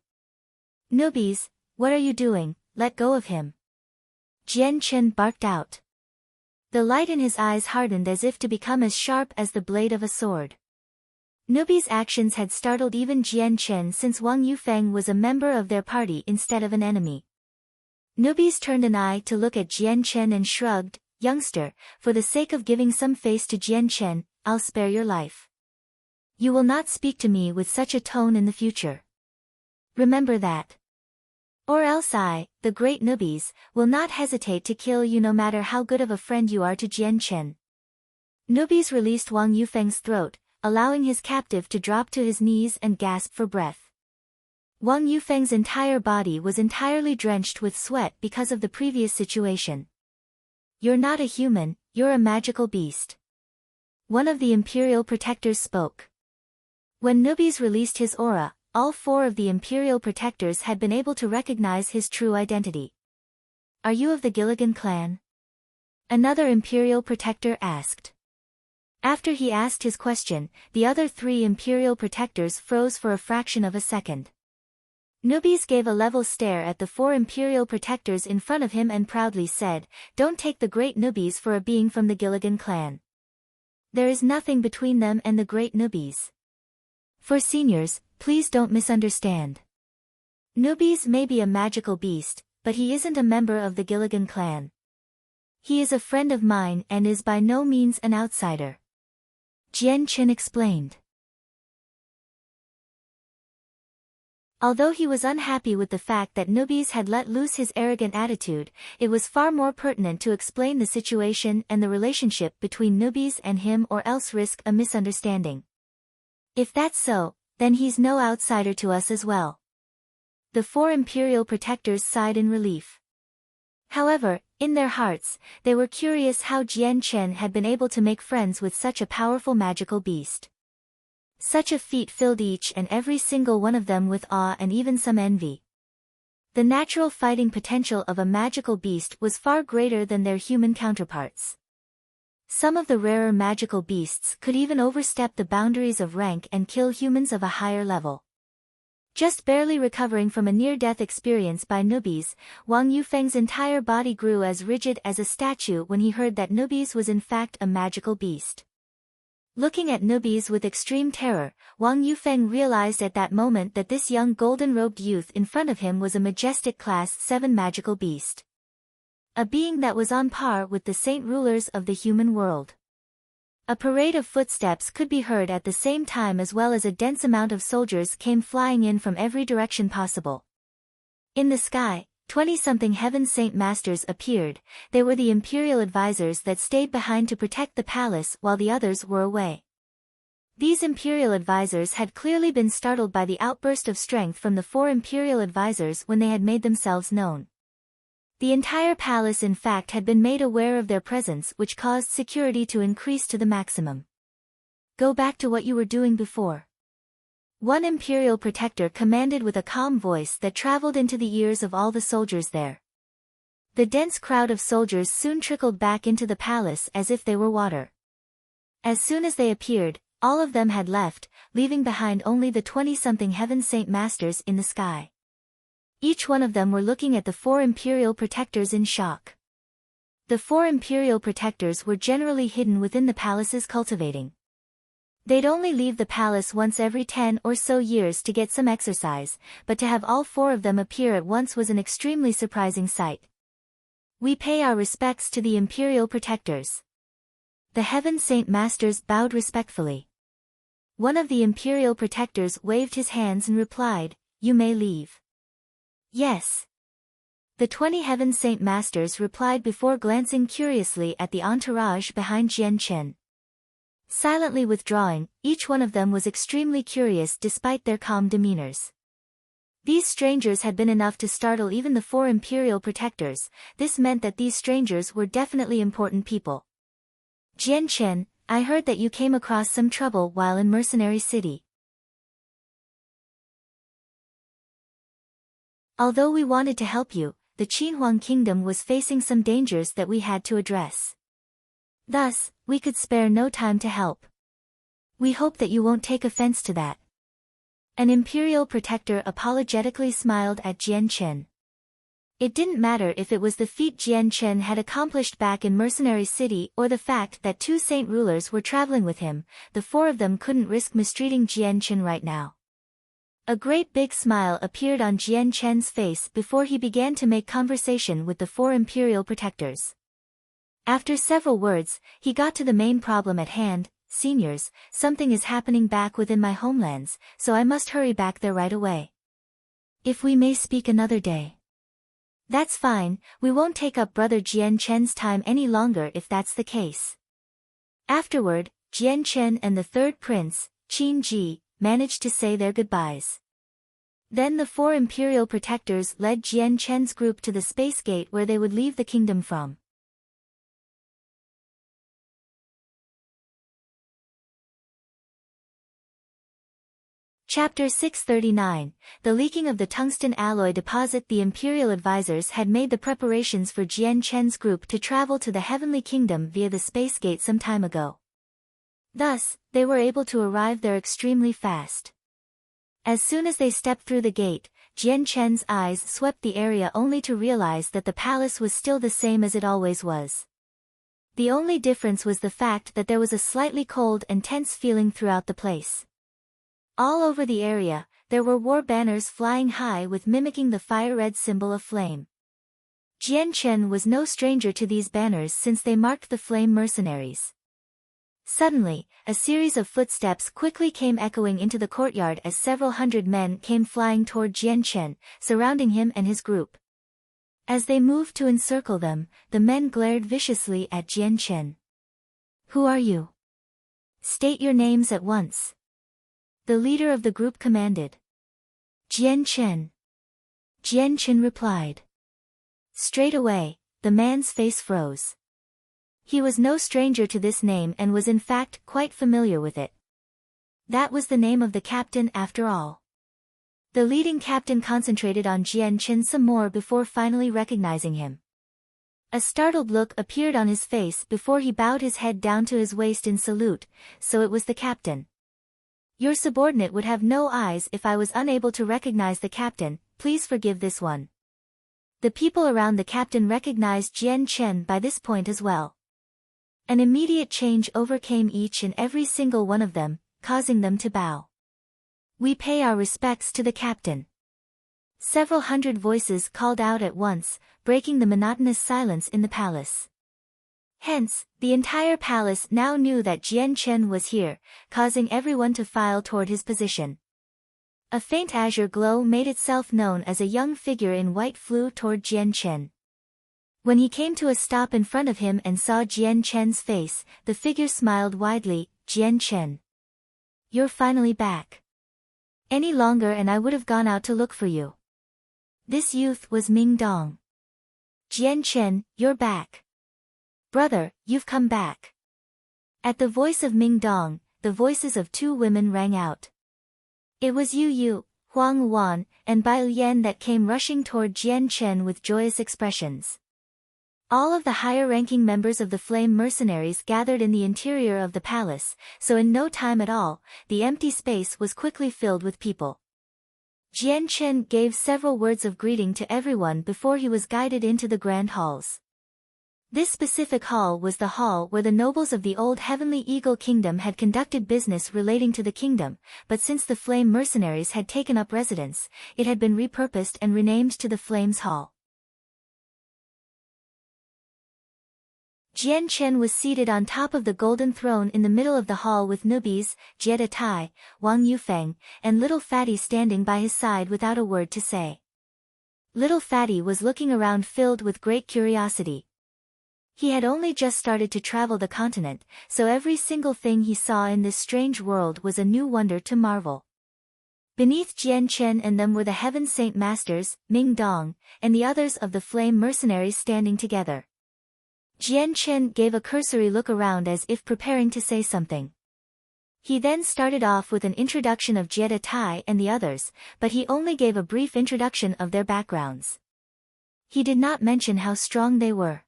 Nubis, what are you doing? Let go of him. Jian Chen barked out. The light in his eyes hardened as if to become as sharp as the blade of a sword. Nubis' actions had startled even Jian Chen since Wang Yufeng was a member of their party instead of an enemy. Nubis turned an eye to look at Jian Chen and shrugged, youngster, for the sake of giving some face to Jian Chen, I'll spare your life. You will not speak to me with such a tone in the future. Remember that. Or else I, the great nubis, will not hesitate to kill you no matter how good of a friend you are to Jian Chen. Nubis released Wang Yufeng's throat, allowing his captive to drop to his knees and gasp for breath. Wang Yufeng's entire body was entirely drenched with sweat because of the previous situation. You're not a human, you're a magical beast. One of the imperial protectors spoke. When Nubis released his aura, all 4 of the imperial protectors had been able to recognize his true identity. Are you of the Gilligan clan? Another imperial protector asked. After he asked his question, the other 3 imperial protectors froze for a fraction of a second. Nubis gave a level stare at the 4 imperial protectors in front of him and proudly said, don't take the great nubis for a being from the Gilligan clan. There is nothing between them and the great nubis. For seniors, please don't misunderstand. Nubis may be a magical beast, but he isn't a member of the Gilligan clan. He is a friend of mine and is by no means an outsider. Jian Chen explained. Although he was unhappy with the fact that Nubis had let loose his arrogant attitude, it was far more pertinent to explain the situation and the relationship between Nubis and him or else risk a misunderstanding. If that's so, then he's no outsider to us as well. The 4 imperial protectors sighed in relief. However, in their hearts, they were curious how Jian Chen had been able to make friends with such a powerful magical beast. Such a feat filled each and every single one of them with awe and even some envy. The natural fighting potential of a magical beast was far greater than their human counterparts. Some of the rarer magical beasts could even overstep the boundaries of rank and kill humans of a higher level. Just barely recovering from a near-death experience by Nubis, Wang Yufeng's entire body grew as rigid as a statue when he heard that Nubis was in fact a magical beast. Looking at Nubis with extreme terror, Wang Yufeng realized at that moment that this young golden-robed youth in front of him was a majestic Class 7 magical beast. A being that was on par with the saint rulers of the human world. A parade of footsteps could be heard at the same time, as well as a dense amount of soldiers came flying in from every direction possible. In the sky, 20-something heaven saint masters appeared. They were the imperial advisors that stayed behind to protect the palace while the others were away. These imperial advisors had clearly been startled by the outburst of strength from the 4 imperial advisors when they had made themselves known. The entire palace in fact had been made aware of their presence, which caused security to increase to the maximum. Go back to what you were doing before. One imperial protector commanded with a calm voice that traveled into the ears of all the soldiers there. The dense crowd of soldiers soon trickled back into the palace as if they were water. As soon as they appeared, all of them had left, leaving behind only the 20-something heaven saint masters in the sky. Each one of them were looking at the 4 imperial protectors in shock. The 4 imperial protectors were generally hidden within the palace's cultivating. They'd only leave the palace once every 10 or so years to get some exercise, but to have all 4 of them appear at once was an extremely surprising sight. We pay our respects to the imperial protectors. The heaven saint masters bowed respectfully. One of the imperial protectors waved his hands and replied, "You may leave." Yes. The 20 heaven saint masters replied before glancing curiously at the entourage behind Jian Chen. Silently withdrawing, each one of them was extremely curious despite their calm demeanors. These strangers had been enough to startle even the 4 imperial protectors. This meant that these strangers were definitely important people. Jian Chen, I heard that you came across some trouble while in Mercenary City. Although we wanted to help you, the Qinhuang Kingdom was facing some dangers that we had to address. Thus, we could spare no time to help. We hope that you won't take offense to that. An imperial protector apologetically smiled at Jian Chen. It didn't matter if it was the feat Jian Chen had accomplished back in Mercenary City or the fact that 2 saint rulers were traveling with him, the 4 of them couldn't risk mistreating Jian Chen right now. A great big smile appeared on Jian Chen's face before he began to make conversation with the 4 imperial protectors. After several words, he got to the main problem at hand. Seniors, something is happening back within my homelands, so I must hurry back there right away. If we may speak another day. That's fine, we won't take up Brother Jian Chen's time any longer if that's the case. Afterward, Jian Chen and the 3rd prince, Qin Ji, managed to say their goodbyes. Then the 4 imperial protectors led Jian Chen's group to the space gate where they would leave the kingdom from. Chapter 639, The leaking of the tungsten alloy deposit. The imperial advisors had made the preparations for Jian Chen's group to travel to the heavenly kingdom via the space gate some time ago. Thus, they were able to arrive there extremely fast. As soon as they stepped through the gate, Jian Chen's eyes swept the area only to realize that the palace was still the same as it always was. The only difference was the fact that there was a slightly cold and tense feeling throughout the place. All over the area, there were war banners flying high with mimicking the fire-red symbol of flame. Jian Chen was no stranger to these banners since they marked the flame mercenaries. Suddenly, a series of footsteps quickly came echoing into the courtyard as several hundred men came flying toward Jian Chen, surrounding him and his group. As they moved to encircle them, the men glared viciously at Jian Chen. Who are you? State your names at once. The leader of the group commanded. Jian Chen. Jian Chen replied. Straight away, the man's face froze. He was no stranger to this name and was in fact quite familiar with it. That was the name of the captain after all. The leading captain concentrated on Jian Chen some more before finally recognizing him. A startled look appeared on his face before he bowed his head down to his waist in salute, so it was the captain. Your subordinate would have no eyes if I was unable to recognize the captain, please forgive this one. The people around the captain recognized Jian Chen by this point as well. An immediate change overcame each and every single one of them, causing them to bow. We pay our respects to the captain. Several hundred voices called out at once, breaking the monotonous silence in the palace. Hence, the entire palace now knew that Jian Chen was here, causing everyone to file toward his position. A faint azure glow made itself known as a young figure in white flew toward Jian Chen. When he came to a stop in front of him and saw Jian Chen's face, the figure smiled widely. Jian Chen. You're finally back. Any longer and I would have gone out to look for you. This youth was Ming Dong. Jian Chen, you're back. Brother, you've come back. At the voice of Ming Dong, the voices of two women rang out. It was Yu Yu, Huang Wan, and Bai Lian that came rushing toward Jian Chen with joyous expressions. All of the higher-ranking members of the Flame Mercenaries gathered in the interior of the palace, so in no time at all, the empty space was quickly filled with people. Jian Chen gave several words of greeting to everyone before he was guided into the grand halls. This specific hall was the hall where the nobles of the old Heavenly Eagle Kingdom had conducted business relating to the kingdom, but since the Flame Mercenaries had taken up residence, it had been repurposed and renamed to the Flames Hall. Jian Chen was seated on top of the golden throne in the middle of the hall with newbies, Jie Tai, Wang Yufeng, and Little Fatty standing by his side without a word to say. Little Fatty was looking around filled with great curiosity. He had only just started to travel the continent, so every single thing he saw in this strange world was a new wonder to marvel. Beneath Jian Chen and them were the Heaven Saint Masters, Ming Dong, and the others of the Flame Mercenaries standing together. Jian Chen gave a cursory look around as if preparing to say something. He then started off with an introduction of Jie Tai and the others, but he only gave a brief introduction of their backgrounds. He did not mention how strong they were.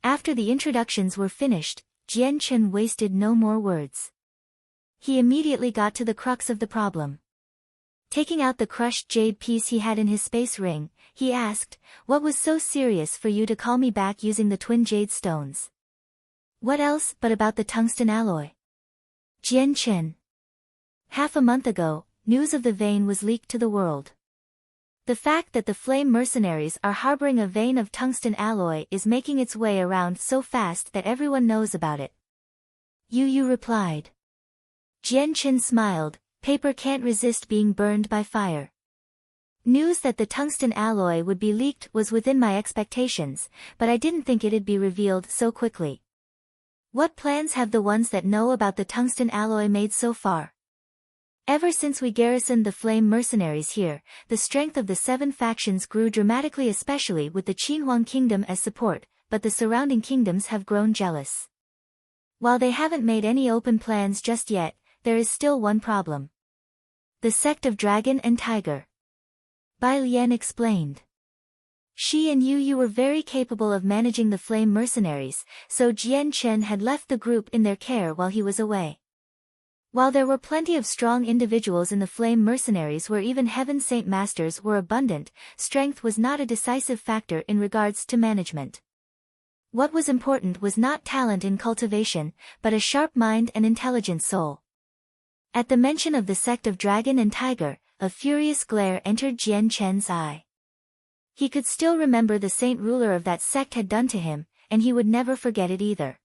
After the introductions were finished, Jian Chen wasted no more words. He immediately got to the crux of the problem. Taking out the crushed jade piece he had in his space ring, he asked, "What was so serious for you to call me back using the twin jade stones? What else but about the tungsten alloy?" Jian Chen. Half a month ago, news of the vein was leaked to the world. The fact that the Flame Mercenaries are harboring a vein of tungsten alloy is making its way around so fast that everyone knows about it. Yu Yu replied. Jian Chen smiled. Paper can't resist being burned by fire. News that the tungsten alloy would be leaked was within my expectations, but I didn't think it'd be revealed so quickly. What plans have the ones that know about the tungsten alloy made so far? Ever since we garrisoned the Flame Mercenaries here, the strength of the 7 factions grew dramatically, especially with the Qinhuang Kingdom as support, but the surrounding kingdoms have grown jealous. While they haven't made any open plans just yet, there is still one problem. The sect of Dragon and Tiger. Bai Lian explained. She and Yu Yu were very capable of managing the Flame Mercenaries, so Jian Chen had left the group in their care while he was away. While there were plenty of strong individuals in the Flame Mercenaries where even Heaven Saint Masters were abundant, strength was not a decisive factor in regards to management. What was important was not talent in cultivation, but a sharp mind and intelligent soul. At the mention of the sect of Dragon and Tiger, a furious glare entered Jian Chen's eye. He could still remember the saint ruler of that sect had done to him, and he would never forget it either.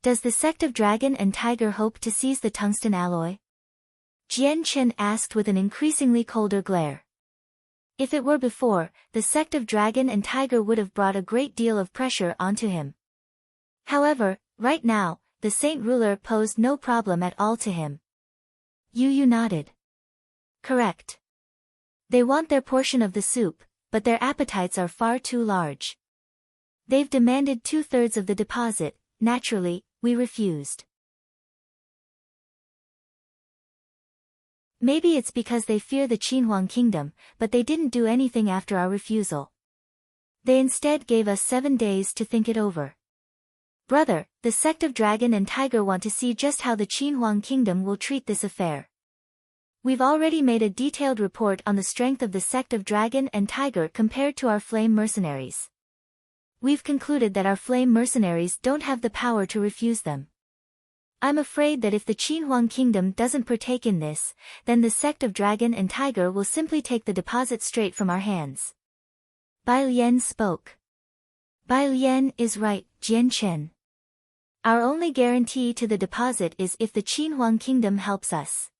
Does the sect of Dragon and Tiger hope to seize the tungsten alloy? Jian Chen asked with an increasingly colder glare. If it were before, the sect of Dragon and Tiger would have brought a great deal of pressure onto him. However, right now, the saint ruler posed no problem at all to him. Yu Yu nodded. Correct. They want their portion of the soup, but their appetites are far too large. They've demanded 2/3 of the deposit. Naturally, we refused. Maybe it's because they fear the Qinhuang kingdom, but they didn't do anything after our refusal. They instead gave us 7 days to think it over. Brother, the sect of Dragon and Tiger want to see just how the Qinhuang kingdom will treat this affair. We've already made a detailed report on the strength of the sect of Dragon and Tiger compared to our flame mercenaries. We've concluded that our flame mercenaries don't have the power to refuse them. I'm afraid that if the Qinhuang kingdom doesn't partake in this, then the sect of Dragon and Tiger will simply take the deposit straight from our hands. Bai Lian spoke. Bai Lian is right, Jian Chen. Our only guarantee to the deposit is if the Qinhuang kingdom helps us.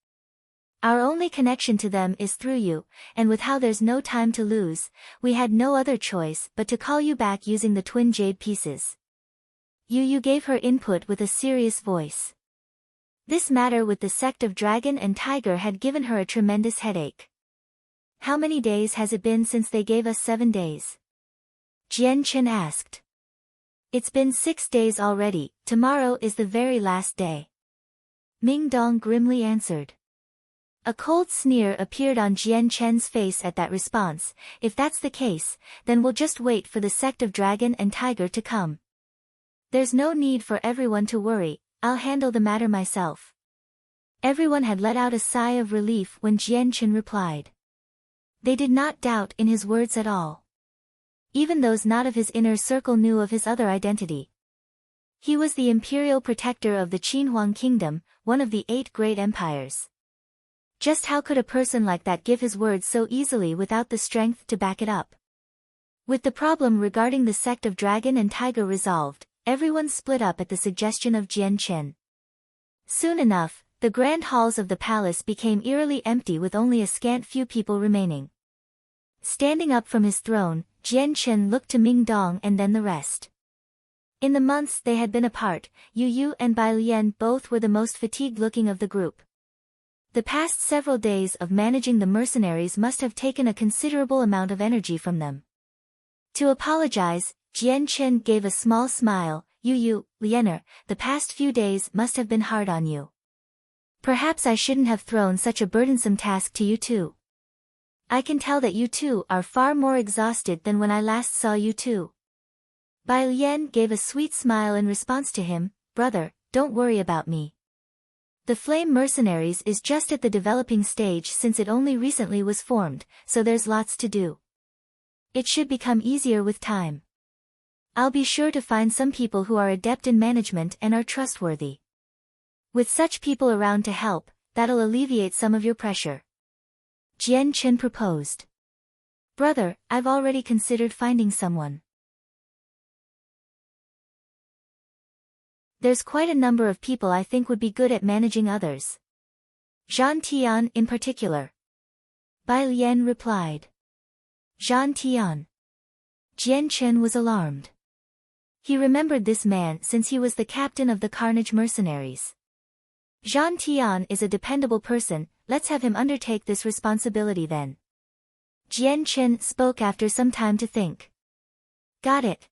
Our only connection to them is through you, and with how there's no time to lose, we had no other choice but to call you back using the twin jade pieces. Yu gave her input with a serious voice. This matter with the sect of Dragon and Tiger had given her a tremendous headache. How many days has it been since they gave us 7 days? Jian Chen asked. It's been 6 days already, tomorrow is the very last day. Ming Dong grimly answered. A cold sneer appeared on Jian Chen's face at that response. If that's the case, then we'll just wait for the sect of Dragon and Tiger to come. There's no need for everyone to worry, I'll handle the matter myself. Everyone had let out a sigh of relief when Jian Chen replied. They did not doubt in his words at all. Even those not of his inner circle knew of his other identity. He was the imperial protector of the Qinhuang kingdom, one of the 8 great empires. Just how could a person like that give his word so easily without the strength to back it up? With the problem regarding the sect of Dragon and Tiger resolved, everyone split up at the suggestion of Jian Chen. Soon enough, the grand halls of the palace became eerily empty with only a scant few people remaining. Standing up from his throne, Jian Chen looked to Ming Dong and then the rest. In the months they had been apart, Yu and Bai Lian both were the most fatigued-looking of the group. The past several days of managing the mercenaries must have taken a considerable amount of energy from them. To apologize, Jian Chen gave a small smile. Lianer, the past few days must have been hard on you. Perhaps I shouldn't have thrown such a burdensome task to you too. I can tell that you two are far more exhausted than when I last saw you two. Bai Lian gave a sweet smile in response to him. Brother, don't worry about me. The Flame Mercenaries is just at the developing stage since it only recently was formed, so there's lots to do. It should become easier with time. I'll be sure to find some people who are adept in management and are trustworthy. With such people around to help, that'll alleviate some of your pressure. Jian Chen proposed. Brother, I've already considered finding someone. There's quite a number of people I think would be good at managing others. Zhan Tian in particular. Bai Lian replied. Zhan Tian. Jian Chen was alarmed. He remembered this man since he was the captain of the Carnage Mercenaries. Zhan Tian is a dependable person, let's have him undertake this responsibility then. Jian Chen spoke after some time to think. Got it.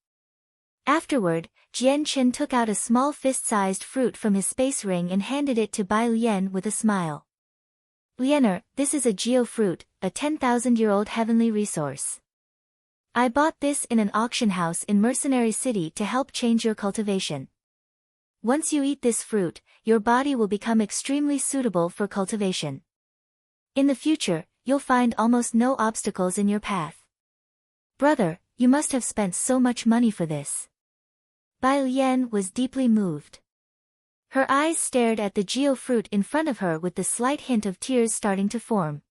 Afterward, Jian Chen took out a small fist-sized fruit from his space ring and handed it to Bai Lian with a smile. Lianer, this is a geo fruit, a 10,000-year-old heavenly resource. I bought this in an auction house in Mercenary City to help change your cultivation. Once you eat this fruit, your body will become extremely suitable for cultivation. In the future, you'll find almost no obstacles in your path. Brother, you must have spent so much money for this. Bai Lian was deeply moved. Her eyes stared at the geo fruit in front of her with the slight hint of tears starting to form.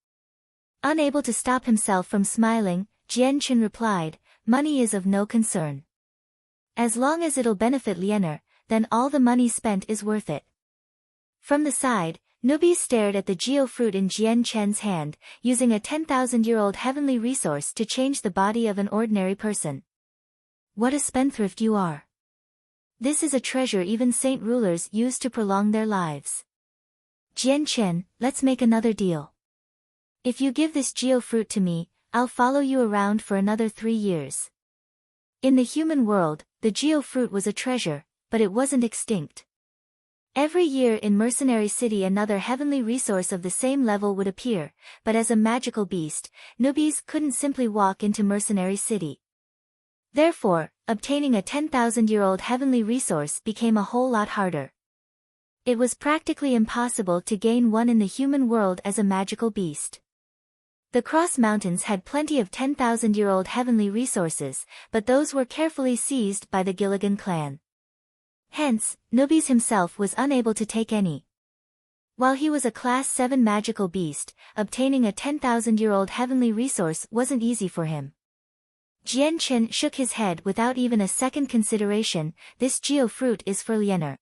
Unable to stop himself from smiling, Jian Chen replied, money is of no concern. As long as it'll benefit Lianer, then all the money spent is worth it. From the side, Nubi stared at the geo fruit in Jian Chen's hand, using a 10,000-year-old heavenly resource to change the body of an ordinary person. What a spendthrift you are. This is a treasure even saint rulers use to prolong their lives. Jian Chen, let's make another deal. If you give this geo fruit to me, I'll follow you around for another 3 years. In the human world, the geo fruit was a treasure, but it wasn't extinct. Every year in Mercenary City another heavenly resource of the same level would appear, but as a magical beast, newbies couldn't simply walk into Mercenary City. Therefore, obtaining a 10,000-year-old heavenly resource became a whole lot harder. It was practically impossible to gain one in the human world as a magical beast. The Cross Mountains had plenty of 10,000-year-old heavenly resources, but those were carefully seized by the Gilligan clan. Hence, Nubis himself was unable to take any. While he was a Class 7 magical beast, obtaining a 10,000-year-old heavenly resource wasn't easy for him. Jian Chen shook his head without even a second consideration. This geo fruit is for Liener.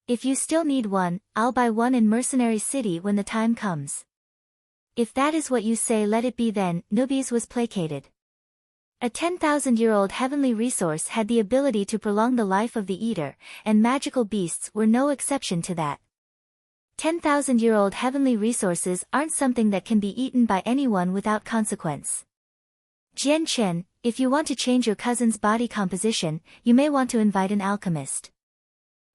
If you still need one, I'll buy one in Mercenary City when the time comes. If that is what you say, let it be then. Nubis was placated. A 10,000-year-old heavenly resource had the ability to prolong the life of the eater, and magical beasts were no exception to that. 10,000-year-old heavenly resources aren't something that can be eaten by anyone without consequence. Jian Chen, if you want to change your cousin's body composition, you may want to invite an alchemist.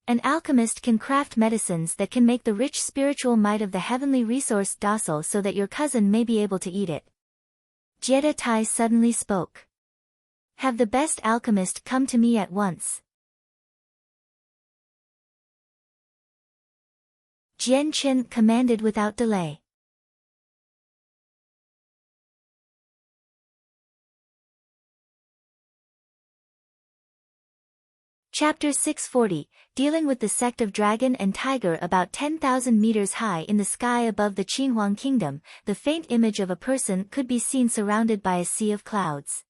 An alchemist can craft medicines that can make the rich spiritual might of the heavenly resource docile so that your cousin may be able to eat it. Jetta Tai suddenly spoke. Have the best alchemist come to me at once. Jian Chen commanded without delay. Chapter 640, dealing with the sect of Dragon and Tiger. About 10,000 meters high in the sky above the Qinhuang Kingdom, the faint image of a person could be seen surrounded by a sea of clouds.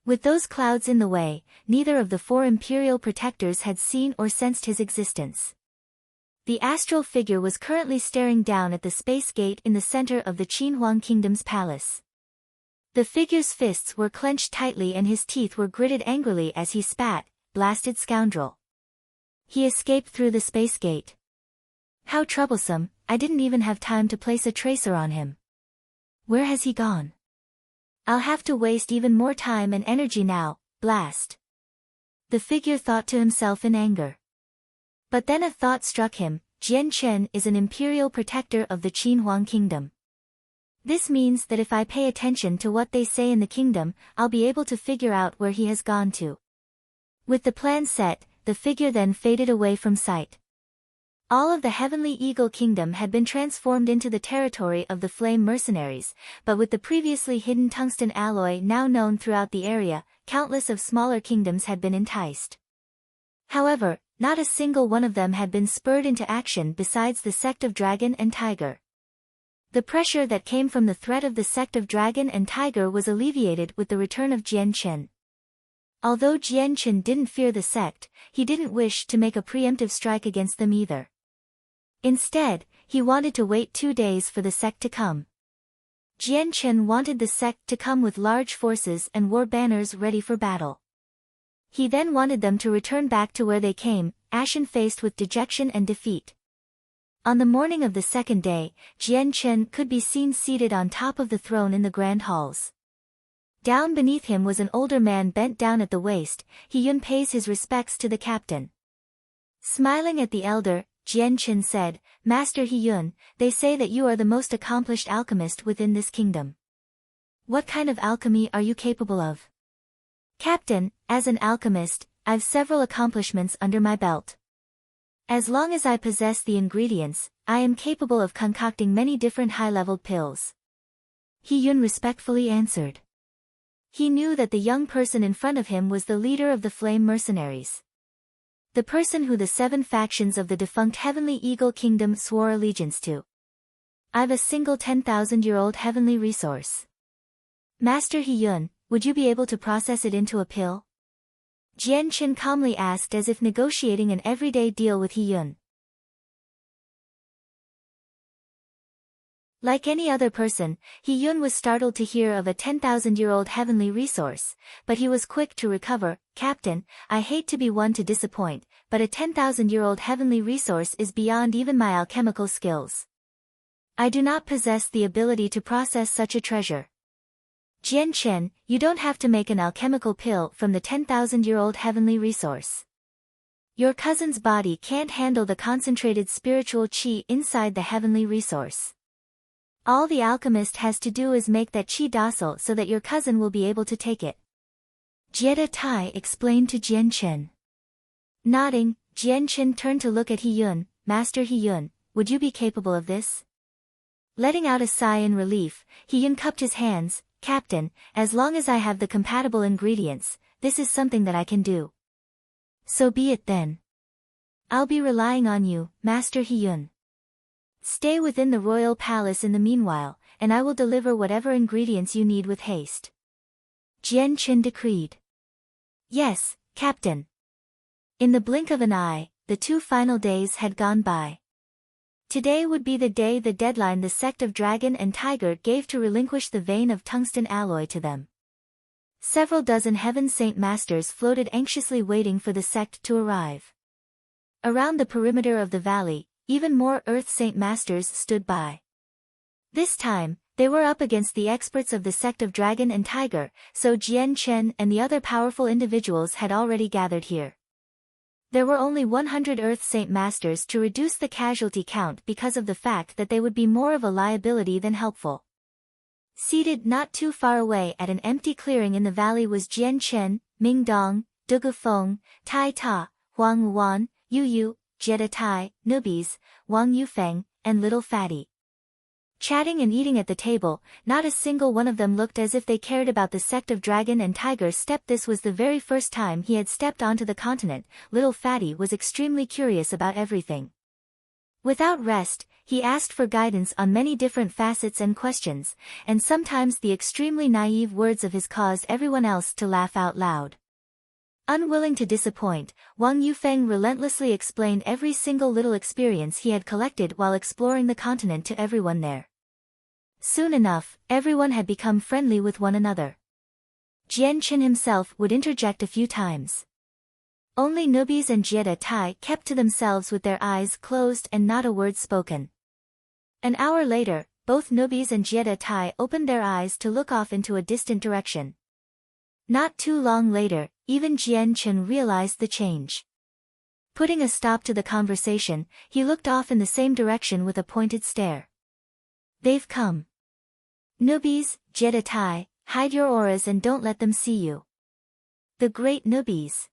With those clouds in the way, neither of the four imperial protectors had seen or sensed his existence. The astral figure was currently staring down at the space gate in the center of the Qinhuang Kingdom's palace. The figure's fists were clenched tightly and his teeth were gritted angrily as he spat. Blasted scoundrel. He escaped through the space gate. How troublesome, I didn't even have time to place a tracer on him. Where has he gone? I'll have to waste even more time and energy now, blast. The figure thought to himself in anger. But then a thought struck him. Jian Chen is an imperial protector of the Qinhuang Kingdom. This means that if I pay attention to what they say in the kingdom, I'll be able to figure out where he has gone to. With the plan set, the figure then faded away from sight. All of the Heavenly Eagle Kingdom had been transformed into the territory of the Flame Mercenaries, but with the previously hidden tungsten alloy now known throughout the area, countless of smaller kingdoms had been enticed. However, not a single one of them had been spurred into action besides the sect of Dragon and Tiger. The pressure that came from the threat of the sect of Dragon and Tiger was alleviated with the return of Jian Chen. Although Jian Chen didn't fear the sect, he didn't wish to make a preemptive strike against them either. Instead, he wanted to wait 2 days for the sect to come. Jian Chen wanted the sect to come with large forces and war banners ready for battle. He then wanted them to return back to where they came, ashen-faced with dejection and defeat. On the morning of the second day, Jian Chen could be seen seated on top of the throne in the grand halls. Down beneath him was an older man bent down at the waist. He Yun pays his respects to the captain. Smiling at the elder, Jian Chen said, Master He Yun, they say that you are the most accomplished alchemist within this kingdom. What kind of alchemy are you capable of? Captain, as an alchemist, I've several accomplishments under my belt. As long as I possess the ingredients, I am capable of concocting many different high-leveled pills. He Yun respectfully answered. He knew that the young person in front of him was the leader of the Flame Mercenaries. The person who the 7 factions of the defunct Heavenly Eagle Kingdom swore allegiance to. I've a single 10,000-year-old heavenly resource. Master He Yun, would you be able to process it into a pill? Jian Chen calmly asked as if negotiating an everyday deal with He Yun. Like any other person, He Yun was startled to hear of a 10,000-year-old heavenly resource, but he was quick to recover. Captain, I hate to be one to disappoint, but a 10,000-year-old heavenly resource is beyond even my alchemical skills. I do not possess the ability to process such a treasure. Jian Chen, you don't have to make an alchemical pill from the 10,000-year-old heavenly resource. Your cousin's body can't handle the concentrated spiritual qi inside the heavenly resource. All the alchemist has to do is make that qi docile so that your cousin will be able to take it. Jie Tai explained to Jian Chen. Nodding, Jian Chen turned to look at He Yun. Master He Yun, would you be capable of this? Letting out a sigh in relief, He Yun cupped his hands. Captain, as long as I have the compatible ingredients, this is something that I can do. So be it then. I'll be relying on you, Master He Yun. Stay within the royal palace in the meanwhile, and I will deliver whatever ingredients you need with haste. Jian Chen decreed. Yes, Captain. In the blink of an eye, the 2 final days had gone by. Today would be the day, the deadline the sect of Dragon and Tiger gave to relinquish the vein of tungsten alloy to them. Several dozen Heaven Saint Masters floated anxiously waiting for the sect to arrive. Around the perimeter of the valley, even more Earth Saint Masters stood by. This time, they were up against the experts of the sect of Dragon and Tiger, so Jian Chen and the other powerful individuals had already gathered here. There were only 100 Earth Saint Masters to reduce the casualty count because of the fact that they would be more of a liability than helpful. Seated not too far away at an empty clearing in the valley was Jian Chen, Ming Dong, Dugu Feng, Tai Ta, Huang Wan, Yu Yu, Jie Tai, Nubis, Wang Yufeng, and Little Fatty. Chatting and eating at the table, not a single one of them looked as if they cared about the sect of Dragon and Tiger. This was the very first time he had stepped onto the continent. Little Fatty was extremely curious about everything. Without rest, he asked for guidance on many different facets and questions, and sometimes the extremely naive words of his caused everyone else to laugh out loud. Unwilling to disappoint, Wang Yufeng relentlessly explained every single little experience he had collected while exploring the continent to everyone there. Soon enough, everyone had become friendly with one another. Jian Chen himself would interject a few times. Only Nubis and Jie Tai kept to themselves with their eyes closed and not a word spoken. An hour later, both Nubis and Jie Tai opened their eyes to look off into a distant direction. Not too long later, even Jian Chen realized the change. Putting a stop to the conversation, he looked off in the same direction with a pointed stare. They've come. Nubis, Jie Tai, hide your auras and don't let them see you. The great Nubis.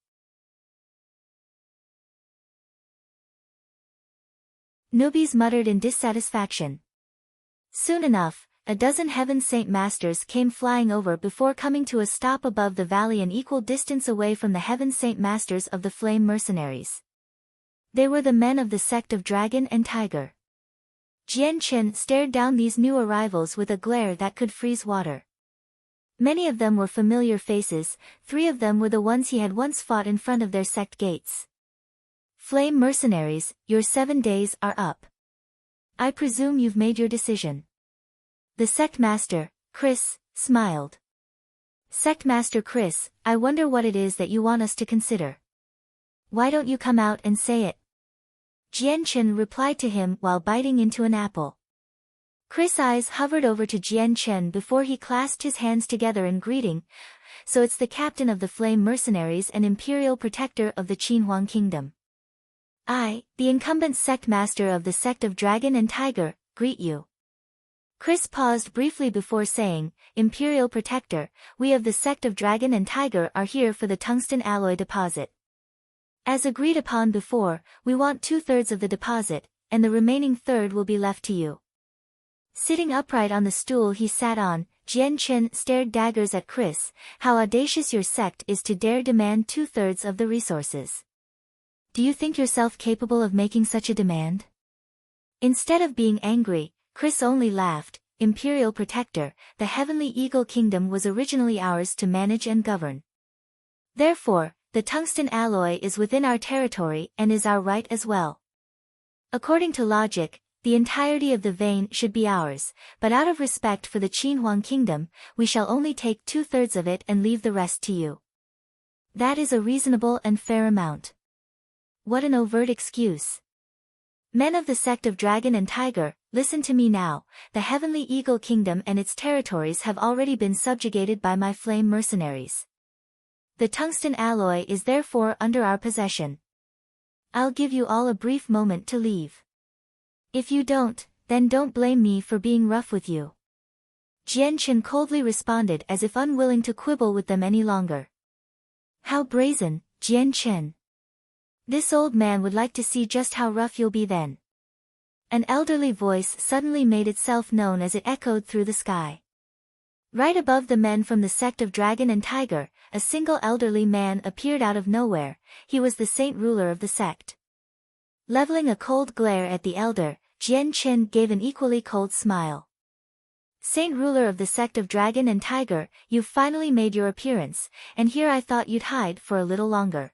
Nubis muttered in dissatisfaction. Soon enough, a dozen Heaven Saint Masters came flying over before coming to a stop above the valley an equal distance away from the Heaven Saint Masters of the Flame Mercenaries. They were the men of the sect of Dragon and Tiger. Jian Chen stared down these new arrivals with a glare that could freeze water. Many of them were familiar faces, 3 of them were the ones he had once fought in front of their sect gates. Flame Mercenaries, your 7 days are up. I presume you've made your decision. The Sect Master, Chris, smiled. Sect Master Chris, I wonder what it is that you want us to consider. Why don't you come out and say it? Jian Chen replied to him while biting into an apple. Chris' eyes hovered over to Jian Chen before he clasped his hands together in greeting. So it's the captain of the Flame Mercenaries and Imperial Protector of the Qinhuang Kingdom. I, the incumbent sect master of the sect of Dragon and Tiger, greet you. Chris paused briefly before saying, Imperial Protector, we of the sect of Dragon and Tiger are here for the tungsten alloy deposit. As agreed upon before, we want 2/3 of the deposit, and the remaining third will be left to you. Sitting upright on the stool he sat on, Jian Chen stared daggers at Chris. How audacious your sect is to dare demand 2/3 of the resources. Do you think yourself capable of making such a demand? Instead of being angry, Chris only laughed. Imperial Protector, the Heavenly Eagle Kingdom was originally ours to manage and govern. Therefore, the tungsten alloy is within our territory and is our right as well. According to logic, the entirety of the vein should be ours, but out of respect for the Qinhuang Kingdom, we shall only take 2/3 of it and leave the rest to you. That is a reasonable and fair amount. What an overt excuse. Men of the sect of Dragon and Tiger, listen to me now. The Heavenly Eagle Kingdom and its territories have already been subjugated by my Flame Mercenaries. The tungsten alloy is therefore under our possession. I'll give you all a brief moment to leave. If you don't, then don't blame me for being rough with you. Jian Chen coldly responded as if unwilling to quibble with them any longer. How brazen, Jian Chen. This old man would like to see just how rough you'll be then. An elderly voice suddenly made itself known as it echoed through the sky. Right above the men from the sect of Dragon and Tiger, a single elderly man appeared out of nowhere. He was the saint ruler of the sect. Leveling a cold glare at the elder, Jian Chen gave an equally cold smile. Saint ruler of the sect of Dragon and Tiger, you've finally made your appearance, and here I thought you'd hide for a little longer.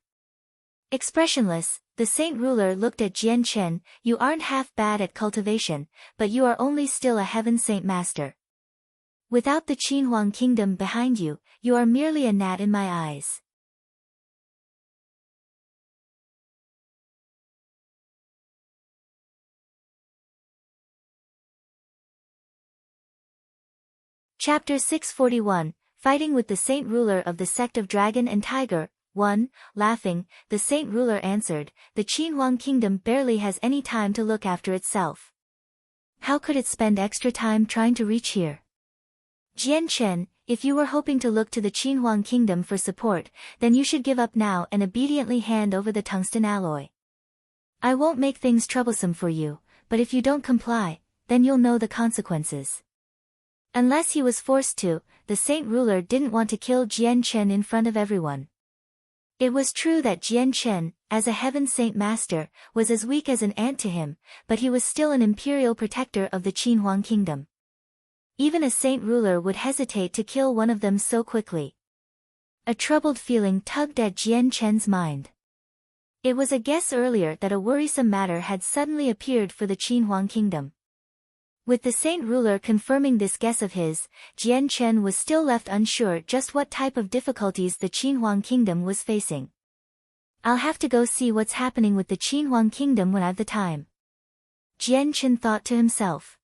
Expressionless, the saint ruler looked at Jian Chen. You aren't half bad at cultivation, but you are only still a heaven saint master. Without the Qinhuang kingdom behind you, you are merely a gnat in my eyes. Chapter 641, Fighting with the Saint Ruler of the Sect of Dragon and Tiger. 1. Laughing, the saint ruler answered, the Qinhuang kingdom barely has any time to look after itself. How could it spend extra time trying to reach here? Jian Chen, if you were hoping to look to the Qinhuang kingdom for support, then you should give up now and obediently hand over the tungsten alloy. I won't make things troublesome for you, but if you don't comply, then you'll know the consequences. Unless he was forced to, the saint ruler didn't want to kill Jian Chen in front of everyone. It was true that Jian Chen, as a heaven saint master, was as weak as an ant to him, but he was still an imperial protector of the Qinhuang kingdom. Even a saint ruler would hesitate to kill one of them so quickly. A troubled feeling tugged at Jian Chen's mind. It was a guess earlier that a worrisome matter had suddenly appeared for the Qinhuang kingdom. With the saint ruler confirming this guess of his, Jian Chen was still left unsure just what type of difficulties the Qinhuang kingdom was facing. I'll have to go see what's happening with the Qinhuang kingdom when I've the time. Jian Chen thought to himself.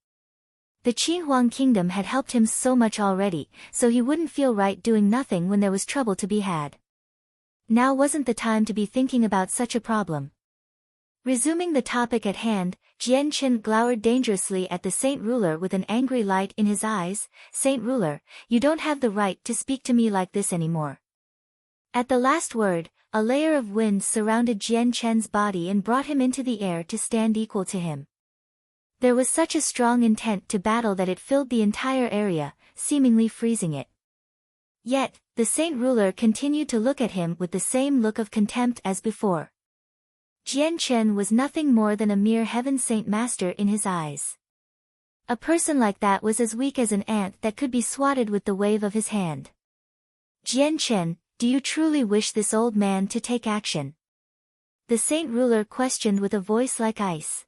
The Qinhuang kingdom had helped him so much already, so he wouldn't feel right doing nothing when there was trouble to be had. Now wasn't the time to be thinking about such a problem. Resuming the topic at hand, Jian Chen glowered dangerously at the saint ruler with an angry light in his eyes. Saint ruler, you don't have the right to speak to me like this anymore. At the last word, a layer of wind surrounded Jian Chen's body and brought him into the air to stand equal to him. There was such a strong intent to battle that it filled the entire area, seemingly freezing it. Yet, the saint ruler continued to look at him with the same look of contempt as before. Jian Chen was nothing more than a mere heaven saint master in his eyes. A person like that was as weak as an ant that could be swatted with the wave of his hand. Jian Chen, do you truly wish this old man to take action? The saint ruler questioned with a voice like ice.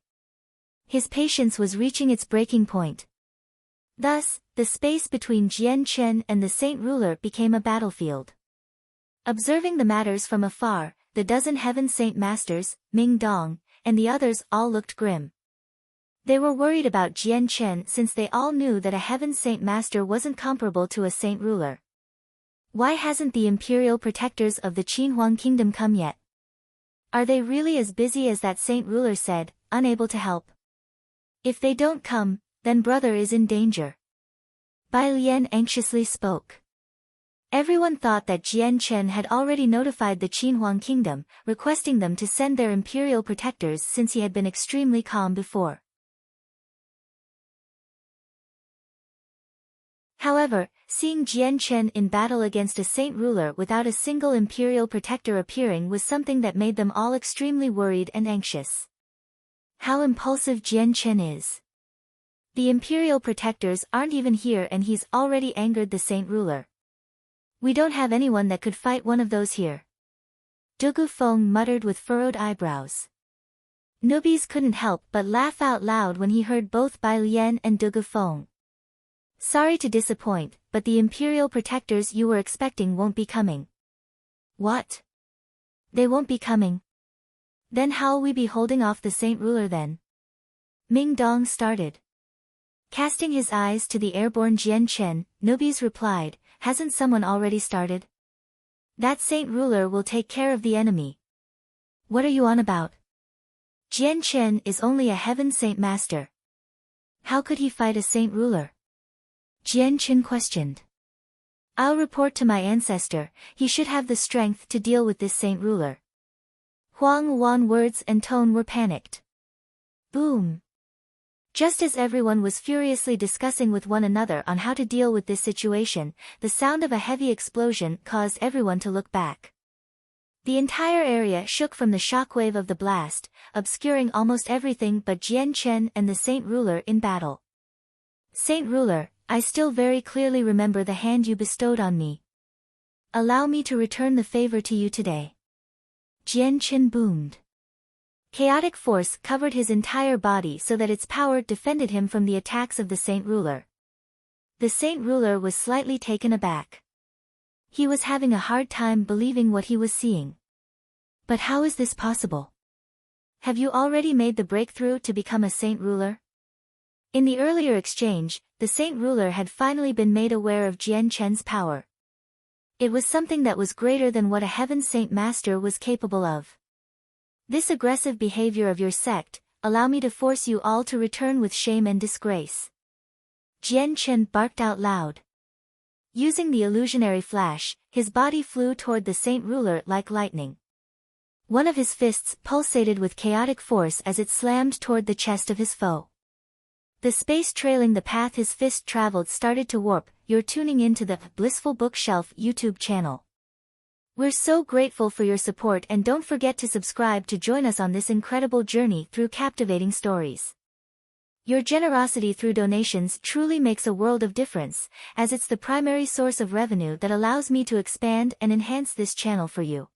His patience was reaching its breaking point. Thus, the space between Jian Chen and the saint ruler became a battlefield. Observing the matters from afar, the dozen heaven saint masters, Ming Dong, and the others all looked grim. They were worried about Jian Chen since they all knew that a heaven saint master wasn't comparable to a saint ruler. Why hasn't the imperial protectors of the Qinhuang kingdom come yet? Are they really as busy as that saint ruler said, unable to help? If they don't come, then brother is in danger. Bai Lian anxiously spoke. Everyone thought that Jian Chen had already notified the Qinhuang kingdom, requesting them to send their imperial protectors since he had been extremely calm before. However, seeing Jian Chen in battle against a saint ruler without a single imperial protector appearing was something that made them all extremely worried and anxious. How impulsive Jian Chen is. The imperial protectors aren't even here and he's already angered the saint ruler. We don't have anyone that could fight one of those here. Dugu Feng muttered with furrowed eyebrows. Newbies couldn't help but laugh out loud when he heard both Bai Lian and Dugu Feng. Sorry to disappoint, but the imperial protectors you were expecting won't be coming. What? They won't be coming? Then how'll we be holding off the saint ruler then? Ming Dong started. Casting his eyes to the airborne Jian Chen, Newbies replied, hasn't someone already started? That saint ruler will take care of the enemy. What are you on about? Jian Chen is only a heaven saint master. How could he fight a saint ruler? Jian Chen questioned. I'll report to my ancestor, he should have the strength to deal with this saint ruler. Huang Wan's words and tone were panicked. Boom. Just as everyone was furiously discussing with one another on how to deal with this situation, the sound of a heavy explosion caused everyone to look back. The entire area shook from the shockwave of the blast, obscuring almost everything but Jian Chen and the Saint Ruler in battle. Saint Ruler, I still very clearly remember the hand you bestowed on me. Allow me to return the favor to you today. Jian Chen boomed. Chaotic force covered his entire body so that its power defended him from the attacks of the Saint Ruler. The Saint Ruler was slightly taken aback. He was having a hard time believing what he was seeing. But how is this possible? Have you already made the breakthrough to become a Saint Ruler? In the earlier exchange, the Saint Ruler had finally been made aware of Jian Chen's power. It was something that was greater than what a Heaven Saint Master was capable of. This aggressive behavior of your sect, allow me to force you all to return with shame and disgrace. Jian Chen barked out loud. Using the illusionary flash, his body flew toward the Saint Ruler like lightning. One of his fists pulsated with chaotic force as it slammed toward the chest of his foe. The space trailing the path his fist traveled started to warp. You're tuning into the Blissful Bookshelf YouTube channel. We're so grateful for your support, and don't forget to subscribe to join us on this incredible journey through captivating stories. Your generosity through donations truly makes a world of difference, as it's the primary source of revenue that allows me to expand and enhance this channel for you.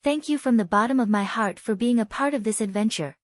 Thank you from the bottom of my heart for being a part of this adventure.